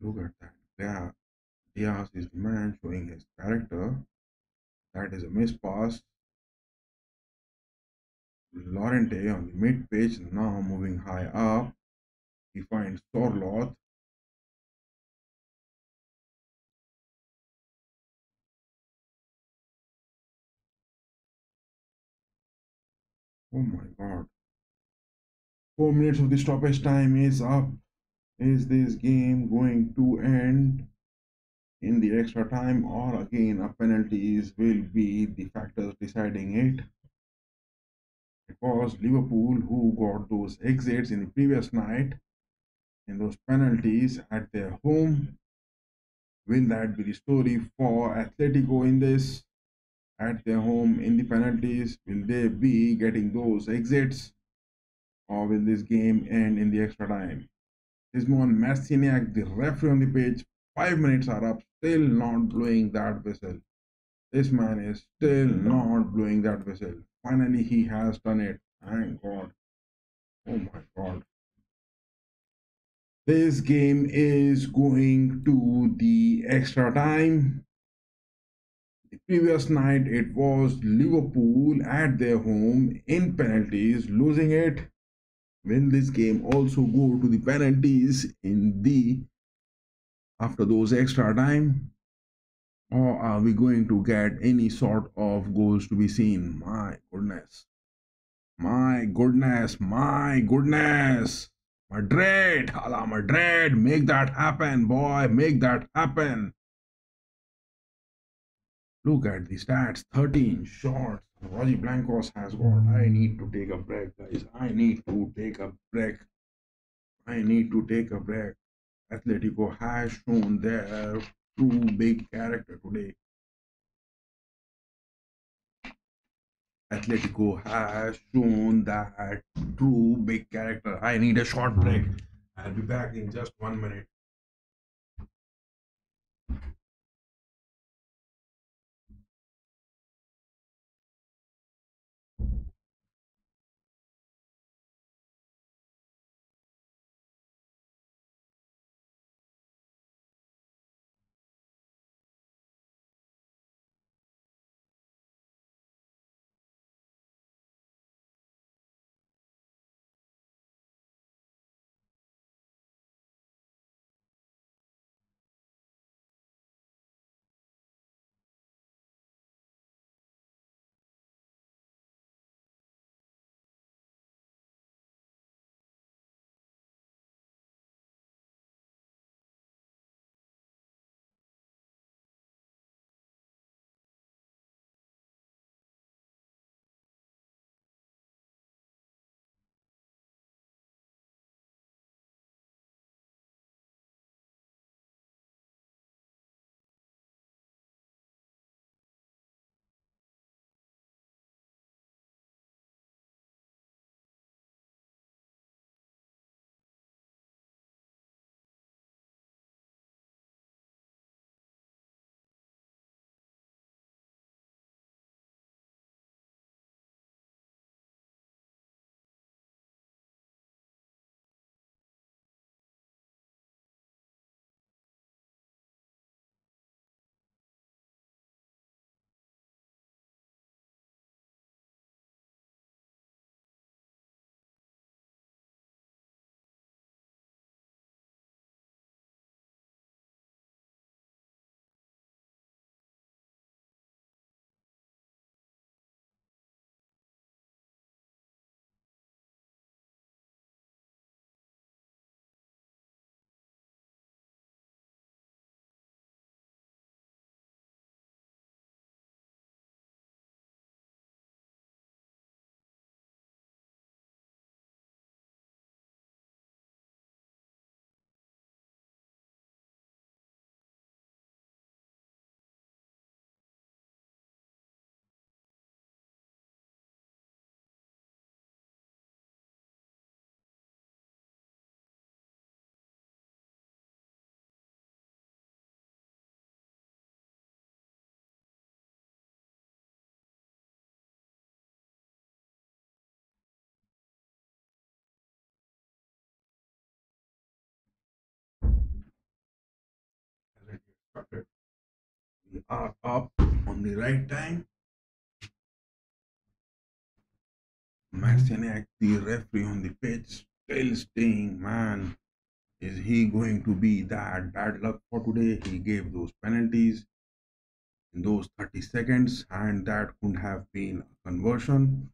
Look at that. Yeah, Diaz is the man showing his character. That is a miss pass. Lorente on the mid pitch, now moving high up. He finds Sorloth. Oh my god. 4 minutes of the stoppage time is up. Is this game going to end in the extra time, or again a penalties will be the factors deciding it? It was Liverpool who got those exits in the previous night in those penalties at their home. Will that be the story for Atletico in this? At their home in the penalties, will they be getting those exits, or will this game end in the extra time? Simon Marciniak, the referee on the pitch, 5 minutes are up, still not blowing that whistle. This man is still not blowing that whistle. Finally, he has done it. Thank God. Oh my God. This game is going to the extra time. The previous night, it was Liverpool at their home in penalties, losing it. Will this game also go to the penalties in the after those extra time, or are we going to get any sort of goals to be seen? My goodness, my goodness, my goodness. Madrid, hala Madrid, make that happen, boy, make that happen. Look at the stats, 13 shots. Roger Blancos has got. I need to take a break, guys. I need to take a break. I need to take a break. Atletico has shown their true big character today. Atletico has shown that true big character. I need a short break. I'll be back in just 1 minute. We are up on the right time. Marcianiak, the referee on the pitch, still staying, man. Is he going to be that bad luck for today? He gave those penalties in those 30 seconds, and that could have been a conversion.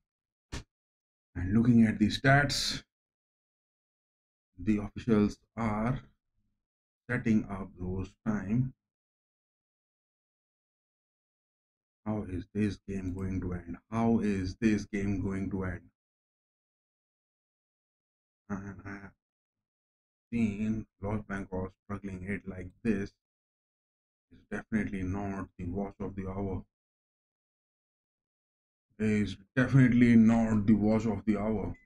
And looking at the stats, the officials are setting up those time. How is this game going to end? How is this game going to end? And I have seen Los Blancos struggling it like this. Is definitely not the watch of the hour. Is definitely not the watch of the hour.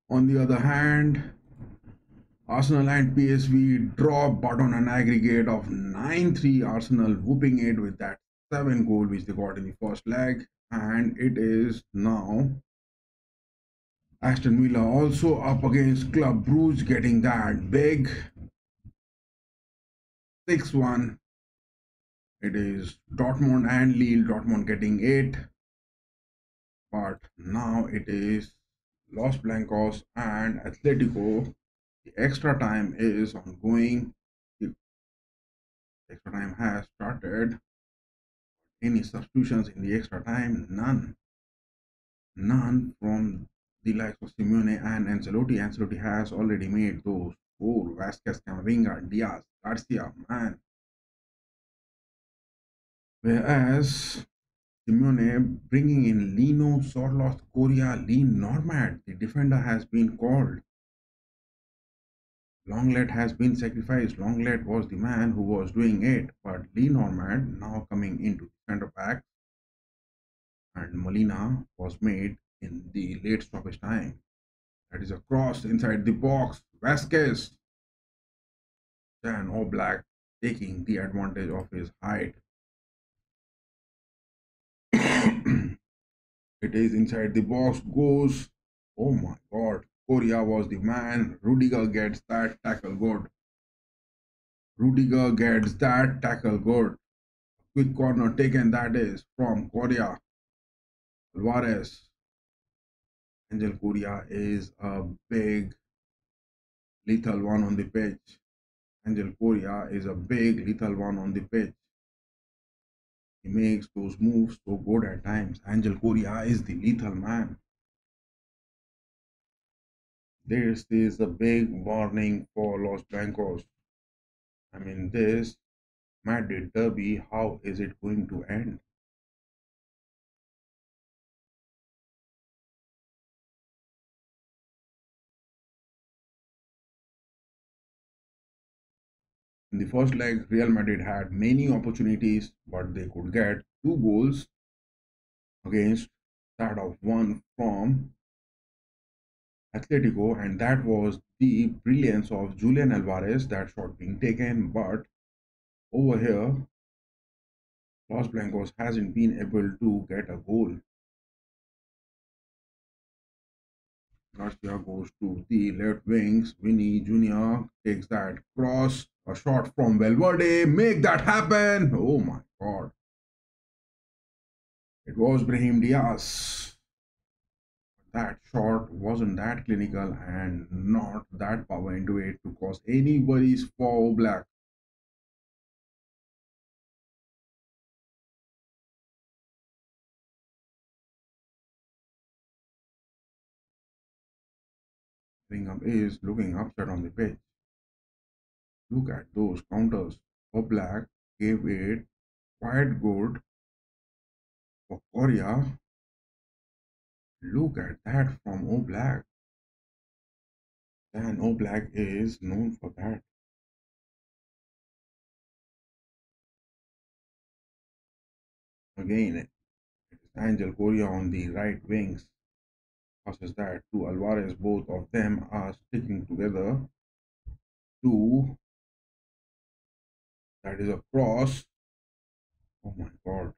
On the other hand, Arsenal and PSV drop but on an aggregate of 9-3. Arsenal whooping it with that 7 goal which they got in the first leg, and it is now Aston Villa also up against Club Brugge getting that big 6-1. It is Dortmund and Lille, Dortmund getting 8, but now it is Los Blancos and Atletico. The extra time is ongoing. The extra time has started. Any substitutions in the extra time? None. None from the likes of Simeone and Ancelotti. Ancelotti has already made those 4. Vasquez, Camavinga, Diaz, Garcia, man. Whereas Simeone bringing in Lino, Sorloth, Coria, Lee Normand, the defender has been called. Longlet has been sacrificed. Longlet was the man who was doing it, but Lee Normand now coming into centre back, and Molina was made in the late stoppage time. That is a cross inside the box. Vasquez, Dan Oblak taking the advantage of his height. It is inside the box, goes. Oh my god. Korea was the man. Rudiger gets that tackle good. Rudiger gets that tackle good. Quick corner taken, that is from Korea. Alvarez. Angel Korea is a big lethal one on the pitch. Angel Korea is a big lethal one on the pitch. He makes those moves so good at times. Angel Korea is the lethal man. This is a big warning for Los Blancos. I mean, this Madrid derby, how is it going to end? In the first leg, Real Madrid had many opportunities, but they could get 2 goals against that of one from Atletico, and that was the brilliance of Julian Alvarez, that shot being taken. But over here, Los Blancos hasn't been able to get a goal. Garcia goes to the left wings. Vinny Jr. takes that cross. A shot from Valverde. Make that happen. Oh my god. It was Brahim Diaz. That shot wasn't that clinical and not that power into it to cause any worries for Black. Bingham is looking upset on the pitch. Look at those counters. For Black gave it quite good for Korea. Look at that from Oblak. And Oblak is known for that. Again, it is Angel Correa on the right wings. Passes that to Alvarez. Both of them are sticking together. To that is a cross. Oh my god.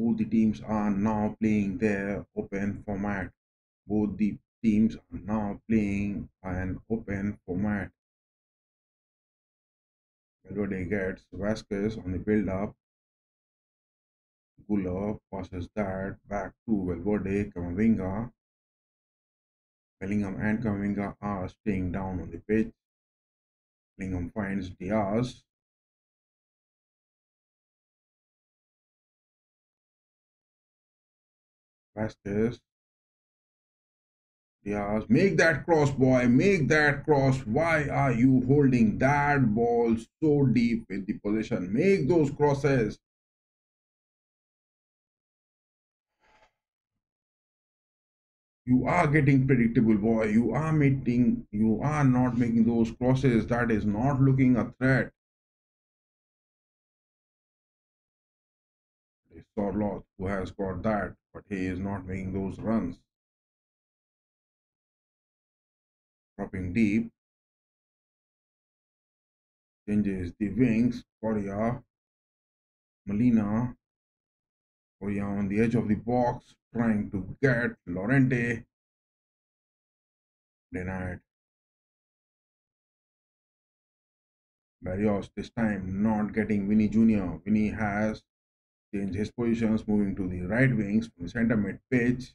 Both the teams are now playing their open format. Both the teams are now playing an open format. Valverde gets Vasquez on the build-up. Guller passes that back to Valverde. Camavinga. Bellingham and Camavinga are staying down on the pitch. Bellingham finds Diaz. Vasquez. Diaz. Make that cross, boy. Make that cross. Why are you holding that ball so deep with the position? Make those crosses. You are getting predictable, boy. You are not making those crosses. That is not looking a threat. It's Sorloth who has got that, but he is not making those runs. Dropping deep, changes the wings. Korea, Molina, Korea on the edge of the box, trying to get Lorente. Denied. Barrios this time not getting Vinny Jr. Vinny has changed his positions, moving to the right wings from the center mid pitch.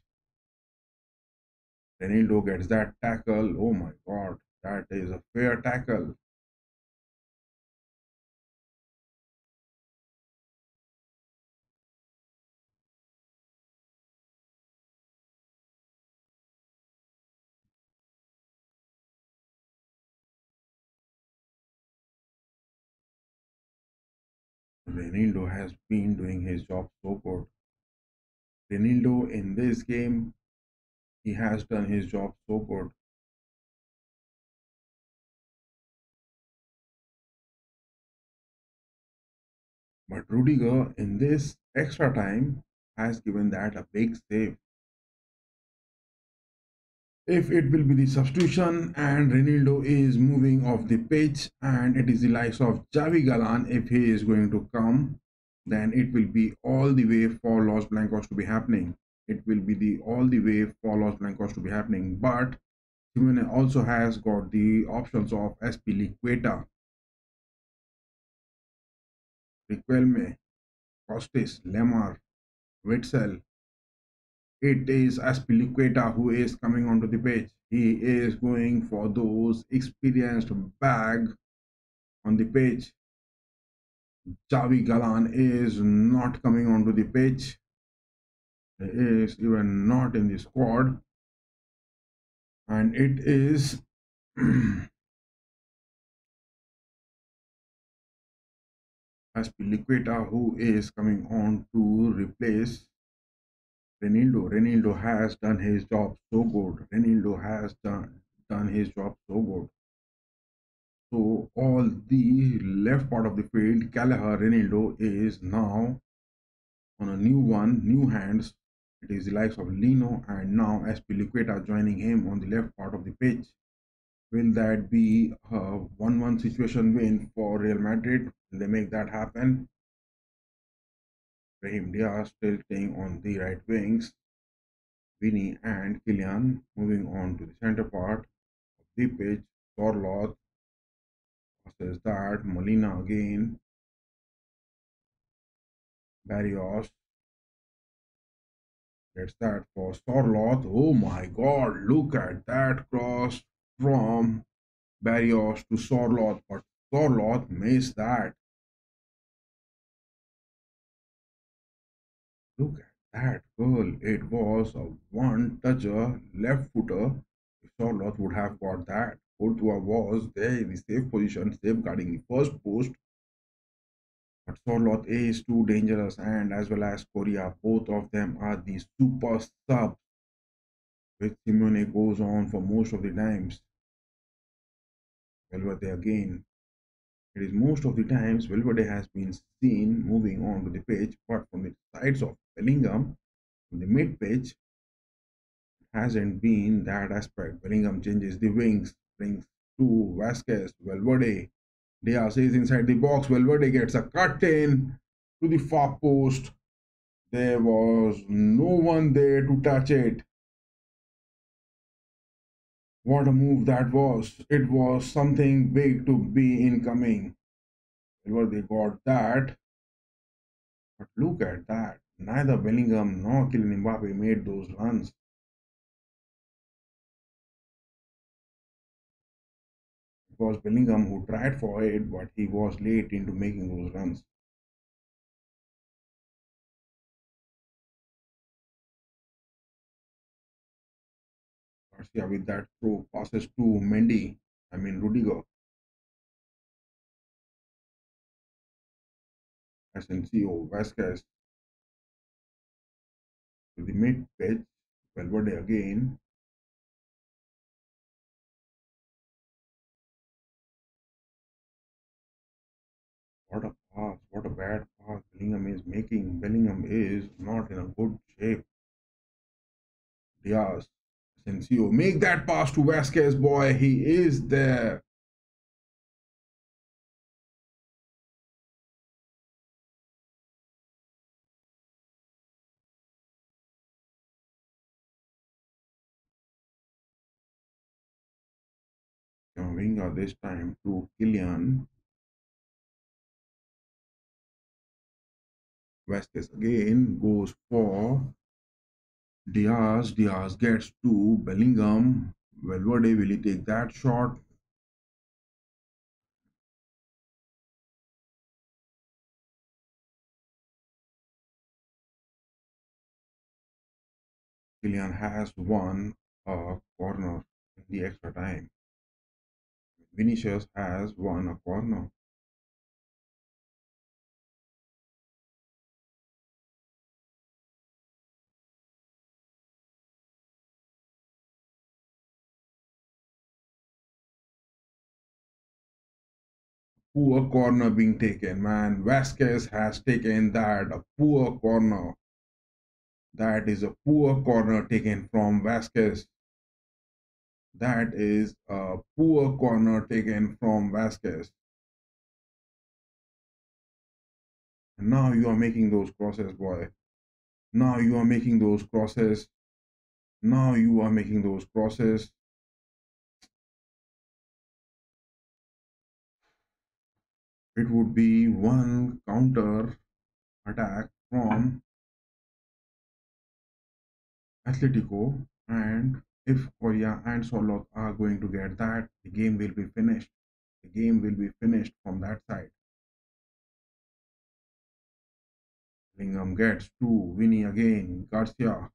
Renildo gets that tackle. Oh my god, that is a fair tackle. Renildo has been doing his job so good. Renildo in this game, he has done his job so good. But Rudiger in this extra time has given that a big save. If it will be the substitution and Renildo is moving off the pitch and it is the likes of Javi Galan, if he is going to come, then it will be all the way for Los Blancos to be happening. It will be the all the way for Los Blancos to be happening. But Simeone also has got the options of Espilicueta, Riquelme, Costis, Lemar, Witzel. It is Aspilicueta who is coming onto the pitch. He is going for those experienced bag on the pitch. Javi Galan is not coming onto the pitch. He is even not in the squad. And it is Aspilicueta who is coming on to replace Renildo. Renildo has done his job so good. Renildo has done his job so good. So all the left part of the field, Gallagher, Renildo is now on a new one, new hands. It is the likes of Lino and now Espilicueta joining him on the left part of the pitch. Will that be a 1-1 situation win for Real Madrid? Will they make that happen? Brahim Diaz still staying on the right wings. Vinny and Kylian moving on to the center part of the pitch. Sorloth says that. Molina again. Barrios gets that for Sorloth. Oh my god, look at that cross from Barrios to Sorloth, but Sorloth missed that. Look at that goal. It was a one-toucher left footer. If Sorloth would have got that, Courtois was there in the safe position, safeguarding the first post. But Sorloth is too dangerous, and as well as Korea, both of them are the super subs, which Simeone goes on for most of the times. Valverde again. It is most of the times Valverde has been seen moving on to the pitch, but from the sides of Bellingham, from the mid pitch, hasn't been that aspect. Bellingham changes the wings, brings to Vasquez, Valverde. Diaz is inside the box. Valverde gets a cut in to the far post. There was no one there to touch it. What a move that was. It was something big to be incoming. Well, they got that. But look at that. Neither Bellingham nor Kylian Mbappe made those runs. It was Bellingham who tried for it, but he was late into making those runs. Garcia with that throw passes to Mendy. I mean Rudiger. Asensio, Vasquez to the mid pitch. Valverde again. What a pass. What a bad pass Bellingham is making. Bellingham is not in a good shape. Diaz. Asensio. Make that pass to Vasquez, boy. He is there. Camavinga this time to Kylian. Vasquez again goes for Diaz. Diaz gets to Bellingham. Valverde, will he take that shot? Kylian has won a corner in the extra time. Vinicius has won a corner. Poor corner being taken, man. Vasquez has taken that. A poor corner. That is a poor corner taken from Vasquez. That is a poor corner taken from Vasquez. And now you are making those crosses, boy. Now you are making those crosses. Now you are making those crosses. It would be one counter attack from Atletico, and if Korea and Solot are going to get that, the game will be finished. The game will be finished from that side. Bellingham gets to Vinny again. Garcia,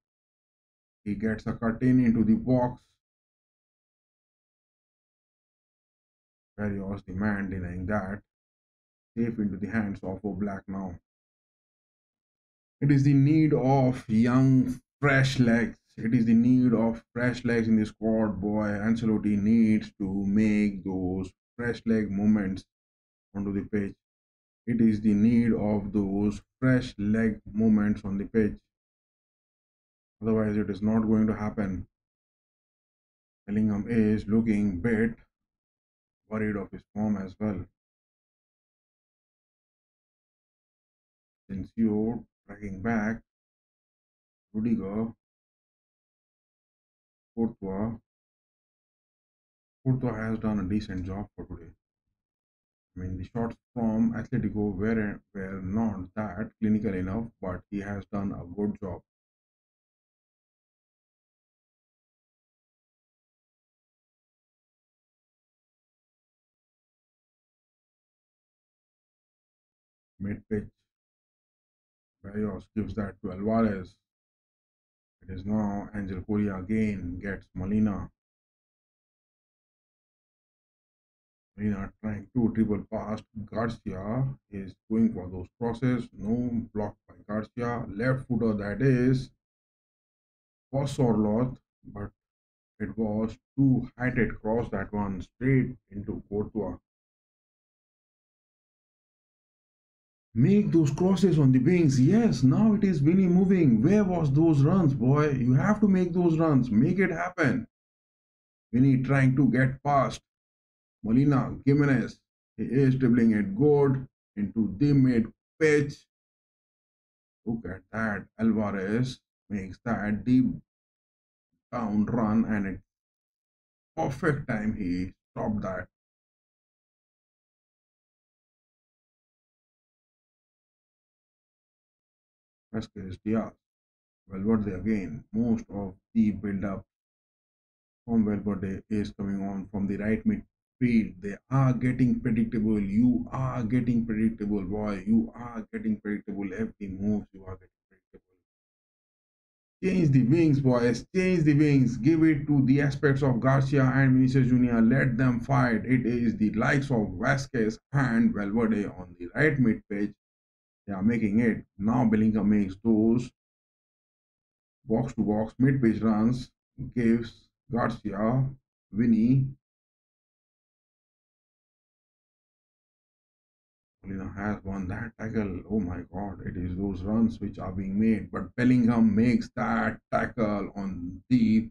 he gets a cut in into the box. Barrios the man denying that. Safe into the hands of Oblak now. It is the need of young, fresh legs. It is the need of fresh legs in the squad, boy. Ancelotti needs to make those fresh leg movements onto the pitch. It is the need of those fresh leg movements on the pitch. Otherwise, it is not going to happen. Bellingham is looking bit worried of his form as well. Sensio tracking back. Rudiger. Courtois. Courtois has done a decent job for today. I mean, the shots from Atletico were not that clinical enough, but he has done a good job. Mid pitch, Barrios gives that to Alvarez. It is now Angel Correa again gets Molina. Molina trying to dribble past Garcia is going for those crosses. No block by Garcia. Left footer that is for Sorloth, but it was too heighted cross that one straight into Courtois. Make those crosses on the wings. Yes, now it is Vinny moving. Where was those runs, boy? You have to make those runs. Make it happen. Vinny trying to get past Molina, Jimenez. He is dribbling it good into the mid pitch. Look at that. Alvarez makes that deep down run and it's perfect time he stopped that. Vasquez Diaz. Valverde again. Most of the build up from Valverde is coming on from the right midfield. They are getting predictable. You are getting predictable, boy. You are getting predictable. Every moves you are getting predictable. Change the wings, boys. Change the wings. Give it to the aspects of Garcia and Vinicius Jr. Let them fight. It is the likes of Vasquez and Valverde on the right mid pitch. They are making it. Now Bellingham makes those box to box mid pitch runs. Gives Garcia, Vinny. Molina has won that tackle. Oh my god, it is those runs which are being made. But Bellingham makes that tackle on the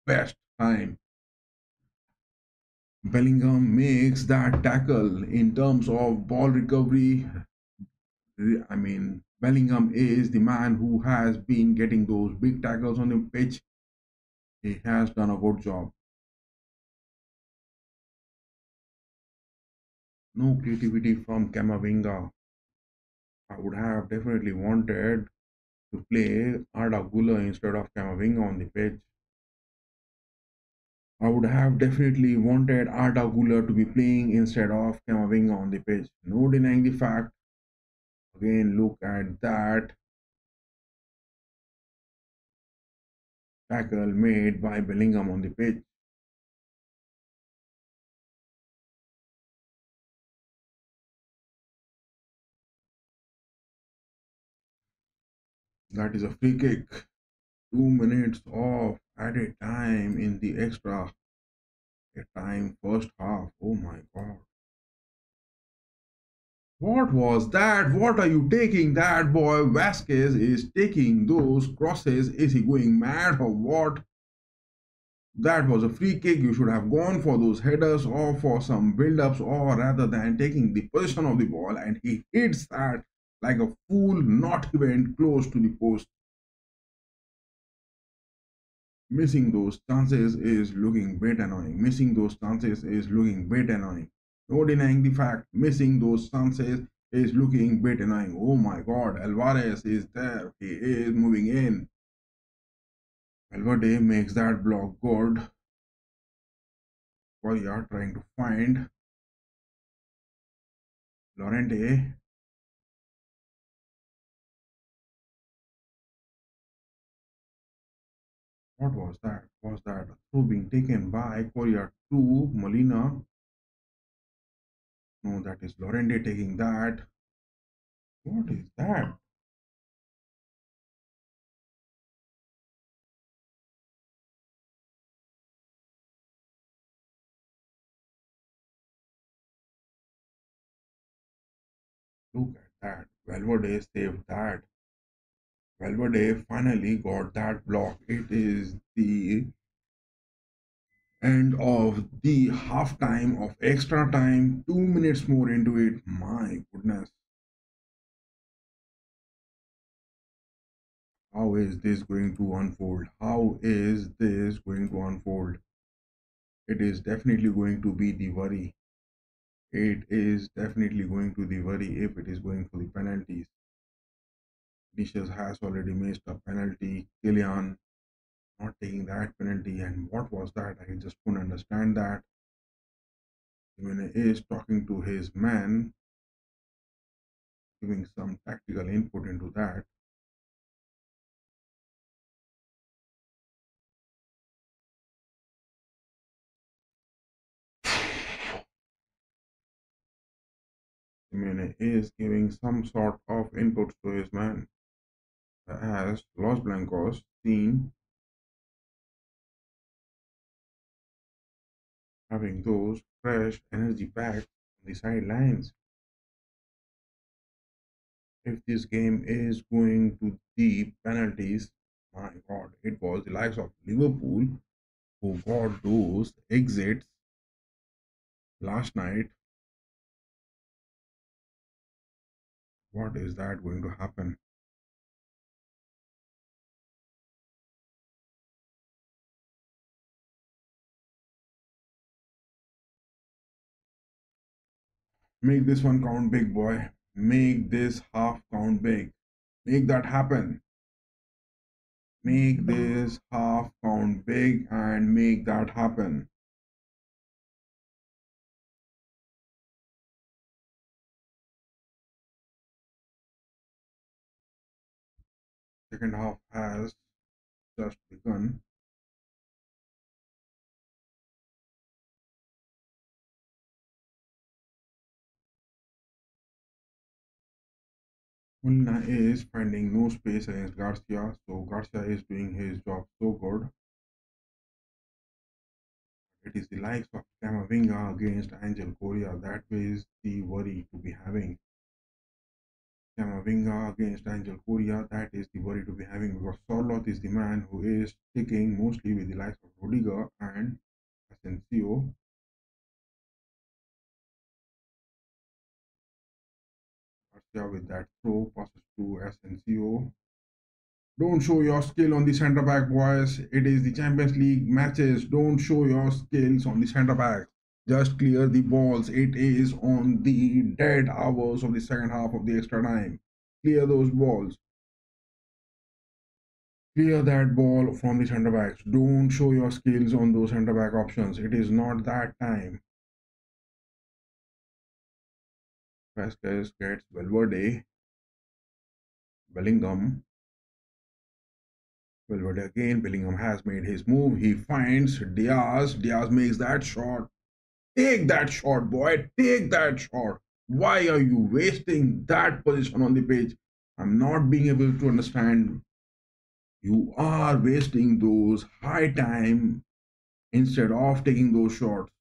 best time. Bellingham makes that tackle in terms of ball recovery. I mean, Bellingham is the man who has been getting those big tackles on the pitch. He has done a good job. No creativity from Camavinga. I would have definitely wanted to play Arda Güler instead of Camavinga on the pitch. I would have definitely wanted Arda Güler to be playing instead of Camavinga on the pitch. No denying the fact. Again, look at that tackle made by Bellingham on the pitch. That is a free kick. 2 minutes off added time in the extra time first half. Oh my god. What was that? What are you taking that boy? Vasquez is taking those crosses. Is he going mad or what? That was a free kick. You should have gone for those headers or for some build-ups or rather than taking the position of the ball and he hits that like a fool, not even close to the post. Missing those chances is looking bit annoying. Missing those chances is looking bit annoying. No denying the fact, missing those chances is looking bit annoying. Oh my god, Alvarez is there. He is moving in. Valverde makes that block good. Korea trying to find Lorente. What was that? Was that a throw being taken by Korea to Molina? No, that is Lorente taking that. What is that? Look at that. Valverde saved that. Valverde finally got that block. It is the end of the half time of extra time. 2 minutes more into it. My goodness. How is this going to unfold? How is this going to unfold? It is definitely going to be the worry. It is definitely going to the worry if it is going for the penalties. Vinicius has already missed a penalty. Kylian not taking that penalty. And what was that? I just couldn't understand that. When he is talking to his man, giving some tactical input into that. Jimenez is giving some sort of input to his man. As Los Blancos seen having those fresh energy back on the sidelines. If this game is going to the penalties, my god, it was the likes of Liverpool who got those exits last night. What is that going to happen? Make this one count big, boy. Make this half count big. Make that happen. Make this half count big and make that happen. Second half has just begun. Molina is finding no space against Garcia, so Garcia is doing his job so good. It is the likes of Camavinga against Angel Correa that is the worry to be having. Camavinga against Angel Correa, that is the worry to be having because Sorloth is the man who is sticking mostly with the likes of Rudiger and Asensio. Garcia with that throw passes to Asensio. Don't show your skill on the centre back, boys. It is the Champions League matches. Don't show your skills on the centre back. Just clear the balls. It is on the dead hours of the second half of the extra time. Clear those balls. Clear that ball from the centre backs. Don't show your skills on those centre back options. It is not that time. Vasquez gets Valverde. Bellingham. Valverde again. Bellingham has made his move. He finds Diaz. Diaz makes that shot. Take that shot, boy. Take that shot. Why are you wasting that position on the pitch? I'm not being able to understand. You are wasting those high time instead of taking those shots.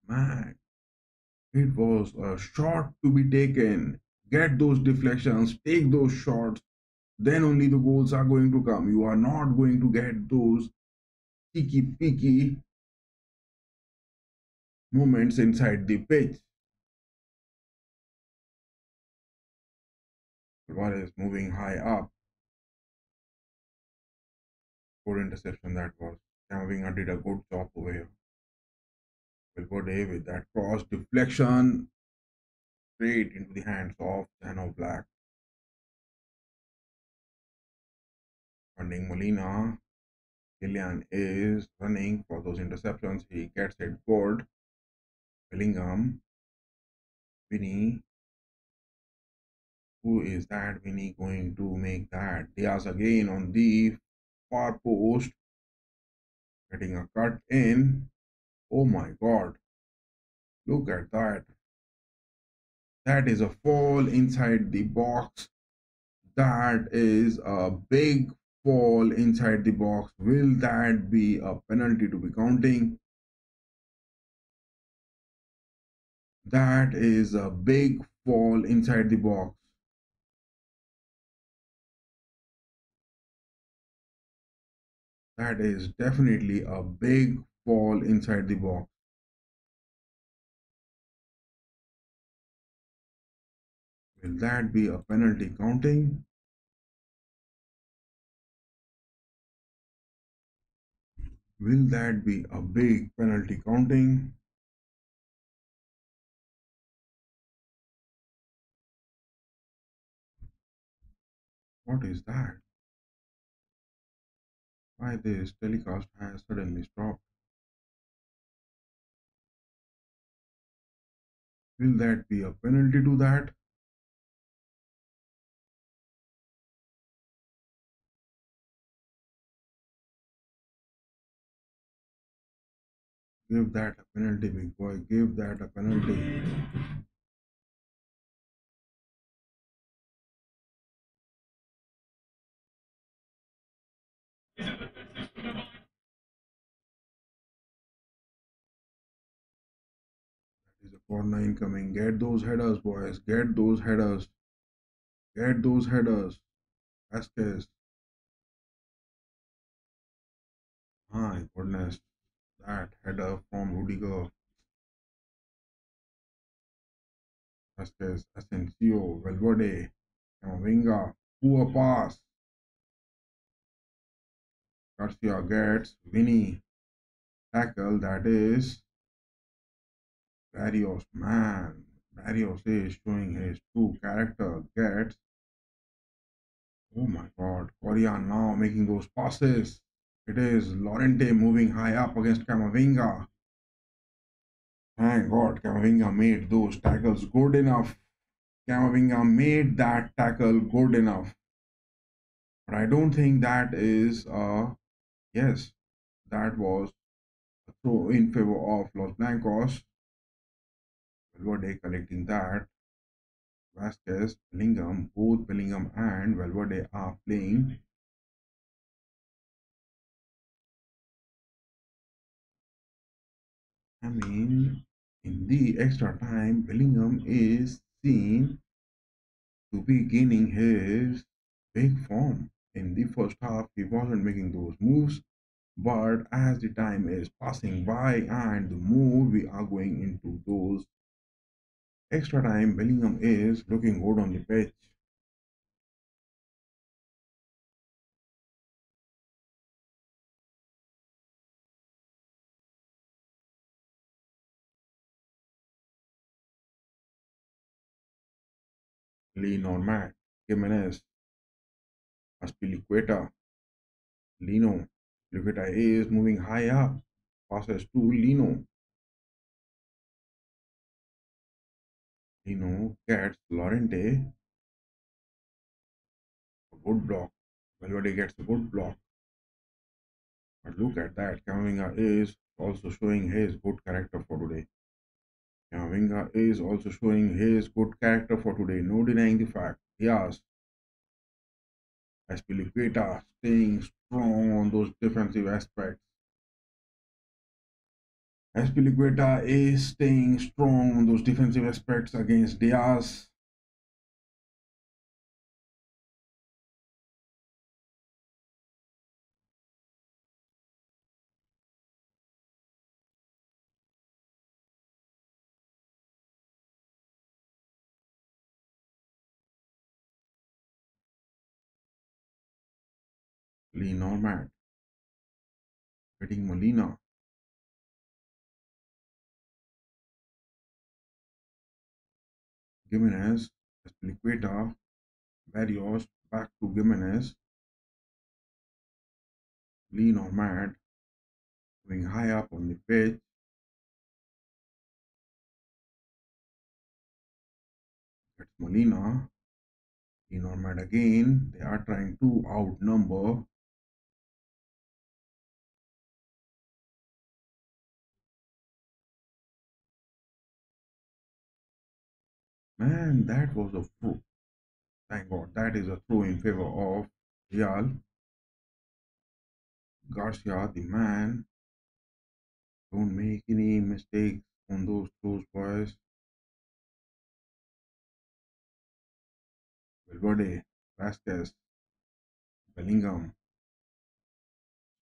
Man, it was a shot to be taken. Get those deflections, take those shots. Then only the goals are going to come. You are not going to get those cheeky peeky moments inside the pitch. Alvarez moving high up. Good interception that was. Camavinga did a good job over here. Valverde with that cross deflection straight into the hands of Jano Black. Funding Molina. Kylian is running for those interceptions. He gets it good. Bellingham. Vinny. Who is that Vinny going to make that? Diaz again on the far post. Getting a cut in. Oh my god. Look at that. That is a fall inside the box. That is a big fall inside the box. Will that be a penalty to be counting? That is a big fall inside the box. That is definitely a big fall inside the box. Will that be a penalty counting? Will that be a big penalty counting? What is that? Why this telecast has suddenly stopped? Will that be a penalty to that? Give that a penalty, big boy. Give that a penalty. That is a corner incoming. Get those headers, boys. Get those headers. Get those headers. Vasquez. My goodness. That header from Rudiger. Vasquez. Asensio. Valverde. Camavinga. Poor pass. Garcia gets Vinny. Tackle. That is Barrios, man. Barrios is showing his true character. Gets, oh my god, Korea now making those passes. It is Lorente moving high up against Camavinga. Thank God Camavinga made those tackles good enough. Camavinga made that tackle good enough. But I don't think that is yes, that was a throw in favor of Los Blancos. Valverde collecting that. Vasquez, Bellingham, both Bellingham and Valverde are playing. I mean, in the extra time, Bellingham is seen to be gaining his big form. In the first half, he wasn't making those moves, but as the time is passing by and the more we are going into those extra time, Bellingham is looking good on the pitch. Lee Normat, Jimenez, Aspilicueta, Lino. Aspilicueta is moving high up. Passes to Lino. Lino gets Lorente. A good block. Valverde gets a good block. But look at that. Camavinga is also showing his good character for today. Camavinga is also showing his good character for today. No denying the fact. Yes, Aspilicueta staying strong on those defensive aspects. Aspilicueta is staying strong on those defensive aspects against Diaz. Lee Normat getting Molina. Gimenez, Aspilicueta, Barrios, back to Gimenez. Lee Normat going high up on the pitch. That's Molina. Lee Normat again. They are trying to outnumber. Man, that was a throw. Thank God, that is a throw in favor of Real. Garcia, the man. Don't make any mistakes on those throws, boys. Valverde, Vasquez, Bellingham.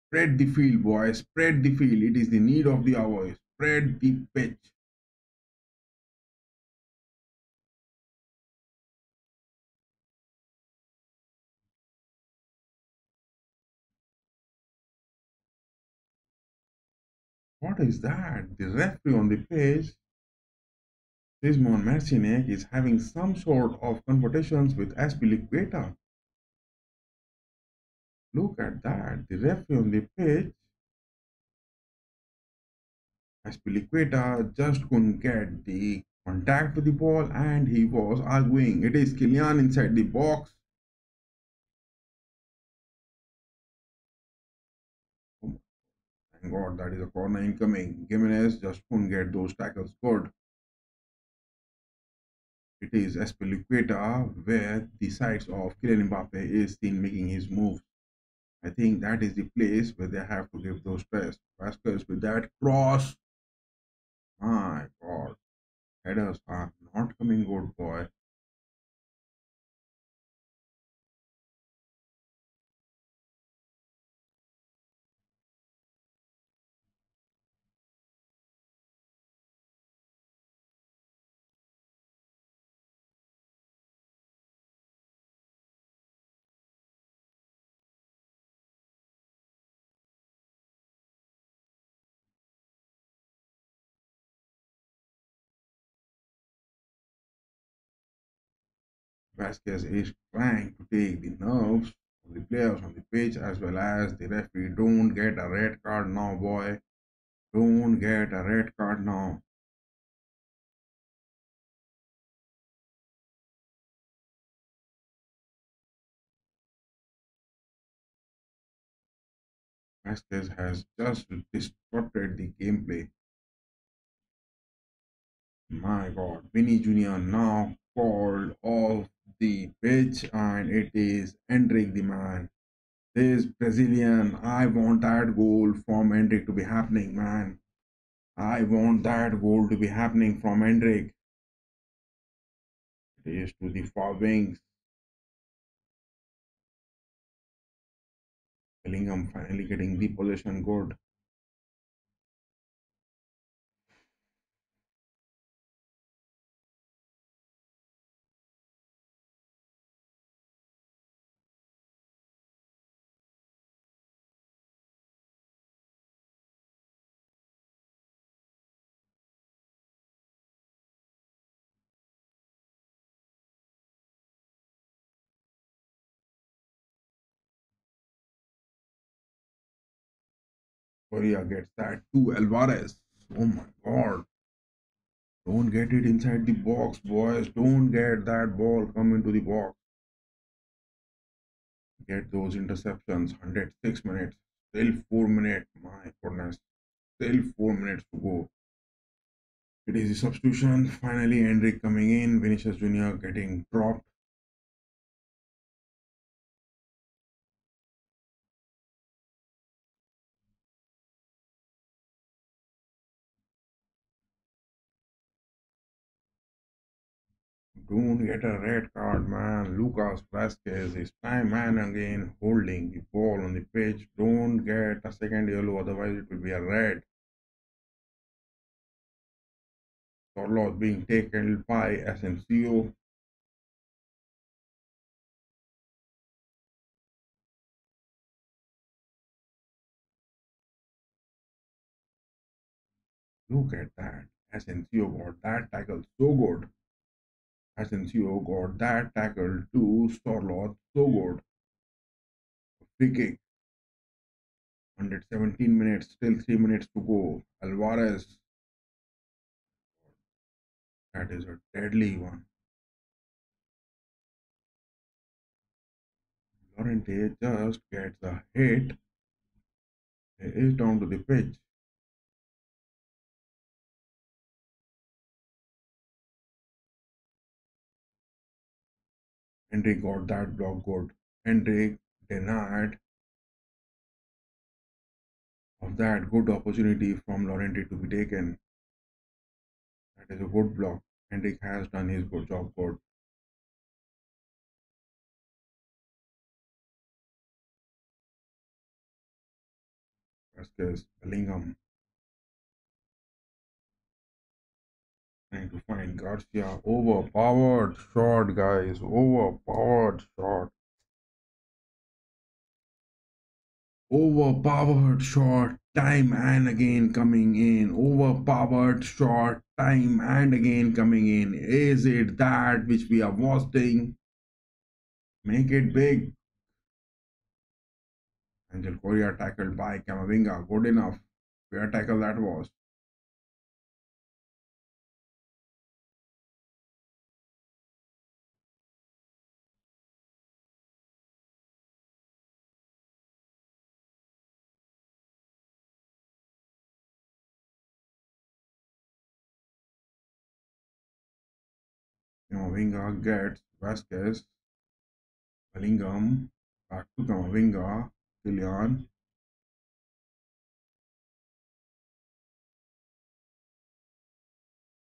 Spread the field, boys. Spread the field. It is the need of the hour. Spread the pitch. What is that? The referee on the pitch, Simon Marcinek, is having some sort of confrontations with Aspilicueta. Look at that. The referee on the pitch, Aspilicueta, just couldn't get the contact with the ball and he was arguing. It is Kylian inside the box. Oh, thank God, that is a corner incoming. Jimenez just couldn't get those tackles good. It is Aspilicueta where the sides of Kylian Mbappe is seen making his moves. I think that is the place where they have to give those tests. Vasquez with that cross. My God, headers are not coming good, boy. Vasquez is trying to take the nerves of the players on the pitch as well as the referee. Don't get a red card now, boy. Don't get a red card now. Vasquez has just disrupted the gameplay. My God, Vinny Jr. now called off the pitch, and it is Endrick the man. This Brazilian, I want that goal from Endrick to be happening, man. I want that goal to be happening from Endrick. It is to the far wings. Bellingham finally getting the possession good. Korea gets that to Alvarez. Oh my God. Don't get it inside the box, boys. Don't get that ball come into the box. Get those interceptions. 106 minutes. Still 4 minutes. My goodness. Still 4 minutes to go. It is the substitution. Finally, Hendrick coming in. Vinicius Jr. getting dropped. Don't get a red card, man. Lucas Vasquez is time man again holding the ball on the pitch. Don't get a second yellow, otherwise it will be a red. Torlos being taken by Asensio. Look at that. Asensio got that tackle so good. Asensio got that tackle to Sorloth so good. Free kick. 117 minutes, still 3 minutes to go. Alvarez, that is a deadly one. Lorente just gets a hit. He is down to the pitch. Hendrick got that block good. Hendrick denied of that good opportunity from Lorente to be taken. That is a good block. Hendrick has done his good job good. Vasquez, Bellingham trying to find Garcia. Overpowered shot, guys. Overpowered shot. Overpowered shot. Time and again coming in. Overpowered shot. Time and again coming in. Is it that which we are watching? Make it big. Angel Correa tackled by Camavinga. Good enough. Where tackle that was. Camavinga gets Vasquez. Bellingham. Back to Camavinga. Kylian.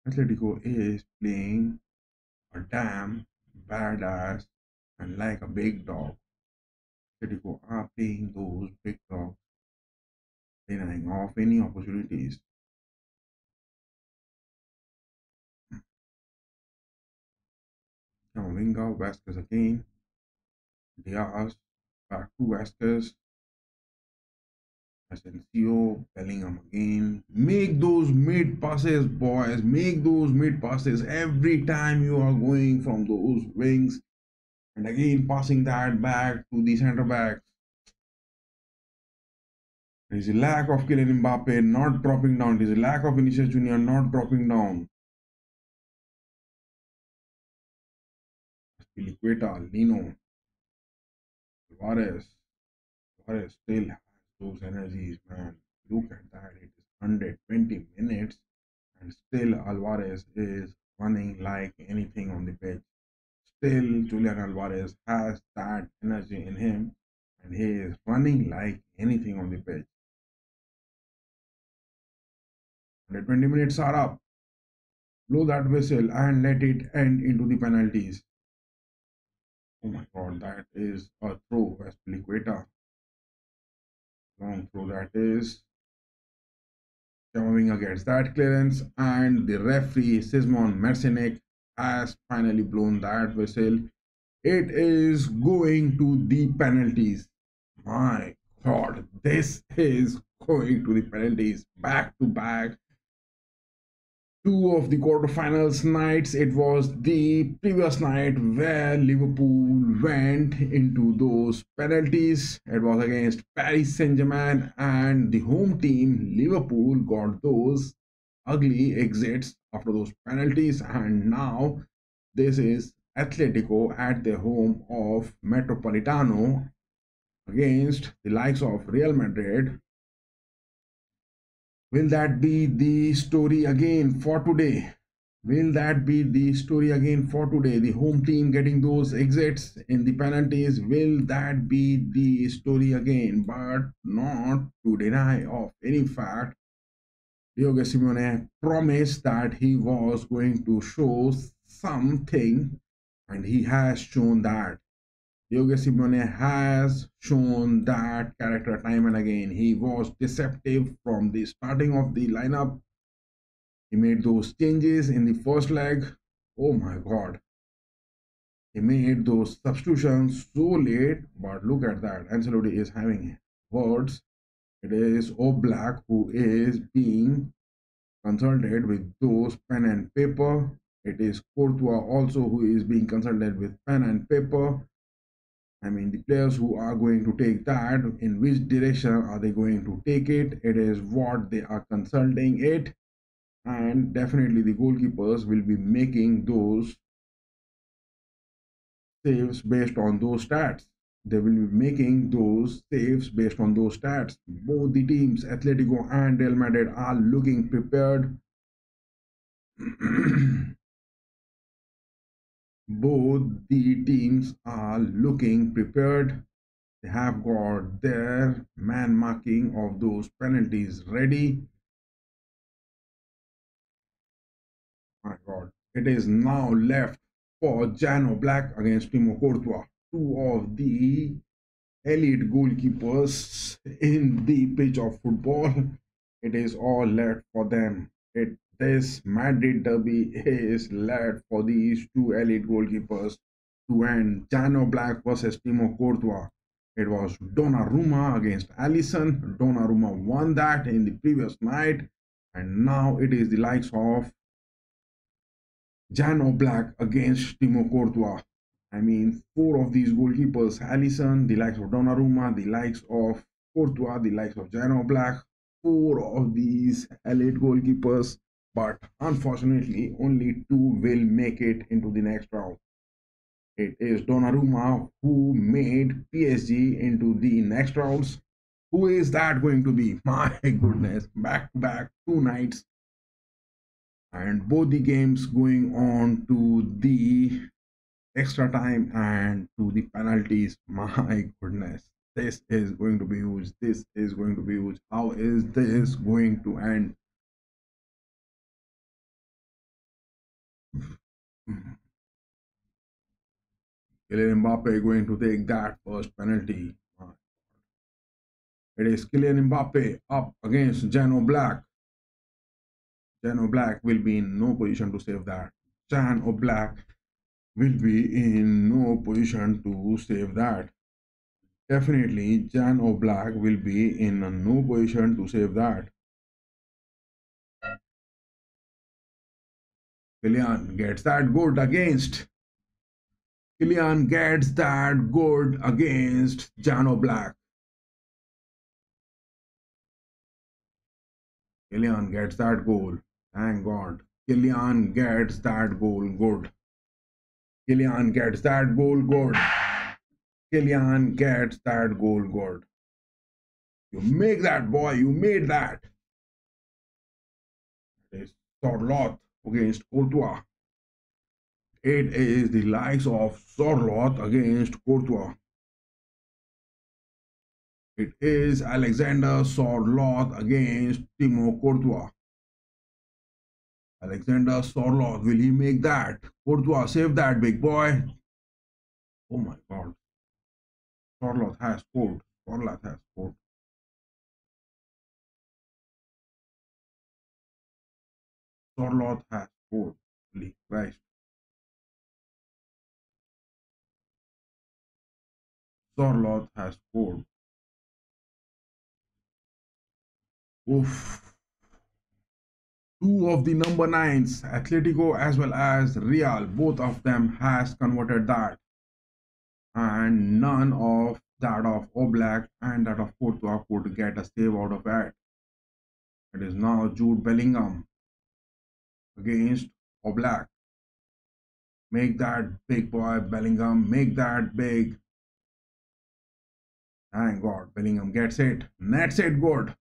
Atletico is playing a damn badass and like a big dog. Atletico are playing those big dogs, denying off any opportunities. Camavinga, Vasquez again. Diaz. Back to Vasquez. Asensio, Bellingham again. Make those mid passes, boys. Make those mid passes every time you are going from those wings. And again, passing that back to the centre back. There is a lack of Kylian Mbappe not dropping down. There is a lack of Vinicius Junior not dropping down. Liqueta, Lino, Alvarez. Alvarez still has those energies, man. Look at that. It is 120 minutes and still Alvarez is running like anything on the pitch. Still, Julian Alvarez has that energy in him and he is running like anything on the pitch. 120 minutes are up. Blow that whistle and let it end into the penalties. Oh my god, that is a throw as Peliqueta. Long throw that is. Camavinga gets that clearance and the referee Simon Mercenek has finally blown that whistle. It is going to the penalties. My god, this is going to the penalties back to back. Two of the quarterfinals nights. It was the previous night where Liverpool went into those penalties. It was against Paris Saint-Germain and the home team Liverpool got those ugly exits after those penalties, and now this is Atletico at the home of Metropolitano against the likes of Real Madrid. Will that be the story again for today? Will that be the story again for today? The home team getting those exits in the penalties. Will that be the story again? But not to deny of any fact, Diego Simeone promised that he was going to show something, and he has shown that. Diego Simeone has shown that character time and again. He was deceptive from the starting of the lineup. He made those changes in the first leg. Oh my god. He made those substitutions so late, but look at that. Ancelotti is having words. It is Oblak who is being consulted with those pen and paper. It is Courtois also who is being consulted with pen and paper. I mean, the players who are going to take that, in which direction are they going to take it? It is what they are consulting it. And definitely the goalkeepers will be making those saves based on those stats. They will be making those saves based on those stats. Both the teams, Atletico and Real Madrid, are looking prepared. Both the teams are looking prepared. They have got their man marking of those penalties ready. My god, it is now left for Jan Oblak against Timo Courtois, two of the elite goalkeepers in the pitch of football. It is all left for them. This Madrid derby is left for these two elite goalkeepers to end. Jan Oblak versus Timo Courtois. It was Donnarumma against Alisson. Donnarumma won that in the previous night, and now it is the likes of Jan Oblak against Timo Courtois. I mean, four of these goalkeepers, Alisson, the likes of Donnarumma, the likes of Courtois, the likes of Jan Oblak, four of these elite goalkeepers, but unfortunately, only two will make it into the next round. It is Donnarumma who made PSG into the next rounds. Who is that going to be? My goodness, back to back, two nights and both the games going on to the extra time and to the penalties. My goodness, this is going to be huge. This is going to be huge. How is this going to end? Kylian Mbappe going to take that first penalty. It is Kylian Mbappe up against Jan Oblak. Jan Oblak will be in no position to save that. Jan Oblak will be in no position to save that. Definitely, Jan Oblak will be in no position to save that. Kylian gets that good against Kylian gets that good against Jano Black. Kylian gets that goal. Thank God. Kylian gets that goal good. Kylian gets that goal good. Kylian gets that goal good. You make that, boy. You made that. It's Sorloth against Courtois. It is the likes of Sorloth against Courtois. It is Alexander Sorloth against Timo Courtois. Alexander Sorloth, will he make that? Courtois, save that, big boy. Oh my God. Sorloth has scored. Sorloth has scored. Sorloth has scored. Holy Christ. Sorloth has scored. Oof. Two of the number nines, Atletico as well as Real, both of them has converted that. And none of that of Oblak and that of Courtois could get a save out of it. It is now Jude Bellingham against Oblak. Make that big, boy, Bellingham. Make that big. Thank God, Bellingham gets it. Nets it good.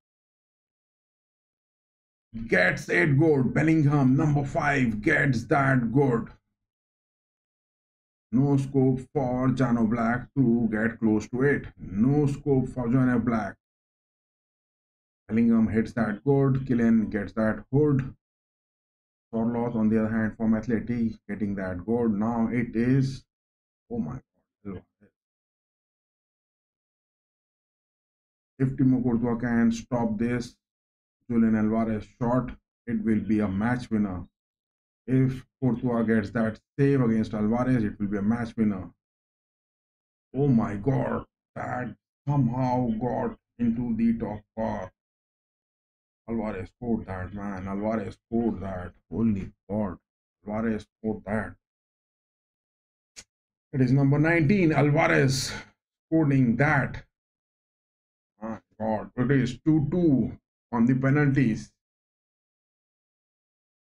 Gets it good. Bellingham, number 5, gets that good. No scope for Jano Black to get close to it. No scope for Jano Black. Bellingham hits that good. Kylian gets that hood. Sorloth, on the other hand, from Atleti, getting that good. Now it is, oh my God. If Timo Courtois can stop this Julian Alvarez shot, it will be a match winner. If Courtois gets that save against Alvarez, it will be a match winner. Oh my God, that somehow got into the top bar. Alvarez scored that, man. Alvarez scored that. Holy God. Alvarez scored that. It is number 19, Alvarez scoring that. My God, it is 2-2 on the penalties.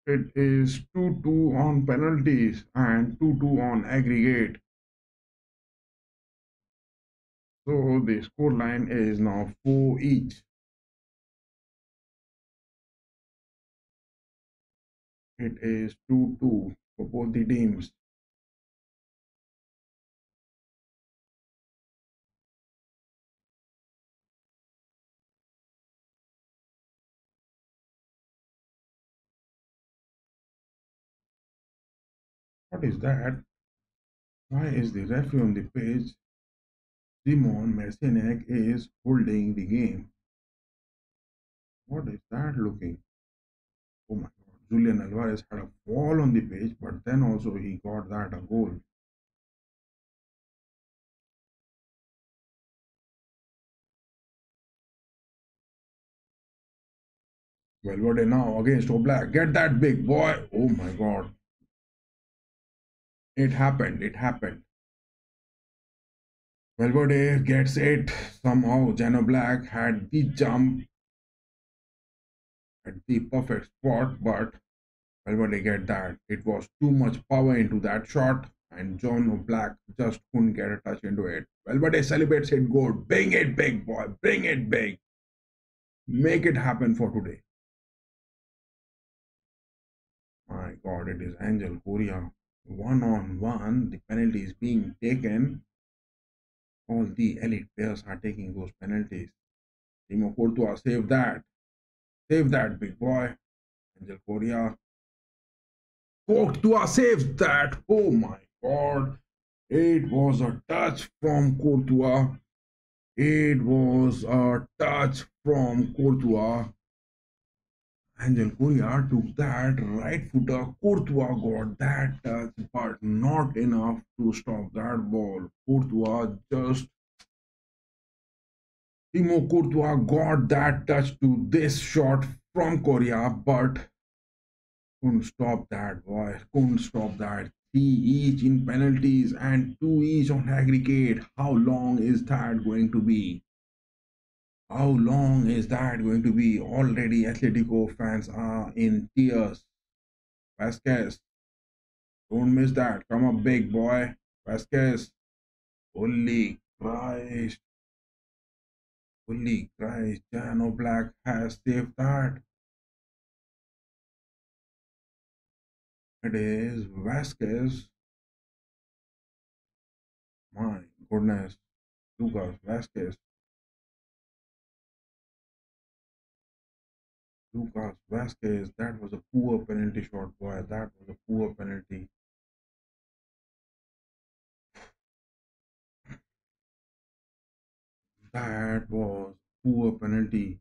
It is 2-2 on penalties and 2-2 on aggregate. So the score line is now 4 each. It is 2-2 for both the teams. What is that? Why is the referee on the page? Simon Mercenek is holding the game. What is that looking? Oh my God. Julian Alvarez had a fall on the pitch, but then also he got that a goal. Valverde now against Oblak. Get that big boy. Oh my God. It happened. It happened. Valverde gets it. Somehow Jano Black had the jump at the perfect spot, but Valverde get that. It was too much power into that shot, and John Black just couldn't get a touch into it. Valverde celebrates it good. Bring it big, boy. Bring it big. Make it happen for today. My God, it is Angel Correa. One-on-one, the penalty is being taken. All the elite players are taking those penalties. Timo Courtois, save that. Save that, big boy. Angel Correa. Courtois saves that. Oh my God. It was a touch from Courtois. It was a touch from Courtois. Angel Correa took that right footer. Courtois got that touch, but not enough to stop that ball. Courtois just. Timo Courtois got that touch to this shot from Correa, but couldn't stop that, boy. Couldn't stop that. each in penalties and 2 each on aggregate. How long is that going to be? How long is that going to be? Already Atletico fans are in tears. Vasquez, don't miss that. Come up big, boy. Vasquez. Holy Christ. Holy Christ. Jano Black has saved that. It is Vasquez. My goodness. Lucas Vasquez. Lucas Vasquez. That was a poor penalty shot, boy. That was a poor penalty. That was poor penalty.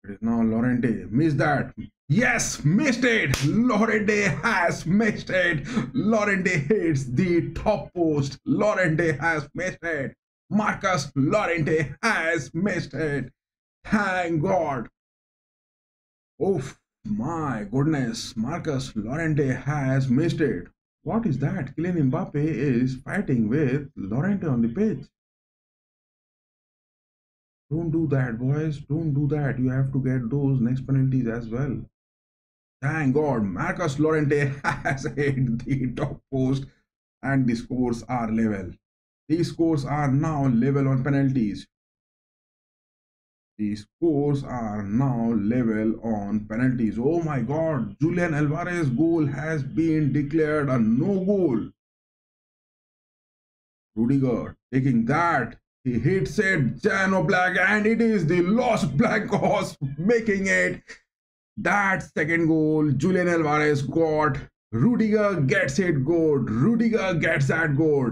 It is now Lorente. Missed that. Yes, missed it. Lorente has missed it. Lorente hits the top post. Lorente has missed it. Marcus Lorente has missed it. Thank God. Oh my goodness. Marcus Lorente has missed it. What is that? Kylian Mbappe is fighting with Lorente on the pitch. Don't do that, boys. Don't do that. You have to get those next penalties as well. Thank God, Marcus Llorente has hit the top post and the scores are level. These scores are now level on penalties. The scores are now level on penalties. Oh my God, Julian Alvarez goal has been declared a no goal. Rudiger taking that. He hits it, Jano Black, and it is the Los Blancos making it. That second goal, Julian Alvarez got. Rudiger gets it good. Rudiger gets that goal.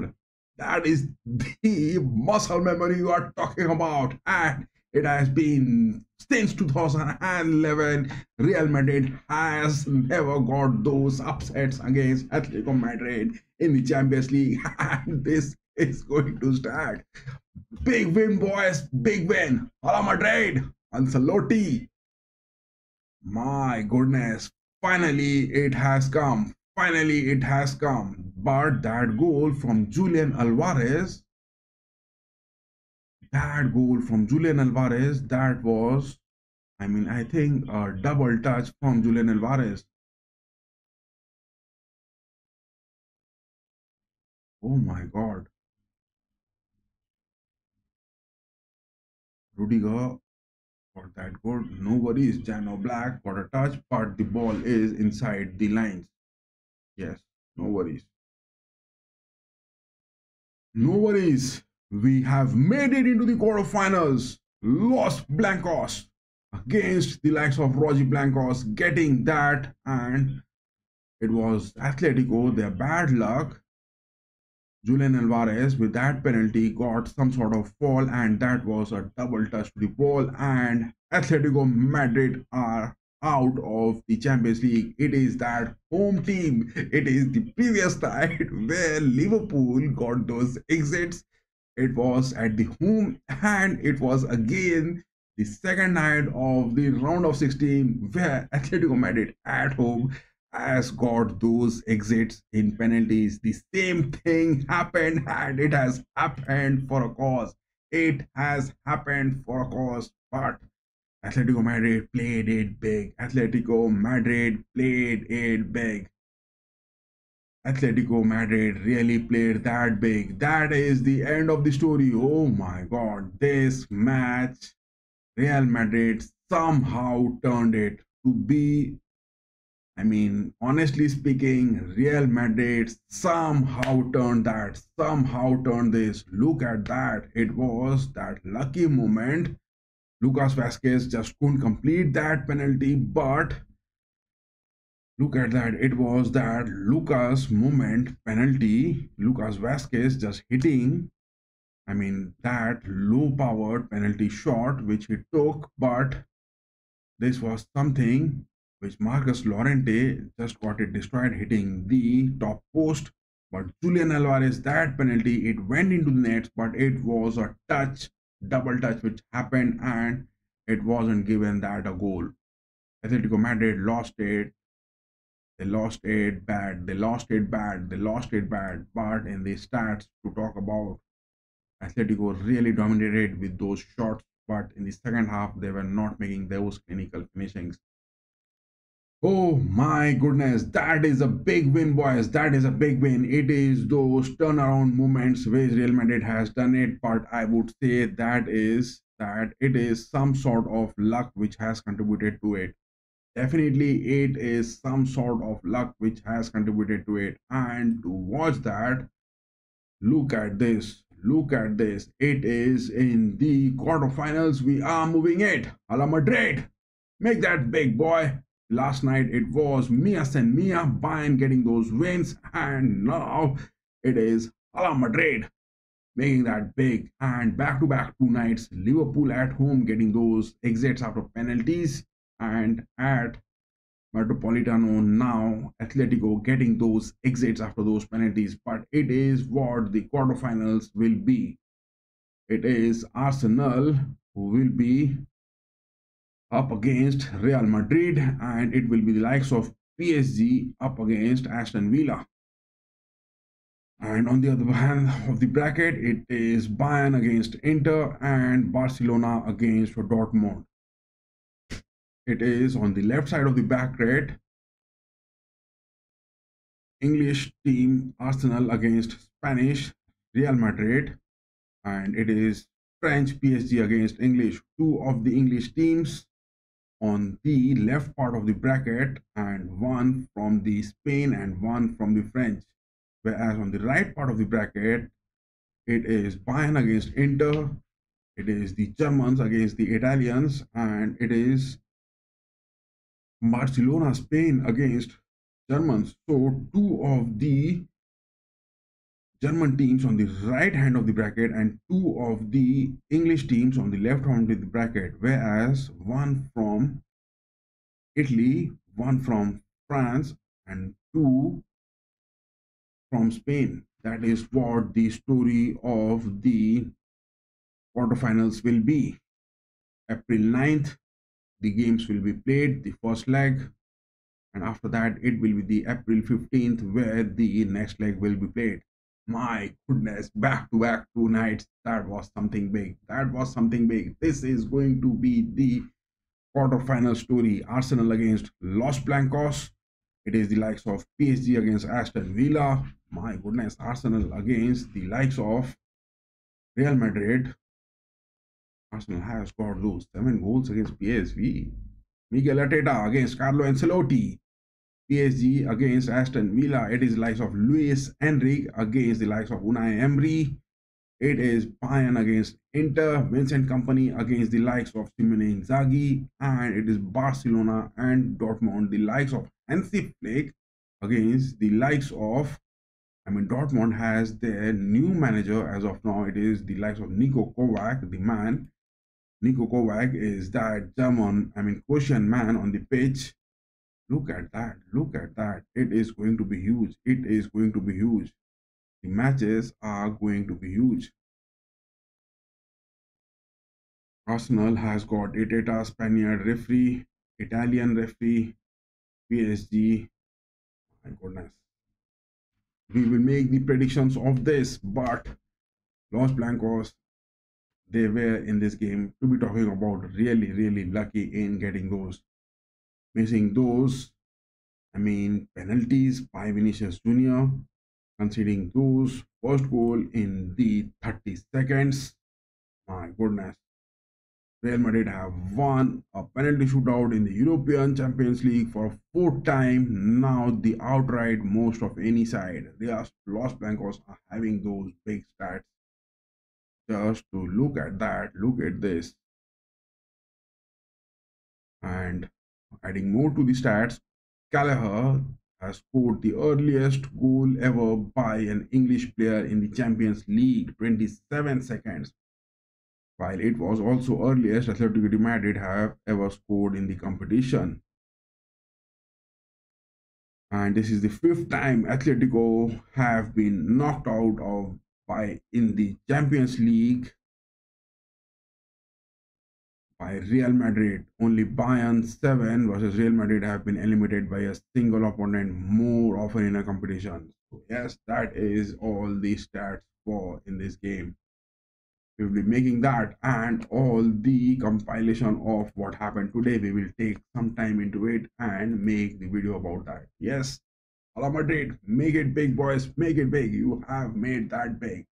That is the muscle memory you are talking about. And it has been since 2011. Real Madrid has never got those upsets against Atletico Madrid in the Champions League. And this is going to start. Big win, boys. Big win. Real Madrid. Ancelotti. My goodness. Finally, it has come. Finally, it has come. But that goal from Julian Alvarez, that was, I think a double touch from Julian Alvarez. Oh my God. Rudiger got that goal. No worries. Jano Black got a touch, but the ball is inside the lines. Yes, no worries. No worries. We have made it into the quarterfinals. Los Blancos against the likes of Roger Blancos getting that, and it was Atletico, their bad luck. Julian Alvarez with that penalty got some sort of fall, and that was a double touch to the ball, and Atletico Madrid are out of the Champions League. It is that home team. It is the previous night where Liverpool got those exits. It was at the home, and it was again the second night of the round of 16 where Atletico Madrid at home has got those exits in penalties. The same thing happened, and it has happened for a cause. It has happened for a cause, but Atletico Madrid played it big. Atletico Madrid played it big. Atletico Madrid really played that big. That is the end of the story. Oh my God. This match, Real Madrid somehow turned it to be, honestly speaking, Real Madrid somehow turned that, somehow turned this. Look at that. It was that lucky moment. Lucas Vasquez just couldn't complete that penalty, but look at that. It was that Lucas moment penalty. Lucas Vasquez just hitting, that low powered penalty shot which he took, but this was something which Marcus Llorente just got it destroyed hitting the top post. But Julian Alvarez, that penalty, it went into the nets, but it was a touch, double touch which happened, and it wasn't given that a goal. Atletico Madrid lost it They lost it bad, they lost it bad, they lost it bad. But in the stats to talk about, Atletico really dominated with those shots, but in the second half, they were not making those clinical finishings. Oh my goodness, that is a big win, boys. That is a big win. It is those turnaround moments which Real Madrid has done it, but I would say that it is some sort of luck which has contributed to it. Definitely, it is some sort of luck which has contributed to it. And to watch that, look at this. Look at this. It is in the quarterfinals. We are moving it. Ala Madrid. Make that big, boy. Last night it was Mia San Mia Bayern getting those wins, and now it is Ala Madrid making that big. And back to back two nights, Liverpool at home getting those exits after penalties, and at Metropolitano now Atletico getting those exits after those penalties. But it is what the quarterfinals will be. It is Arsenal who will be up against Real Madrid, and it will be the likes of PSG up against Aston Villa. And on the other hand of the bracket, it is Bayern against Inter and Barcelona against Dortmund. It is on the left side of the bracket, English team Arsenal against Spanish Real Madrid, and it is French PSG against English. Two of the English teams on the left part of the bracket, and one from the Spain and one from the French. Whereas on the right part of the bracket, it is Bayern against Inter, it is the Germans against the Italians, and it is Barcelona, Spain against Germans. So two of the German teams on the right hand of the bracket and two of the English teams on the left hand of the bracket, whereas one from Italy, one from France, and two from Spain. That is what the story of the quarterfinals will be. April 9th, the games will be played, the first leg, and after that, it will be the April 15th where the next leg will be played. My goodness, back to back two nights. That was something big. That was something big. This is going to be the quarterfinal story. Arsenal against Los Blancos. It is the likes of PSG against Aston Villa. My goodness, Arsenal against the likes of Real Madrid. Arsenal has got those 7 goals against PSV. Miguel Arteta against Carlo Ancelotti. PSG against Aston Villa. It is the likes of Luis Enrique against the likes of Unai Emery. It is Bayern against Inter, Vincent Company against the likes of Simone Inzaghi, and it is Barcelona and Dortmund, the likes of Hansi Flick against the likes of, Dortmund has their new manager as of now. It is the likes of Niko Kovac, the man. Niko Kovac is that German, Croatian man on the pitch. Look at that. Look at that. It is going to be huge. It is going to be huge. The matches are going to be huge. Arsenal has got Arteta, Spaniard referee, Italian referee, PSG. My goodness. We will make the predictions of this, but Los Blancos, they were in this game to be talking about really, really lucky in getting those, missing those, penalties by Vinicius Jr., conceding those first goal in the 30 seconds. My goodness. Real Madrid have won a penalty shootout in the European Champions League for a fourth time. Now the outright most of any side. Los Blancos are having those big stats. Just to look at that, look at this. And adding more to the stats, Gallagher has scored the earliest goal ever by an English player in the Champions League, 27 seconds. While it was also earliest Atletico de Madrid have ever scored in the competition. And this is the 5th time Atletico have been knocked out of by in the Champions League by Real Madrid. Only Bayern 7 versus Real Madrid have been eliminated by a single opponent more often in a competition. So yes, that is all the stats for in this game. We will be making that and all the compilation of what happened today. We will take some time into it and make the video about that. Yes, Real Madrid, make it big, boys, make it big. You have made that big.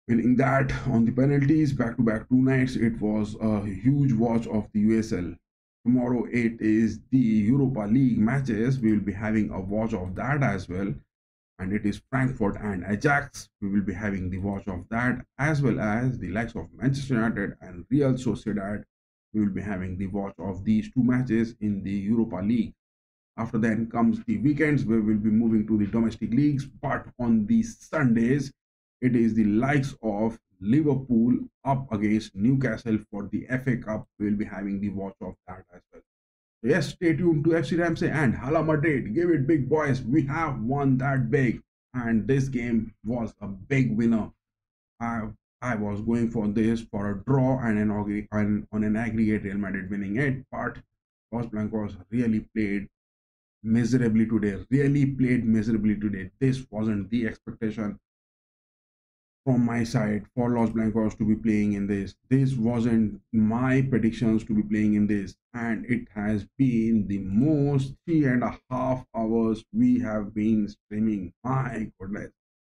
Winning that on the penalties, back to back 2 nights. It was a huge watch of the USL. Tomorrow it is the Europa League matches. We will be having a watch of that as well. And it is Frankfurt and Ajax. We will be having the watch of that, as well as the likes of Manchester United and Real Sociedad. We will be having the watch of these two matches in the Europa League. After then comes the weekends, where we'll be moving to the domestic leagues. But on the Sundays, it is the likes of Liverpool up against Newcastle for the FA Cup. We'll be having the watch of that as well. So yes, stay tuned to FC Ramsay and Real Madrid. Give it big, boys. We have won that big. And this game was a big winner. I was going for this for a draw and on an aggregate Real Madrid winning it. But Los Blancos really played miserably today. Really played miserably today. This wasn't the expectation from my side for Los Blancos to be playing in this. This wasn't my predictions to be playing in this, and it has been the most 3.5 hours we have been streaming. My goodness,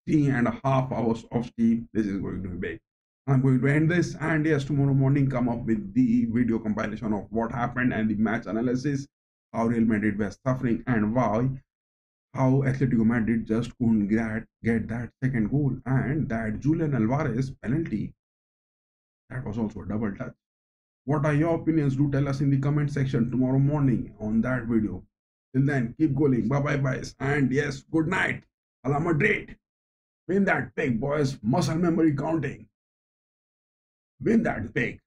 3.5 hours of stream. This is going to be big. I'm going to end this, and yes, tomorrow morning come up with the video compilation of what happened and the match analysis, how Real Madrid were suffering, and why how Atletico Madrid just couldn't get that second goal, and that Julian Alvarez penalty, that was also a double touch. What are your opinions? Do tell us in the comment section tomorrow morning on that video. Till then, keep going. Bye bye, guys. And yes, good night. Real Madrid. Win that big, boys. Muscle memory counting. Win that big.